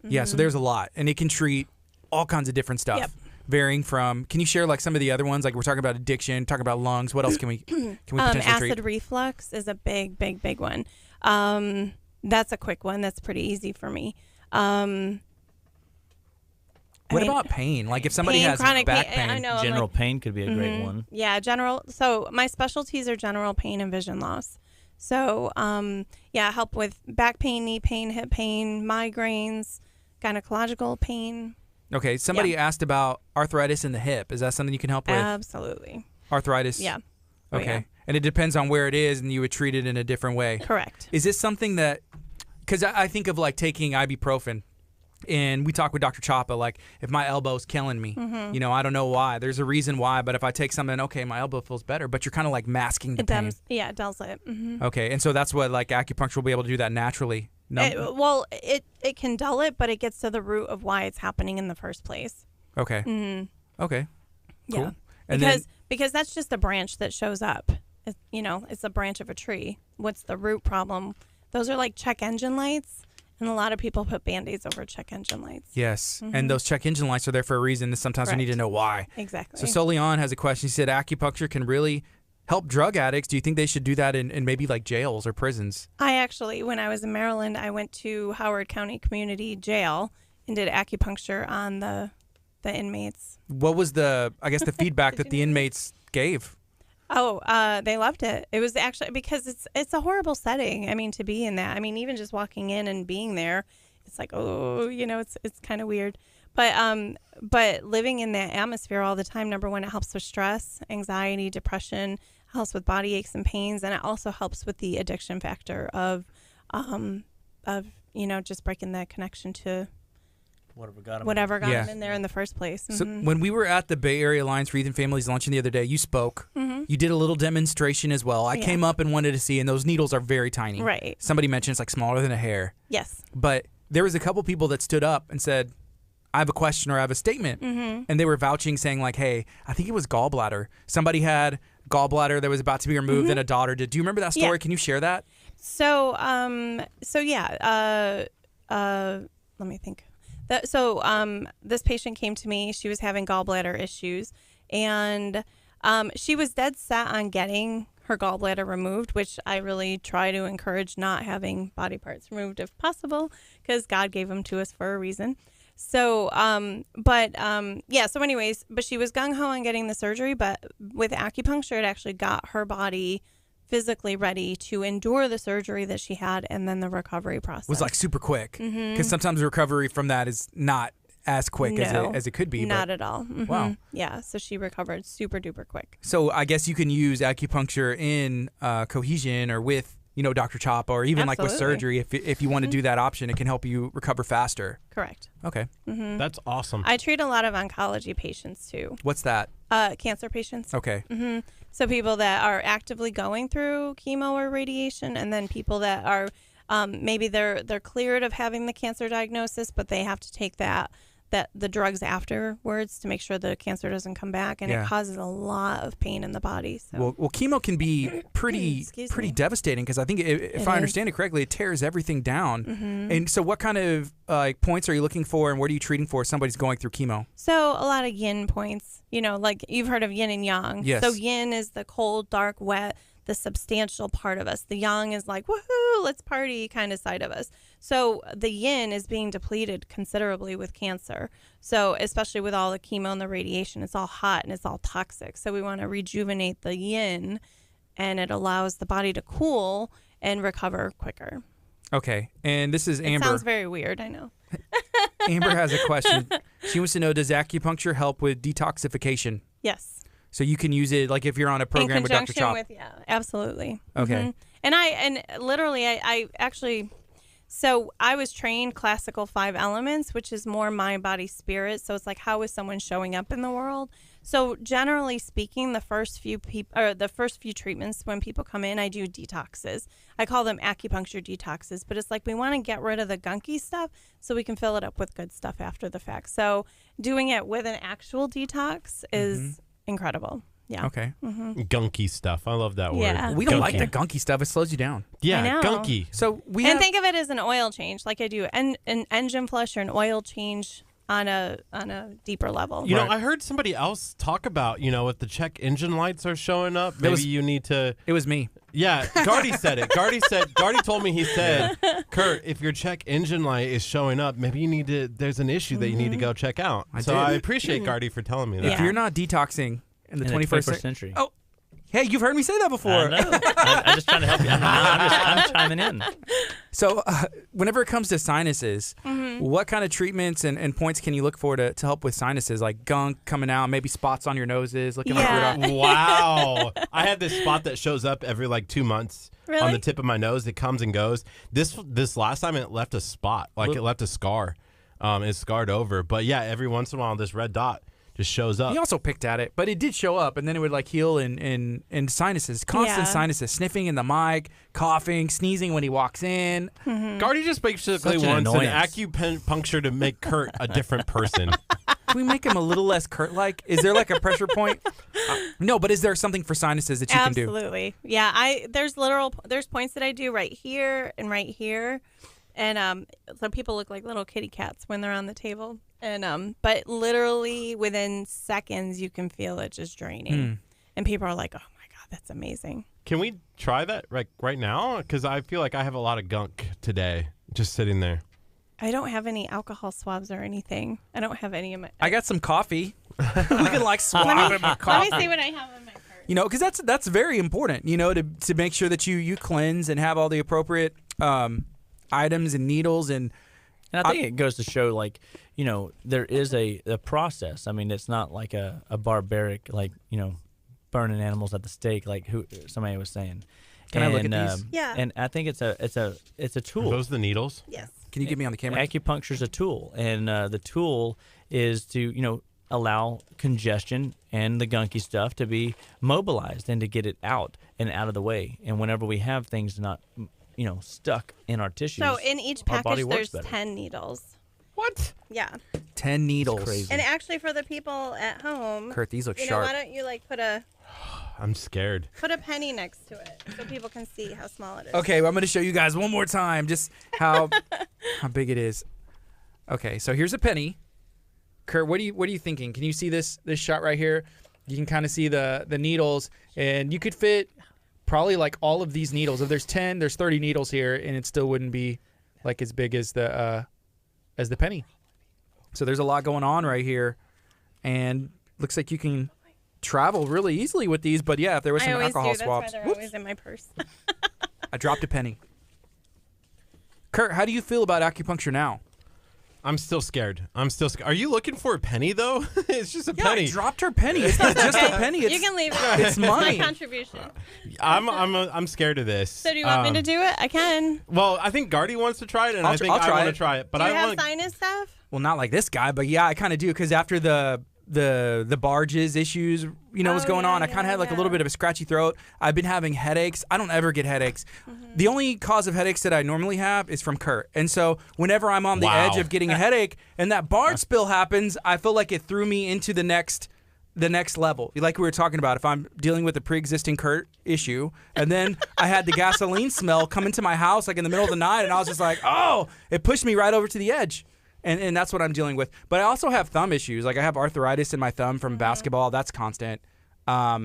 Yeah, so there's a lot, and it can treat all kinds of different stuff. Yep. Varying from, can you share like some of the other ones? Like we're talking about addiction, talking about lungs. What else can we potentially treat? Acid reflux is a big one. That's a quick one. That's pretty easy for me. What about pain? Like if somebody has chronic back pain. I know, General pain could be a great one. Yeah, so my specialties are general pain and vision loss. So, help with back pain, knee pain, hip pain, migraines, gynecological pain. Okay, somebody asked about arthritis in the hip. Is that something you can help with? Absolutely. Arthritis? Yeah. Okay. Yeah. And it depends on where it is, and you would treat it in a different way. Correct. Is this something that, because I think of like taking ibuprofen, and we talk with Dr. Chapa, like if my elbow's killing me, I don't know why. There's a reason why, but if I take something, okay, my elbow feels better, but you're kind of like masking the pain. It dulls it. Okay, and so that's what like acupuncture will be able to do that naturally. No? It can dull it, but it gets to the root of why it's happening in the first place. Okay. Okay. Cool. Yeah. And because that's just a branch that shows up. It's a branch of a tree. What's the root problem? Those are like check engine lights, and a lot of people put Band-Aids over check engine lights. Yes, and those check engine lights are there for a reason. Sometimes we need to know why. Exactly. So Solion has a question. He said acupuncture can really help drug addicts. Do you think they should do that in maybe like jails or prisons? I actually, when I was in Maryland, I went to Howard County Community Jail and did acupuncture on the inmates. What was the feedback that the inmates gave? Oh, they loved it. It was actually because it's a horrible setting. I mean, to be in that. I mean, even just walking in and being there, it's like, it's kind of weird. But living in that atmosphere all the time, number one, it helps with stress, anxiety, depression, helps with body aches and pains, and it also helps with the addiction factor of just breaking that connection to whatever got him in there in the first place. So when we were at the Bay Area Alliance for Youth and Families luncheon the other day, you spoke. You did a little demonstration as well. I came up and wanted to see, and those needles are very tiny. Right. Somebody mentioned it's like smaller than a hair. Yes. But there was a couple people that stood up and said, I have a question or I have a statement. And they were vouching, saying like, hey, I think it was gallbladder. Somebody had gallbladder that was about to be removed and a daughter did. Do you remember that story? Can you share that? So let me think. This patient came to me. She was having gallbladder issues, and she was dead set on getting her gallbladder removed, which I really try to encourage not having body parts removed if possible, because God gave them to us for a reason. So, but she was gung-ho on getting the surgery, but with acupuncture, it actually got her body physically ready to endure the surgery that she had, and then the recovery process was like super quick, because sometimes recovery from that is not as quick as it could be. Not at all. Wow. Yeah, so she recovered super duper quick. So I guess you can use acupuncture in cohesion or with Dr. Chop, or even like with Absolutely. surgery, if you want to do that option, it can help you recover faster. Correct. Okay. That's awesome. I treat a lot of oncology patients too. What's that? Cancer patients. Okay. So people that are actively going through chemo or radiation, and then people that are maybe they're cleared of having the cancer diagnosis, but they have to take the drugs afterwards to make sure the cancer doesn't come back, and it causes a lot of pain in the body. So. Well, chemo can be pretty devastating, because I think if I understand it correctly, it tears everything down. And so, what kind of points are you looking for, and what are you treating for if somebody's going through chemo? So a lot of yin points. Like you've heard of yin and yang. Yes. So yin is the cold, dark, wet, the substantial part of us. The yang is like, woohoo, let's party kind of side of us. So the yin is being depleted considerably with cancer. So especially with all the chemo and the radiation, it's all hot and it's all toxic. So we want to rejuvenate the yin, and it allows the body to cool and recover quicker. Okay. And this is Amber. It sounds very weird, I know. Amber has a question. She wants to know, does acupuncture help with detoxification? Yes. So you can use it like if you're on a program with Dr. Chop. Absolutely. Okay. And literally I actually, so I was trained classical 5 elements, which is more mind, body, spirit. So it's like, how is someone showing up in the world? So generally speaking, the first few treatments when people come in, I do detoxes. I call them acupuncture detoxes, but it's like we want to get rid of the gunky stuff so we can fill it up with good stuff after the fact. So doing it with an actual detox is incredible. Yeah. Okay. Gunky stuff. I love that word. Yeah. We don't Gunky. like the gunky stuff. It slows you down. Yeah, I know. gunky. So think of it as an oil change, like I do an engine flush or an oil change on a deeper level. You know, I heard somebody else talk about, if the check engine lights are showing up, maybe you need to. It was me. Yeah, Gardy said it. Gardy told me, he said, Curt, if your check engine light is showing up, maybe there's an issue that you need to go check out. I appreciate Gardy for telling me that. If you're not detoxing in the 21st century. Oh, hey, you've heard me say that before. I know. I'm just trying to help you. I'm chiming in. So whenever it comes to sinuses, what kind of treatments and points can you look for to help with sinuses, like gunk coming out, maybe spots on your noses, looking like Rudolph? Wow. I have this spot that shows up every 2 months Really? on the tip of my nose. It comes and goes. This last time it left a spot, it left a scar. It's scarred over. But yeah, every once in a while this red dot just shows up. He also picked at it, but it did show up, and then it would heal in sinuses, constant sinuses, sniffing in the mic, coughing, sneezing when he walks in. Gardy just basically wants an acupuncture to make Curt a different person. Can we make him a little less Curt-like? Is there a pressure point? No, but is there something for sinuses that you can do? Absolutely. Yeah, there's points that I do right here and right here. And some people look like little kitty cats when they're on the table. And but literally within seconds you can feel it just draining. And people are like, "Oh my God, that's amazing." Can we try that right now? Because I feel like I have a lot of gunk today just sitting there. I don't have any alcohol swabs or anything. I don't have any in my. I got some coffee. We can swab him with coffee. Let me see what I have in my purse. Because that's very important. To make sure that you cleanse and have all the appropriate items and needles and I think it goes to show, there is a process. I mean, it's not like a barbaric, burning animals at the stake, who somebody was saying. Can I look at these? Yeah. And I think it's a tool. Are those the needles? Yes. Can you get me on the camera? Acupuncture's a tool, and the tool is to allow congestion and the gunky stuff to be mobilized and to get it out and out of the way. And whenever we have things not stuck in our tissues. So in each our body package, works there's better. 10 needles. What? Yeah. 10 needles. crazy. And actually, for the people at home, Curt, these look why sharp. don't you I'm scared. put a penny next to it so people can see how small it is? Okay, well, I'm going to show you guys one more time just how big it is. Okay, so here's a penny. Curt, what are you thinking? Can you see this shot right here? You can kind of see the needles, and you could fit probably all of these needles. If there's 10, there's 30 needles here, and it still wouldn't be as big as the penny. So there's a lot going on right here, and looks like you can travel really easily with these. But yeah, if there was some alcohol swabs. That's why they're always in my purse. I dropped a penny. Curt, how do you feel about acupuncture now? I'm still scared. Are you looking for a penny though? It's just a penny. I dropped her penny. It's not just a penny. It's, you can leave it. It's my mine. contribution. I'm scared of this. So do you want me to do it? I can. Well, I think Gardy wants to try it, and I think I want to try it. But do you I have want sinus stuff? Well, not like this guy, but yeah, I kind of do because after the barges issues, was going on. I kind of had like a little bit of a scratchy throat. I've been having headaches. I don't ever get headaches. The only cause of headaches that I normally have is from Curt. And so whenever I'm on the edge of getting a headache and that barge spill happens, I feel like it threw me into the next level. Like we were talking about, if I'm dealing with a pre-existing Curt issue, and then I had the gasoline smell come into my house like in the middle of the night, and I was just like, oh, it pushed me right over to the edge. And that's what I'm dealing with. But I also have thumb issues. Like I have arthritis in my thumb from basketball. That's constant. I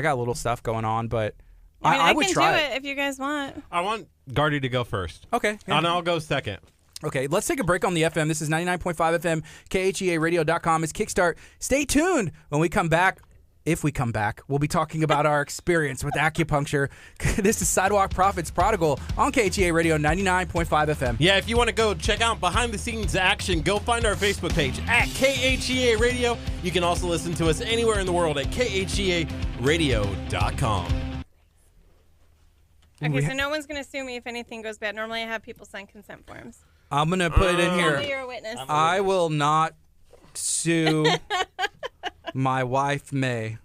got little stuff going on, but I would try it if you guys want. I want Gardy to go first. Okay. And I'll go second. Okay, let's take a break on the FM. This is 99.5 FM, KHEA Radio.com. It's Kickstart. Stay tuned. When we come back, if we come back, we'll be talking about our experience with acupuncture. This is Sidewalk Prophets Prodigal on KHEA Radio 99.5 FM. Yeah, if you want to go check out behind-the-scenes action, go find our Facebook page at KHEA Radio. You can also listen to us anywhere in the world at KHEARadio.com. Okay, so no one's going to sue me if anything goes bad. Normally I have people sign consent forms. I'm going to put it in here. You're a witness. I will not sue my wife, May.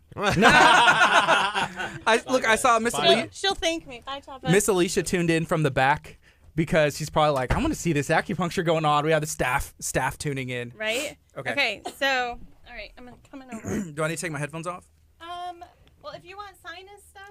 I saw Miss Alicia. She'll thank me. Bye, Choppa. Miss Alicia tuned in from the back because she's probably like, I want to see this acupuncture going on. We have the staff tuning in. Right? Okay, so, all right, I'm coming over. Do I need to take my headphones off? Well, if you want sinus stuff.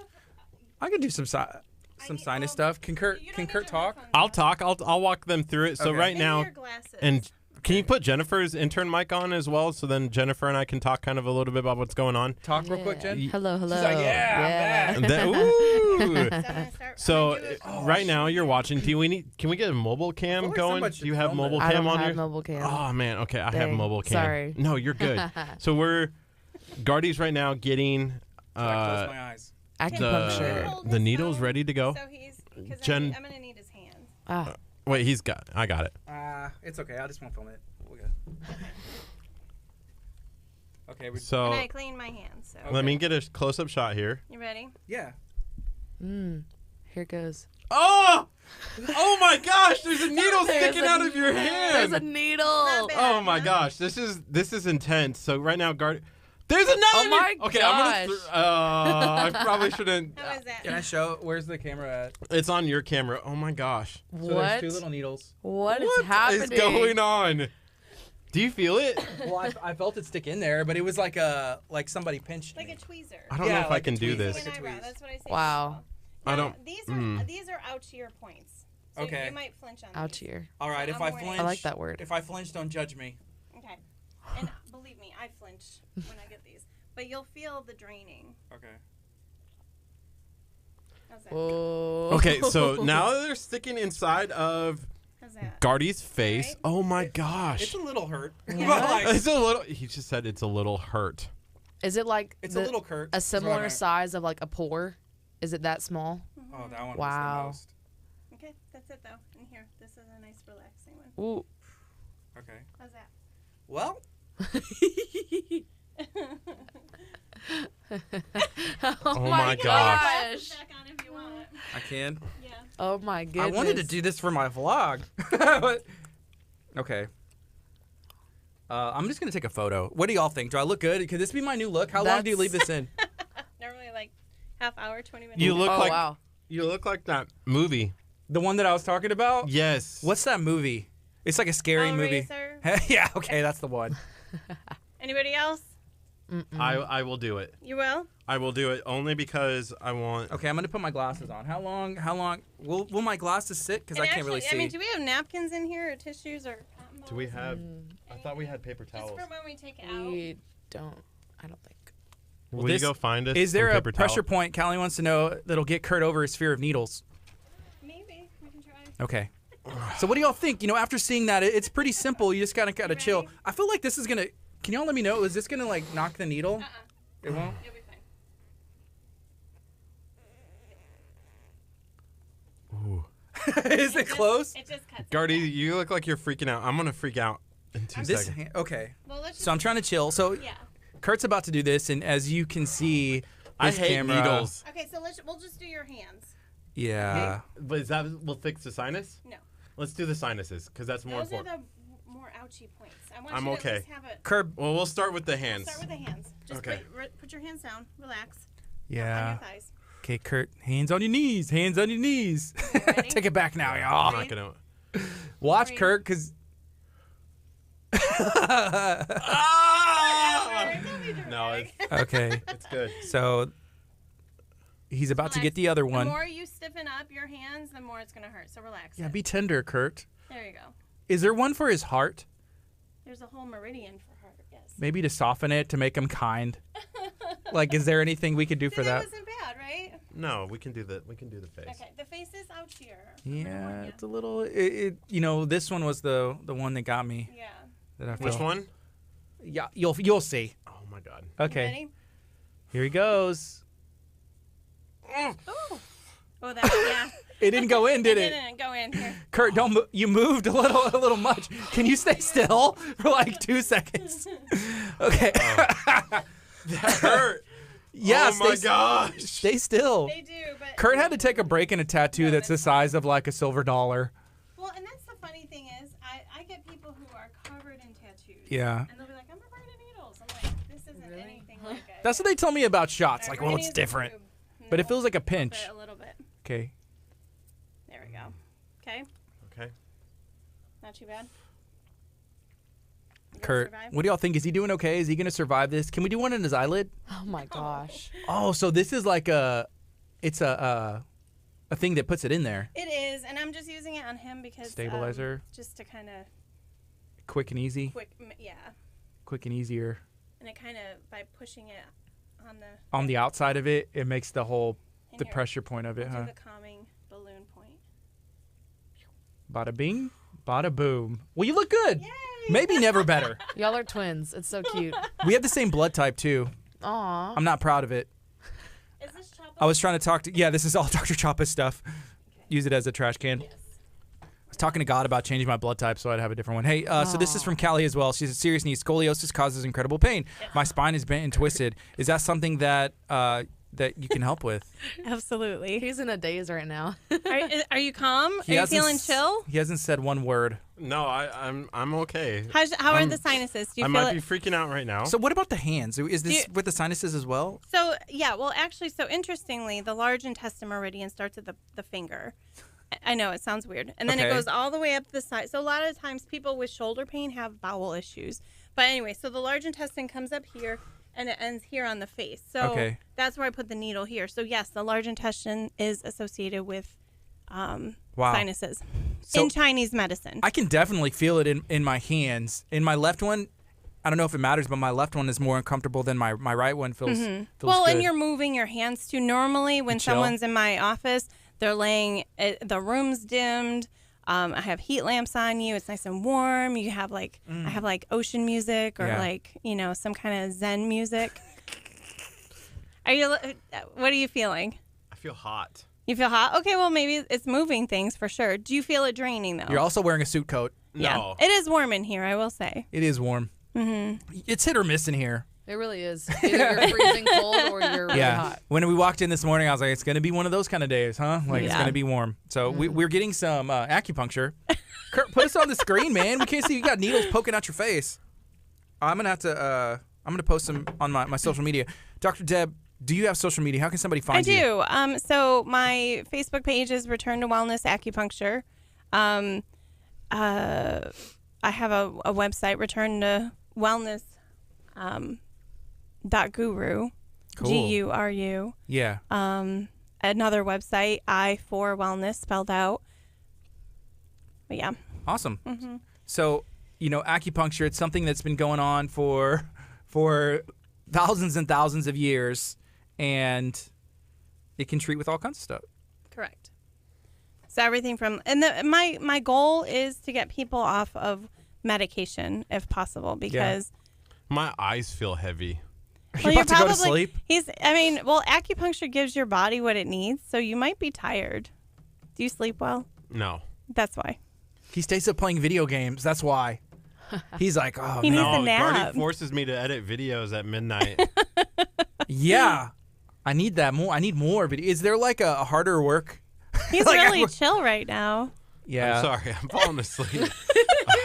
I can do some sinus stuff. Can Curt talk? I'll talk. I'll walk them through it. So Okay. right now, Your glasses. and can you put Jennifer's intern mic on as well, so then Jennifer and I can talk kind of a little bit about what's going on? Talk real quick, Jen. Hello. She's like, yeah. And then, ooh. So I'm gonna start- So I'm gonna do it- right now you're watching. Can we get a mobile cam like going? somebody Do you should have film it. mobile I cam don't on have your? mobile cam. Oh man, okay, I have Dang, mobile cam. sorry. No, you're good. So we're Gardy's right now getting I close my eyes. Acupuncture. Hold the his needles phone ready to go. So he's, because Jen- I'm gonna need his hand. Ah, Wait, I got it. It's okay. I just won't film it. We'll go. Okay. So And I clean my hands. So let me get a close-up shot here. you ready? Yeah. here goes. Oh! Oh my gosh! There's a needle There's sticking a- out of your hand. There's a needle. Not bad. Oh my gosh! This is intense. So right now, there's another. Oh my Okay, gosh. I probably shouldn't. How is that? Can I show? Where's the camera at? It's on your camera. Oh my gosh! So What? there's 2 little needles. What is What happening? is going on? Do you feel it? Well, I felt it stick in there, but it was like somebody pinched Like me. a tweezer. I don't know if I like a can do tweeze. this. Like an eyebrow. That's what I say. Wow. I Now, don't- These are ouchier points. So Okay. You might flinch on Ouch these. here. All right, if I'm I wearing- flinch, I like that word. If I flinch, don't judge me. Okay. And believe me, I flinch when I get these. But you'll feel the draining. Okay. How's that? Whoa. Okay, so now they're sticking inside of How's that? Gardy's face. Right. Oh my It's gosh! a little hurt. Yeah. But like, It's a little. He just said it's a little hurt. Is it like it's a little Curt. a similar Right. size of like a pore? Is it that small? Oh, that one Wow. was Okay, that's it though. And here, this is a nice relaxing one. Ooh. the most. Okay. How's that? Well, Oh my gosh. Glasses back on if you want. I can. Yeah. Oh my goodness. I wanted to do this for my vlog. But- okay. I'm just gonna take a photo. What do y'all think? Do I look good? Could this be my new look? How long do you leave this in? Normally like half hour, 20 minutes. You look Oh like wow. you look like that movie. The one that I was talking about? Yes. What's that movie? It's like a scary movie. Hellraiser? Yeah, okay, that's the one. Anybody else? I will do it. You will? I will do it only because I want. Okay, I'm gonna put my glasses on. How long will my glasses sit? Because I And can't really actually, see. I mean, do we have napkins in here or tissues or cotton balls? Do we have? I thought we had paper Just towels. for when we take it out. We don't. I don't think. Will this- you go find us? Is there some a paper pressure towel? point Callie wants to know that'll get Curt over his fear of needles? Maybe. We can try. Okay. So what do y'all think? You know, after seeing that, it's pretty simple. You just gotta chill. ready? I feel like this is gonna. Can y'all let me know? Is this gonna like knock the needle? Uh-uh. It won't. You'll be fine. Is it close? It just cuts. Gardy, you look like you're freaking out. I'm gonna freak out in 2 This seconds. okay. Well, let's just, So I'm trying to chill. So yeah. Kurt's about to do this, and as you can see, I this hate camera, needles. Okay, so we'll just do your hands. Yeah. But is that will fix the sinus? No. Let's do the sinuses because that's more Those are important. the more ouchy points. I want I'm you to okay. at least have it. Kurt. Well, we'll start with the hands. Start with the hands. Just Okay. put your hands down. Relax. On Yeah. your thighs. Okay, Kurt. Hands on your knees. Hands on your knees. Ready? Take it back now, I'm y'all. not gonna. Watch Ready? Kurt, because Ah! Don't be No, dramatic. okay. It's good. So he's about to get the other The one. more you stiffen up your hands, the more it's gonna hurt. So relax. Yeah, it. be tender, Kurt. There you go. Is there one for his heart? There's a whole meridian for her. Yes. Maybe to soften it, to make him kind. Like, is there anything we could do for that that? wasn't bad, right? No, we can do the face. Okay, the face is out here. Yeah, it's a little. This one was the one that got me. Yeah. That I Which felt. one? Yeah, you'll see. Oh my god. Okay, Ready? here he goes. Oh, that It didn't go in, yeah. did It it? didn't go in here. Kurt, don't you moved a little much. Can you stay still for like 2 seconds? Okay. That hurt. Yeah. Oh my gosh. Stay still. They do, but Kurt had to take a break in a tattoo that's the size of like a silver dollar. Well, and that's the funny thing is, I get people who are covered in tattoos. Yeah. And they'll be like, I'm afraid of needles. I'm like, this isn't anything like it. That's what they tell me about shots. Like, We're well, gonna it's use the different. tube. But it No, feels like a pinch. a little bit. Okay. There we go. Okay, Okay. not too bad. You gonna Kurt, survive? what do y'all think? Is he doing okay? Is he going to survive this? Can we do one in his eyelid? Oh my gosh. Oh, so this is like it's a thing that puts it in there. It is, and I'm just using it on him because Stabilizer. just to kind of Quick and easy. yeah, Quick and easier. and it kind of by pushing it on the On the outside of it, it makes the in the here, pressure point of it, I'll huh? do the calming balloon point. Bada bing, bada boom. Well, you look good. Yay! Maybe never better. Y'all are twins. It's so cute. We have the same blood type too. Aw. I'm not proud of it. Is this chocolate? I was trying to talk to. Yeah, this is all Dr. Choppa's stuff. Use it as a trash can. Yes. I was talking to God about changing my blood type so I'd have a different one. Hey, so this is from Callie as well. She says, serious needs. Scoliosis causes incredible pain. My spine is bent and twisted. Is that something that that you can help with? Absolutely. He's in a daze right now. Are you calm? Are He you hasn't feeling s- chill? He hasn't said one word. No, I'm okay. How are I'm- the sinuses? Do you I feel might it? be freaking out right now. So what about the hands? Is this You- with the sinuses as well? So yeah, well actually, so interestingly, the large intestine meridian starts at the finger. I know it sounds weird, and then it Okay. goes all the way up the side. So a lot of times, people with shoulder pain have bowel issues. But anyway, so the large intestine comes up here, and it ends here on the face. So Okay. that's where I put the needle here. So yes, the large intestine is associated with Wow. sinuses So- in Chinese medicine. I can definitely feel it in my hands. In my left one, I don't know if it matters, but my left one is more uncomfortable than my right one feels. Feels Well, good. and you're moving your hands too. Normally, when chill. someone's in my office, they're laying, the room's dimmed. I have heat lamps on you. It's nice and warm. You have I have like ocean music or Yeah. like, some kind of Zen music. What are you feeling? I feel hot. You feel hot? Okay, well, maybe it's moving things for sure. Do you feel it draining though? You're also wearing a suit coat. Yeah. No. It is warm in here, I will say. It is warm. Mm-hmm. It's hit or miss in here. It really is. Either you're freezing cold or you're really hot. When we walked in this morning, I was like, it's going to be one of those kind of days, huh? Like, it's Yeah. going to be warm. So we're getting some acupuncture. Kurt, put us on the screen, man. We can't see. You got needles poking out your face. I'm going to have to, I'm going to post them on my social media. Dr. Deb, do you have social media? How can somebody find you? I do. So my Facebook page is Return to Wellness Acupuncture. I have a website, Return to Wellness .guru. Cool. GURU. Yeah. Another website, I4Wellness spelled out. But yeah. Awesome. Mm-hmm. So, acupuncture, it's something that's been going on for thousands and thousands of years, and it can treat with all kinds of stuff. Correct. So everything from my goal is to get people off of medication if possible because My eyes feel heavy. You're about to go to sleep? Acupuncture gives your body what it needs, so you might be tired. Do you sleep well? No. That's why. He stays up playing video games. That's why. He's like, oh, He needs no. a nap. Gardy forces me to edit videos at midnight. Yeah. I need that more. I need more. But is there like a harder work? He's Like, really chill right now. Yeah. I'm sorry. I'm falling asleep.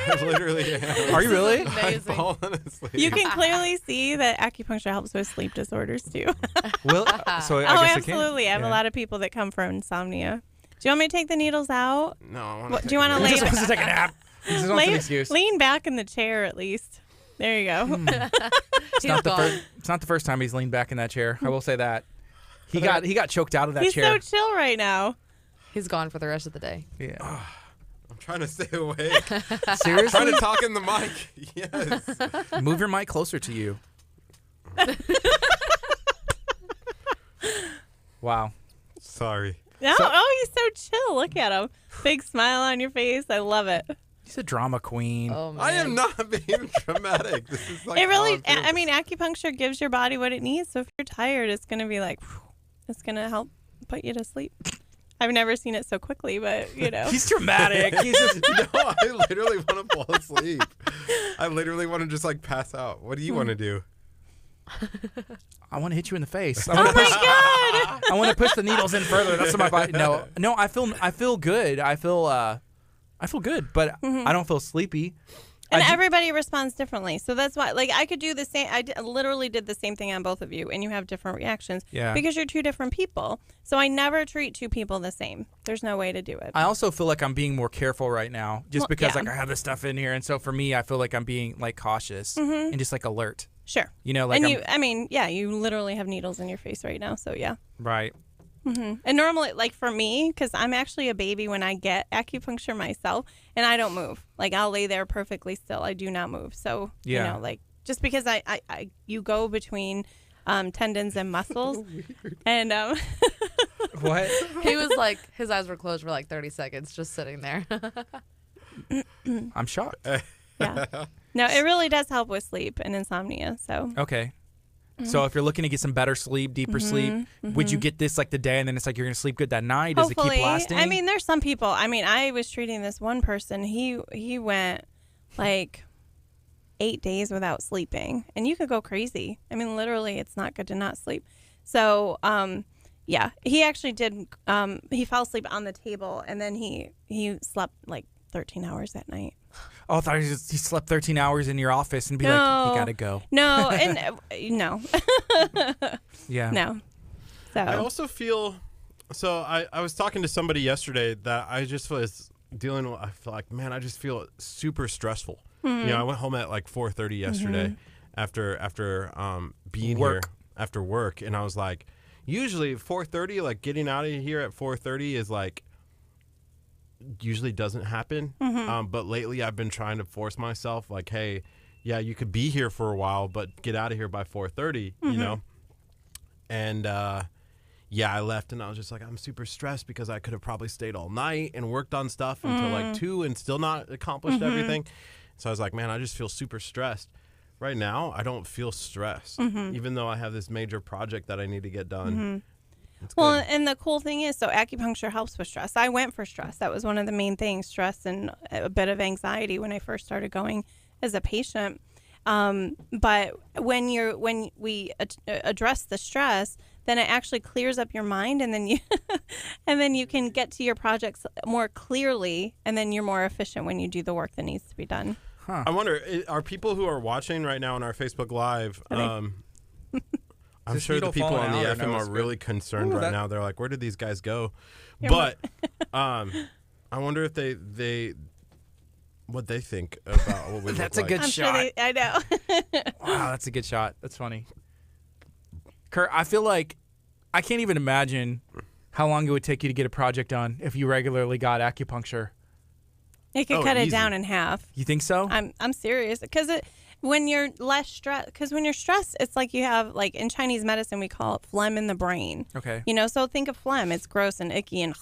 I literally am. Are you really? I'm Amazing. falling asleep. You can clearly see that acupuncture helps with sleep disorders too. Will, so I Oh, guess absolutely. I have a lot of people that come from insomnia. Do you want me to take the needles out? No. I wanna What, take do you want to a- lay He just wants to take a nap. He just wants an excuse. lean back in the chair at least? There you go. It's not the first time he's leaned back in that chair. I will say that. He got choked out of that He's chair. so chill right now. He's gone for the rest of the day. Yeah. I'm trying to stay awake. Seriously? Trying to talk in the mic. Yes. Move your mic closer to you. Wow. Sorry. No, he's so chill. Look at him. Big smile on your face. I love it. He's a drama queen. Oh man. I am not being dramatic. This is like It really, how I'm I mean, acupuncture gives your body what it needs. So if you're tired, it's going to be like, whew, it's going to help put you to sleep. I've never seen it so quickly, but you know. He's dramatic. He's just No, I literally want to fall asleep. I literally want to just like pass out. What do you want to do? I want to hit you in the face. Oh my God. I want to push the needles in further. That's what my body. No. I feel good. I feel good, but I don't feel sleepy. And everybody responds differently. So that's why, like, I could do the same. I literally did the same thing on both of you, and you have different reactions. Yeah. Because you're two different people. So I never treat two people the same. There's no way to do it. I also feel like I'm being more careful right now, just Well, because yeah. like I have this stuff in here, and so for me, I feel like I'm being like cautious and just like alert. Sure. You know, like And you literally have needles in your face right now. So yeah. right. And normally, like for me, because I'm actually a baby when I get acupuncture myself, and I don't move. Like I'll lay there perfectly still. I do not move. So Yeah. you know, like just because you go between tendons and muscles, and What? He was like, his eyes were closed for like 30 seconds, just sitting there. I'm shocked. yeah, no, it really does help with sleep and insomnia. So Okay. So if you're looking to get some better sleep, deeper sleep, would you get this like the day and then it's like you're going to sleep good that night? Does it hopefully, keep lasting? I mean, there's some people. I mean, I was treating this one person. He went like 8 days without sleeping, and you could go crazy. I mean, literally, it's not good to not sleep. So, yeah, he actually did. He fell asleep on the table, and then he slept like 13 hours that night. Oh, I thought he slept 13 hours in your office and be like, No. you got to go. No, and no, Yeah. no. So I also feel so. I was talking to somebody yesterday that I just was dealing with. I feel like, man, I just feel super stressful. You know, I went home at like 4:30 yesterday after being Work. here after work, and I was like, usually 4:30, like getting out of here at 4:30 is like usually doesn't happen. But lately I've been trying to force myself, like, hey, yeah, you could be here for a while, but get out of here by 4:30. You know. And yeah, I left and I was just like, I'm super stressed because I could have probably stayed all night and worked on stuff until like 2 and still not accomplished everything. So I was like, man, I just feel super stressed. Right now, I don't feel stressed, even though I have this major project that I need to get done. It's well, good. and the cool thing is, so acupuncture helps with stress. I went for stress. That was one of the main things, stress and a bit of anxiety when I first started going as a patient. But when we address the stress, then it actually clears up your mind, and then you can get to your projects more clearly, and then you're more efficient when you do the work that needs to be done. I wonder, are people who are watching right now on our Facebook Live, I'm this sure the needle people falling on the out or FM no, are it's really concerned Ooh, right that- now. They're like, where did these guys go? You're But I wonder if they what they think about what we That's look a good I'm shot. sure I know. Wow, that's a good shot. That's funny. Kurt, I feel like I can't even imagine how long it would take you to get a project done if you regularly got acupuncture. It could Oh, cut it easy. down in half. You think so? I'm serious, because when you're less stressed, because when you're stressed, it's like you have, like in Chinese medicine we call it phlegm in the brain. Okay. You know, so think of phlegm. It's gross and icky and,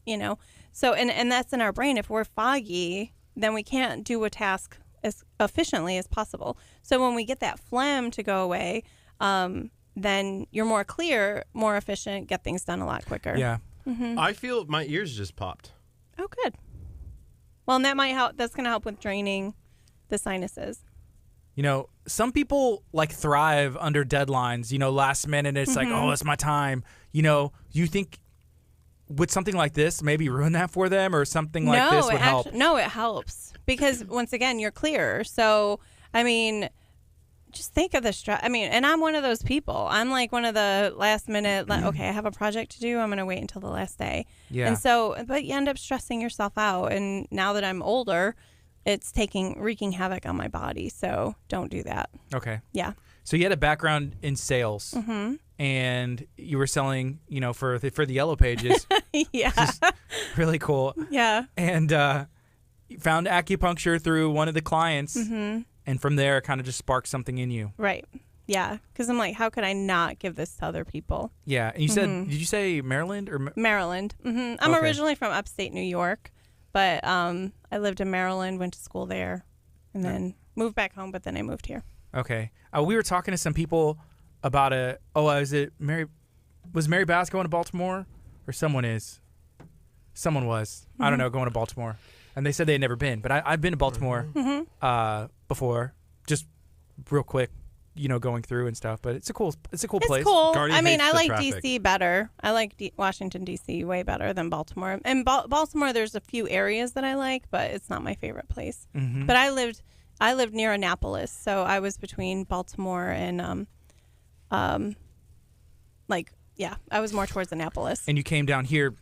you know, so and that's in our brain. If we're foggy, then we can't do a task as efficiently as possible. So when we get that phlegm to go away, then you're more clear, more efficient, get things done a lot quicker. Yeah. I feel my ears just popped. Oh, good. Well, and that might help. That's going to help with draining the sinuses. You know, some people like thrive under deadlines. You know, last minute it's like, oh, it's my time. You know, you think would something like this maybe ruin that for them, or something like this would help? No, it helps because once again, you're clearer. So, I mean, just think of the stress. I mean, and I'm one of those people. I'm like one of the last minute, okay, I have a project to do. I'm going to wait until the last day. Yeah. And so, but you end up stressing yourself out. And now that I'm older, it's wreaking havoc on my body. So don't do that. Okay. Yeah. So you had a background in sales, and you were selling, you know, for the Yellow Pages. Yeah. Really cool. Yeah. And you found acupuncture through one of the clients, and from there, it kind of just sparked something in you. Right. Yeah. Because I'm like, how could I not give this to other people? Yeah. And you said, did you say Maryland or Maryland. I'm originally from upstate New York, but I lived in Maryland, went to school there, and then moved back home. But then I moved here. Okay. We were talking to some people about was Mary Bass going to Baltimore, or someone was, I don't know, going to Baltimore, and they said they had never been, but I've been to Baltimore before, just real quick, you know, going through and stuff, but it's a cool place. It's cool. Gardy I mean, hates I the like traffic. DC better. I like Washington DC way better than Baltimore. And Baltimore, there's a few areas that I like, but it's not my favorite place. But I lived near Annapolis, so I was between Baltimore and I was more towards Annapolis. And you came down here.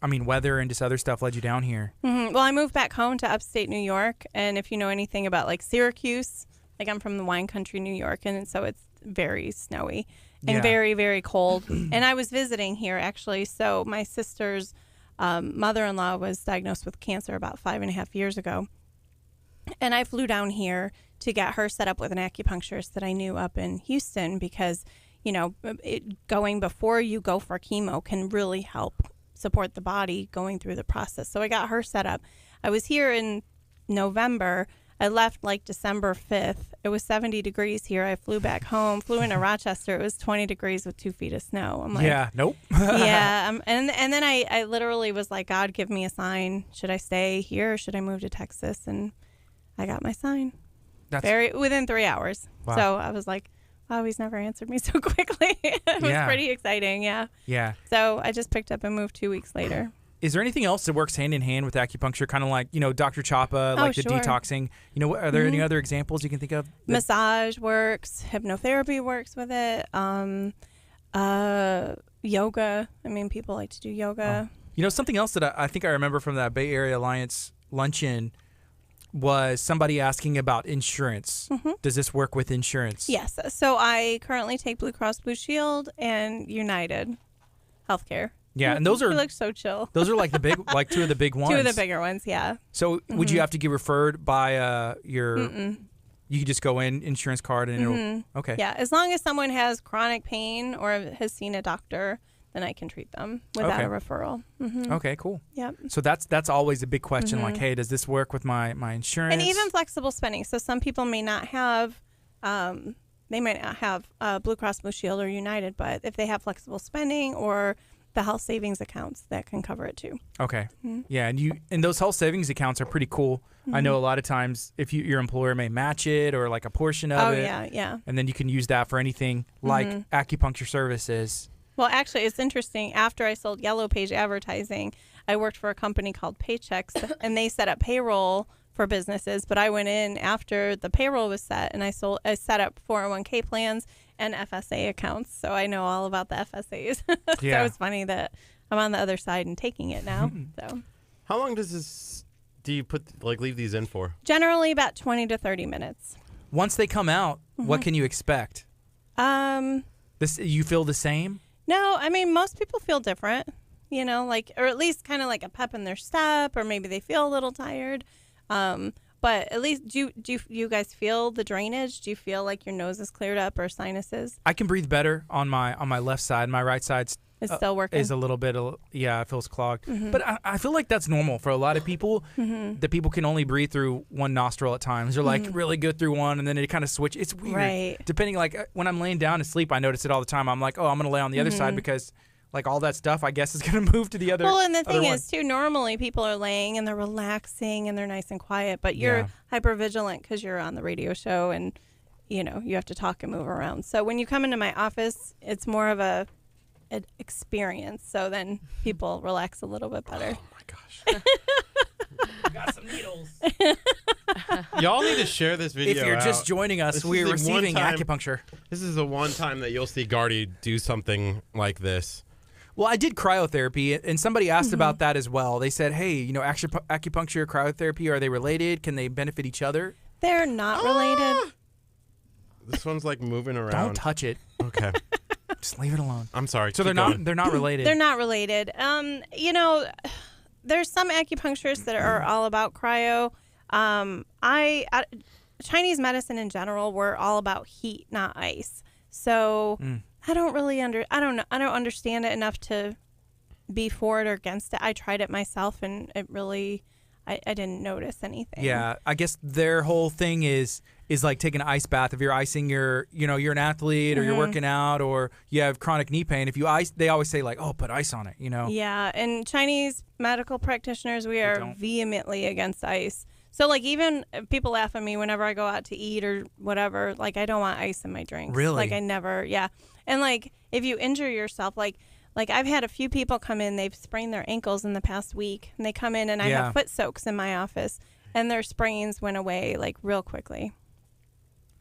I mean, weather and just other stuff led you down here. Well, I moved back home to upstate New York, and if you know anything about like Syracuse, like I'm from the wine country, New York, and so it's very snowy and very, very cold. And I was visiting here actually, so my sister's mother-in-law was diagnosed with cancer about 5.5 years ago. And I flew down here to get her set up with an acupuncturist that I knew up in Houston because, you know, going before you go for chemo can really help support the body going through the process. So I got her set up. I was here in November. I left like December 5th. It was 70 degrees here. I flew back home, flew into Rochester. It was 20 degrees with 2 feet of snow. I'm like, Nope. and then I literally was like, God, give me a sign. Should I stay here or should I move to Texas? And I got my sign within 3 hours. Wow. So I was like, wow, he's never answered me so quickly. It was pretty exciting. Yeah. Yeah. So I just picked up and moved 2 weeks later. Is there anything else that works hand in hand with acupuncture, kind of like, you know, Dr. Chapa, like the sure. detoxing? You know, are there any other examples you can think of? Massage works. Hypnotherapy works with it. Yoga. I mean, people like to do yoga. You know, something else that I think I remember from that Bay Area Alliance luncheon was somebody asking about insurance. Does this work with insurance? Yes. So I currently take Blue Cross Blue Shield and United Healthcare. Yeah, and those He are looks so chill. those are like the big, like two of the big ones. Two of the bigger ones, yeah. So would you have to get referred by your? You could just go in insurance card and it'll. Okay. Yeah, as long as someone has chronic pain or has seen a doctor, then I can treat them without a referral. Okay, cool. Yep. So that's always a big question. Like, hey, does this work with my insurance? And even flexible spending. So some people may not have. They might not have Blue Cross Blue Shield or United, but if they have flexible spending or the health savings accounts, that can cover it too. Okay. Yeah, and those health savings accounts are pretty cool. I know a lot of times if your employer may match it or like a portion of it. Oh, yeah. And then you can use that for anything like acupuncture services. Well, actually, it's interesting. After I sold Yellow Page advertising, I worked for a company called Paychecks, and they set up payroll for businesses. But I went in after the payroll was set, and I set up 401k plans and FSA accounts. So I know all about the FSAs. Yeah. So it's funny that I'm on the other side and taking it now. So How long do you leave these in for? generally about 20 to 30 minutes. Once they come out, what can you expect? You feel the same? No, I mean, most people feel different, you know, like, or at least kind of like a pep in their step, or maybe they feel a little tired. But at least, do you guys feel the drainage? Do you feel like your nose is cleared up or sinuses? I can breathe better on my left side. My right side's It's still working. is a little bit, it feels clogged. But I feel like that's normal for a lot of people. That people can only breathe through one nostril at times. They're like really good through one, and then it kind of switch. It's weird. Right. Depending, like when I'm laying down to sleep, I notice it all the time. I'm like, oh, I'm gonna lay on the other side because like all that stuff, I guess, is going to move to the other. Well, and the thing one. is, too, normally people are laying and they're relaxing and they're nice and quiet, but you're hypervigilant because you're on the radio show and, you know, you have to talk and move around. So when you come into my office, it's more of an experience. So then people relax a little bit better. Oh, my gosh. Got some needles. Y'all need to share this video If you're out. just joining us, This we're is the one receiving time- acupuncture. This is the one time that you'll see Gardy do something like this. Well, I did cryotherapy, and somebody asked about that as well. They said, hey, you know, acupuncture, cryotherapy, are they related? Can they benefit each other? They're not related. This one's like moving around. Don't touch it. Okay. Just leave it alone. I'm sorry. So Keep they're going. not related. They're not related. You know, there's some acupuncturists that are all about cryo. Chinese medicine in general, we're all about heat, not ice. So I don't really I don't understand it enough to be for it or against it. I tried it myself, and it really, I didn't notice anything. Yeah, I guess their whole thing is like taking an ice bath. If you're icing you're an athlete or you're working out or you have chronic knee pain, if you ice, they always say like, oh, put ice on it, you know? Yeah, and Chinese medical practitioners, we are don't. vehemently against ice. So, like, even people laugh at me whenever I go out to eat or whatever. Like, I don't want ice in my drinks. Really? Like, I never, yeah. And, like, if you injure yourself, like I've had a few people come in, they've sprained their ankles in the past week. And they come in and I have foot soaks in my office. And their sprains went away, like, real quickly.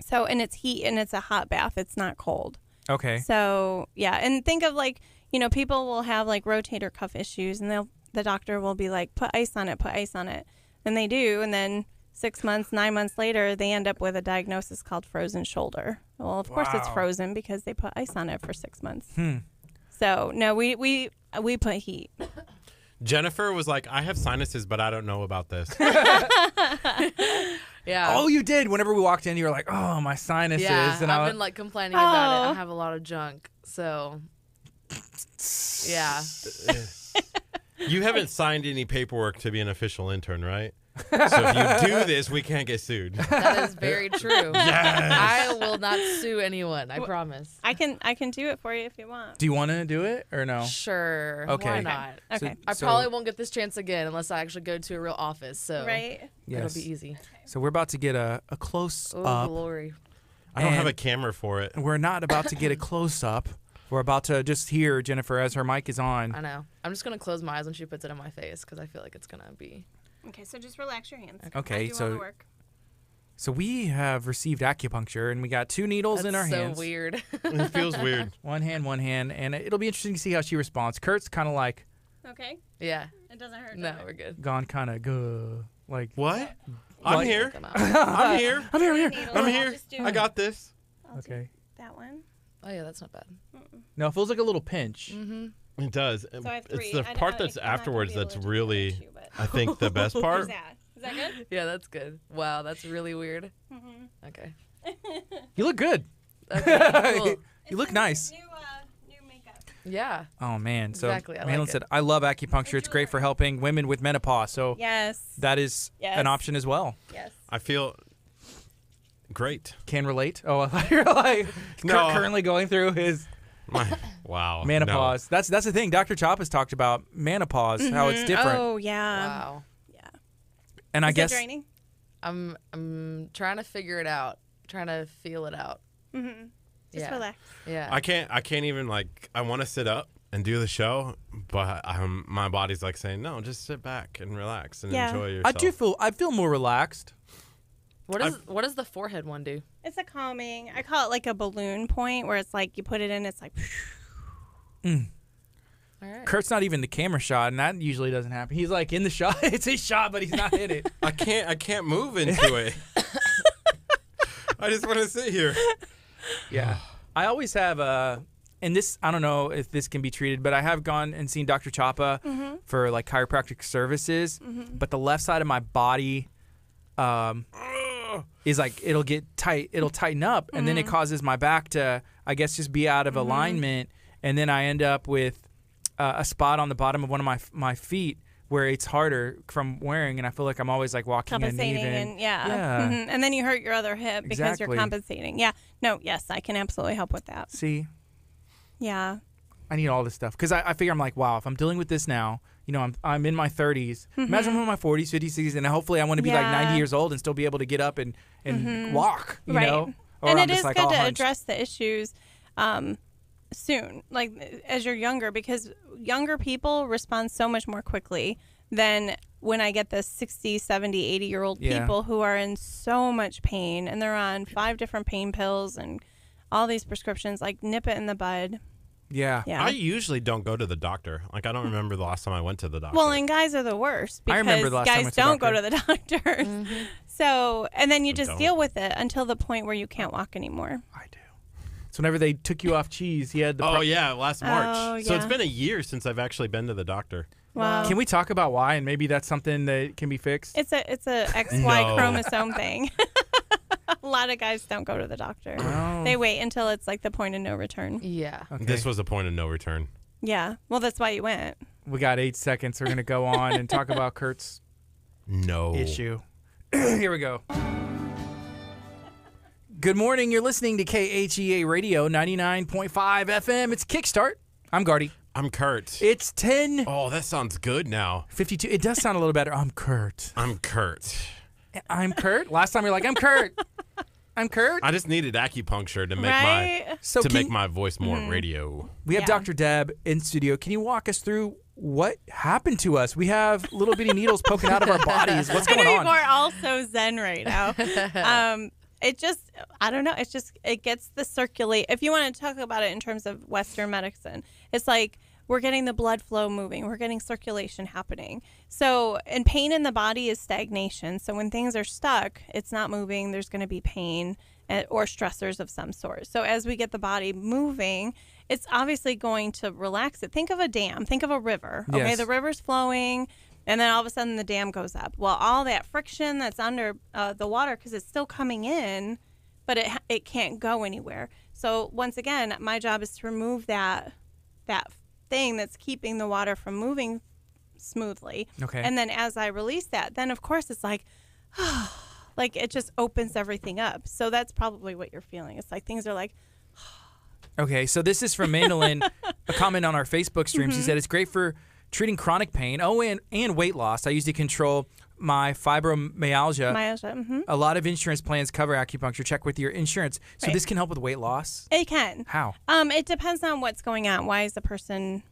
So, and it's heat and it's a hot bath. It's not cold. Okay. So, yeah. And think of, like, you know, people will have, like, rotator cuff issues. And the doctor will be like, put ice on it, put ice on it. And they do, and then 6 months, 9 months later, they end up with a diagnosis called frozen shoulder. Well, of course it's frozen because they put ice on it for 6 months. So, no, we put heat. Jennifer was like, I have sinuses, but I don't know about this. Yeah. Oh, you did. Whenever we walked in, you were like, oh, my sinuses. Yeah, And I've been like complaining about it. Oh. I have a lot of junk, so yeah. You haven't signed any paperwork to be an official intern, right? So if you do this, we can't get sued. That is very true. Yes. I will not sue anyone. I promise. I can do it for you if you want. Do you want to do it or no? Sure. Okay. Why not? Okay. I probably won't get this chance again unless I actually go to a real office. So Right? Yes. it'll be easy. So we're about to get a close Oh, up. glory. I don't have And- a camera for it. We're not about to get a close up. We're about to just hear Jennifer as her mic is on. I know. I'm just going to close my eyes when she puts it in my face because I feel like it's going to be. Okay, so just relax your hands. Okay, I do so- all the work. So we have received acupuncture, and we got 2 needles That's in our so hands. weird. It feels weird. One hand, and it'll be interesting to see how she responds. Kurt's kind of like Okay? Yeah. It doesn't hurt. No, does it? we're good. gone kind of like. What? I'm Like- here. Come out. I'm here. I'm here. Needles, I'm I'll here. just do- I got this. I'll do Okay. that one. Oh, yeah, that's not bad. No, it feels like a little pinch. Mm-hmm. It does. So I have It's 3. the part that's I'm not gonna afterwards be able that's to do really, that, but- I think, the best part. Is that good? Yeah, that's good. Wow, that's really weird. Okay. You look good. Okay, cool. You look nice. New makeup. Yeah. Oh man. So Exactly, I Madeline like said, "I love acupuncture. It's great for helping women with menopause." So Yes. that is Yes. an option as well. Yes. I feel great. Can relate. Oh, I thought you were like No. Kurt currently going through his Wow. menopause. That's the thing. Dr. Chop has talked about menopause, how it's different. Oh yeah. Wow. Yeah. And I Is guess it draining? I'm trying to figure it out. Trying to feel it out. Mm-hmm. Just Yeah. relax. Yeah. I can't even like. I want to sit up and do the show, but my body's like saying no. Just sit back and relax and Yeah. enjoy yourself. I feel more relaxed. What does the forehead one do? It's a calming. I call it like a balloon point where it's like you put it in, it's like. All right. Kurt's not even the camera shot, and that usually doesn't happen. He's like in the shot. It's his shot, but he's not in it. I can't move into it. I just want to sit here. Yeah. I always have and this, I don't know if this can be treated, but I have gone and seen Dr. Chapa for like chiropractic services, but the left side of my body is like, it'll get tight, it'll tighten up, and then it causes my back to, I guess, just be out of alignment, and then I end up with a spot on the bottom of one of my feet where it's harder from wearing, and I feel like I'm always like walking Compensating uneven. and yeah. Yeah. And then you hurt your other hip because Exactly. you're compensating. Yeah. No, yes, I can absolutely help with that. See? Yeah. I need all this stuff because I figure I'm like, wow, if I'm dealing with this now, you know, I'm in my 30s. Imagine I'm in my 40s, 50s, 60s, and hopefully I want to be like 90 years old and still be able to get up and walk, you know? Or And I'm it just is like good all to hunched. address the issues soon, like as you're younger, because younger people respond so much more quickly than when I get the 60, 70, 80-year-old people who are in so much pain and they're on 5 different pain pills and all these prescriptions. Like, nip it in the bud. Yeah. I usually don't go to the doctor. Like, I don't remember the last time I went to the doctor. Well, and guys are the worst I because remember the last time I guys went to the don't go to doctor. the doctors. So, and then you just don't. deal with it until the point where you can't walk anymore. I do. So whenever they took you off cheese, he had the. Oh, yeah, last March. Oh, So it's yeah. been a year since I've actually been to the doctor. Wow. Can we talk about why? And maybe that's something that can be fixed. It's a XY No. chromosome thing. A lot of guys don't go to the doctor. Oh. They wait until it's like the point of no return. Yeah. Okay. This was a point of no return. Yeah. Well, that's why you went. We got 8 seconds. We're gonna go on and talk about Kurt's No. issue. Here we go. Good morning. You're listening to KHEA Radio 99.5 FM. It's Kickstart. I'm Gardy. I'm Curt. It's 10:52. Oh, that sounds good now. It does sound a little better. I'm Curt. I'm Curt. I'm Curt. Last time you're like, I'm Curt. I'm Curt. I just needed acupuncture to make Right? So make my voice more radio. we have Yeah. Dr. Deb in studio. Can you walk us through what happened to us? We have little bitty needles poking out of our bodies. What's I going know on? people are all so zen right now. It just, I don't know. It's just, it gets the circulate. If you want to talk about it in terms of Western medicine, it's like we're getting the blood flow moving. We're getting circulation happening. So, and pain in the body is stagnation. So when things are stuck, it's not moving. There's going to be pain or stressors of some sort. So as we get the body moving, it's obviously going to relax it. Think of a dam. Think of a river. Okay, Yes. the river's flowing. And then all of a sudden the dam goes up. Well, all that friction that's under the water, because it's still coming in, but it can't go anywhere. So once again, my job is to remove that thing that's keeping the water from moving smoothly. Okay. And then as I release that, then of course it's like, like it just opens everything up. So that's probably what you're feeling. It's like things are like, Okay, so this is from Mandolin, a comment on our Facebook stream. She said it's great for treating chronic pain. Oh, and weight loss. I use to control my fibromyalgia. myalgia. A lot of insurance plans cover acupuncture. Check with your insurance. So Right. this can help with weight loss? It can. How? It depends on what's going on. Why is the person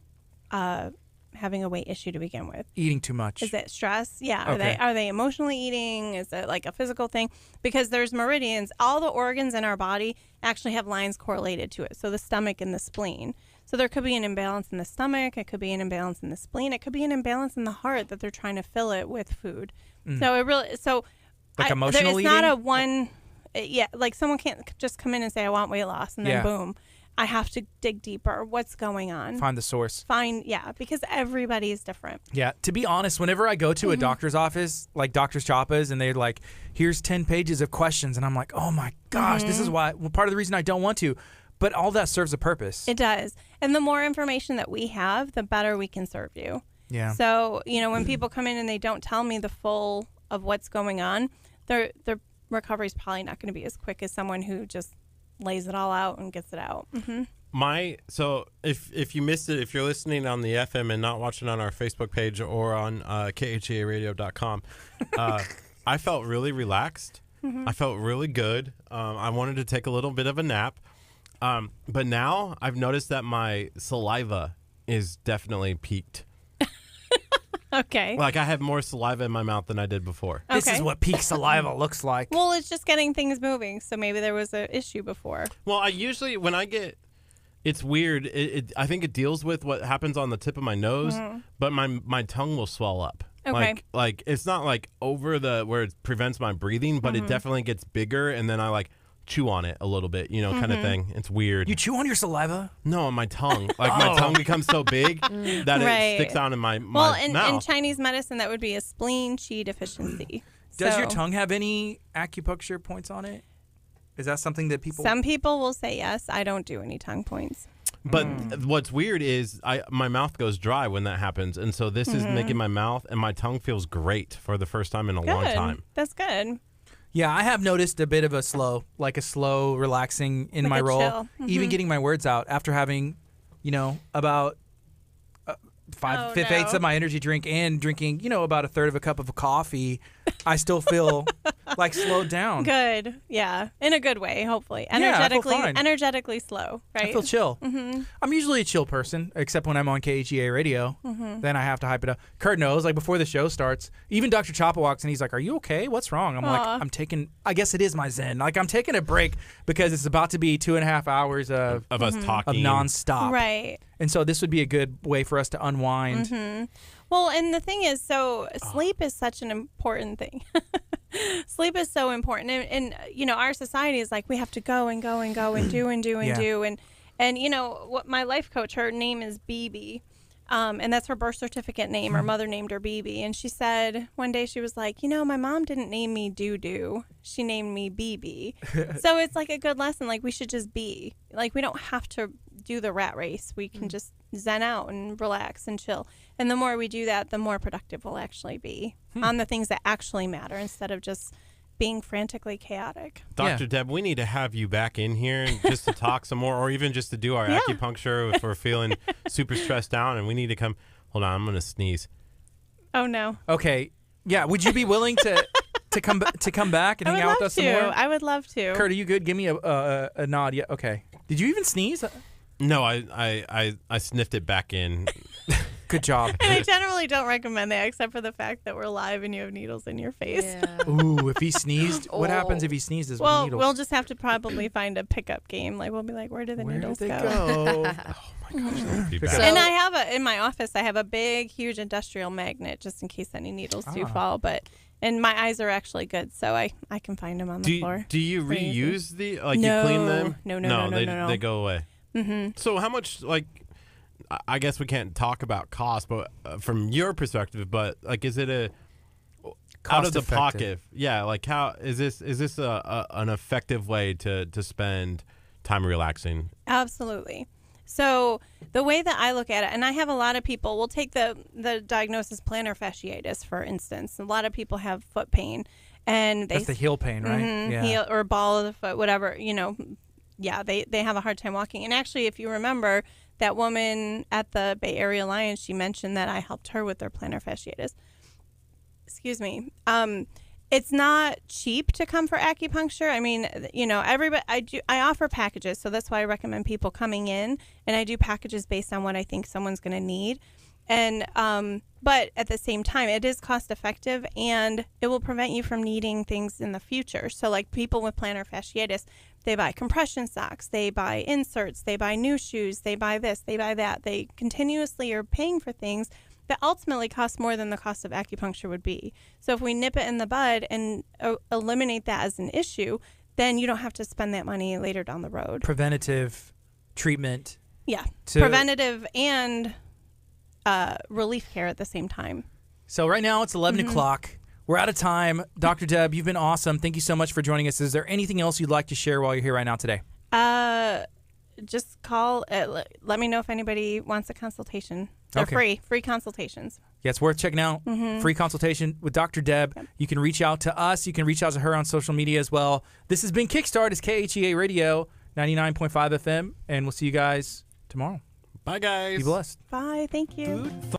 having a weight issue to begin with? Eating too much. Is it stress? Yeah. Okay. Are they emotionally eating? Is it like a physical thing? Because there's meridians. All the organs in our body actually have lines correlated to it. So the stomach and the spleen. So there could be an imbalance in the stomach. It could be an imbalance in the spleen. It could be an imbalance in the heart that they're trying to fill it with food. So it really Like emotional it's not eating? a one. Yeah, like someone can't just come in and say I want weight loss and then Yeah. boom. I have to dig deeper. What's going on? Find the source. Because everybody is different. Yeah, to be honest, whenever I go to a doctor's office, like Dr. Choppa's, and they're like, here's 10 pages of questions, and I'm like, oh my gosh, this is why, part of the reason I don't want to. But all that serves a purpose. It does. And the more information that we have, the better we can serve you. Yeah. So, when people come in and they don't tell me the full of what's going on, their recovery is probably not going to be as quick as someone who just lays it all out and gets it out. So if you missed it, if you're listening on the FM and not watching on our Facebook page or on KHEARadio.com, I felt really relaxed. I felt really good. I wanted to take a little bit of a nap. But now I've noticed that my saliva is definitely peaked. Okay. Like I have more saliva in my mouth than I did before. This is Okay. what peak saliva looks like. Well, it's just getting things moving. So maybe there was an issue before. Well, I usually, when I get, it's weird. I think it deals with what happens on the tip of my nose, but my tongue will swell up. Okay. Like it's not like over where it prevents my breathing, but it definitely gets bigger, and then I like chew on it a little bit, kind of thing. It's weird. You chew on your saliva? No, on my tongue. Like my tongue becomes so big that Right. it sticks out in my Well, in mouth. Chinese medicine, that would be a spleen qi deficiency. Does your So tongue have any acupuncture points on it? Is that something that people... Some people will say yes. I don't do any tongue points. But what's weird is my mouth goes dry when that happens, and so this is making my mouth and my tongue feels great for the first time in a long Good. time. That's good. Yeah, I have noticed a bit of a slow relaxing in Like my a role. chill. Even getting my words out after having about fifth-eighths no. of my energy drink and drinking, about a third of a cup of coffee, I still feel like slowed down. Good. Yeah. In a good way, hopefully. I feel fine. Energetically slow, right? I feel chill. I'm usually a chill person, except when I'm on KHEA radio. Then I have to hype it up. Curt knows, like before the show starts, even Dr. Chapa walks and he's like, "Are you okay? What's wrong?" I'm like, I guess it is my zen. Like I'm taking a break because it's about to be 2.5 hours of us talking. Of nonstop. Right. And so this would be a good way for us to unwind. Well, and the thing is, sleep is such an important thing. Sleep is so important. And our society is like, we have to go and go and go and do and do and do. And what my life coach, her name is BB. And that's her birth certificate name. Her mother named her BB. And she said one day, she was like, my mom didn't name me Doo-Doo. She named me BB. So it's like a good lesson. Like we should just be. Like we don't have to do the rat race. We can just zen out and relax and chill. And the more we do that, the more productive we'll actually be on the things that actually matter instead of just being frantically chaotic. Dr. Deb, we need to have you back in here just to talk some more, or even just to do our acupuncture if we're feeling super stressed out and we need to come. Hold on, I'm going to sneeze. Oh, no. Okay. Yeah, would you be willing to come back and hang out with us some more? I would love to. Curt, are you good? Give me a nod. Yeah. Okay. Did you even sneeze? No, I sniffed it back in. Good job. And I generally don't recommend that, except for the fact that we're live and you have needles in your face. Yeah. Ooh, if he sneezed, what happens if he sneezes with needles? We'll just have to probably find a pickup game. Like we'll be like, where did the needles go? Oh my gosh, that would be bad. And I have in my office, I have a big, huge industrial magnet just in case any needles do fall. And my eyes are actually good, so I can find them on the floor. Do you reuse No. you clean them? No. They go away. Mm-hmm. So how much, I guess we can't talk about cost, but from your perspective, but is it a out of the pocket? Yeah, how is this an effective way to spend time relaxing? Absolutely. So the way that I look at it, and I have a lot of people, we'll take the diagnosis plantar fasciitis, for instance. A lot of people have foot pain. And that's the heel pain, right? Yeah. Heel or ball of the foot, whatever, Yeah, they have a hard time walking. And actually, if you remember, that woman at the Bay Area Lions, she mentioned that I helped her with their plantar fasciitis. Excuse me. It's not cheap to come for acupuncture. I mean, everybody. I offer packages, so that's why I recommend people coming in, and I do packages based on what I think someone's going to need. And but at the same time, it is cost effective, and it will prevent you from needing things in the future. So, like people with plantar fasciitis, they buy compression socks, they buy inserts, they buy new shoes, they buy this, they buy that. They continuously are paying for things that ultimately cost more than the cost of acupuncture would be. So if we nip it in the bud and eliminate that as an issue, then you don't have to spend that money later down the road. Preventative treatment. Yeah, preventative and relief care at the same time. So right now it's 11 o'clock. We're out of time. Dr. Deb, you've been awesome. Thank you so much for joining us. Is there anything else you'd like to share while you're here right now today? Just call. Let me know if anybody wants a consultation. They're free consultations. Yeah, it's worth checking out. Free consultation with Dr. Deb. Yep. You can reach out to us. You can reach out to her on social media as well. This has been Kickstart. It's KHEA Radio, 99.5 FM, and we'll see you guys tomorrow. Bye, guys. Be blessed. Bye. Thank you. Food.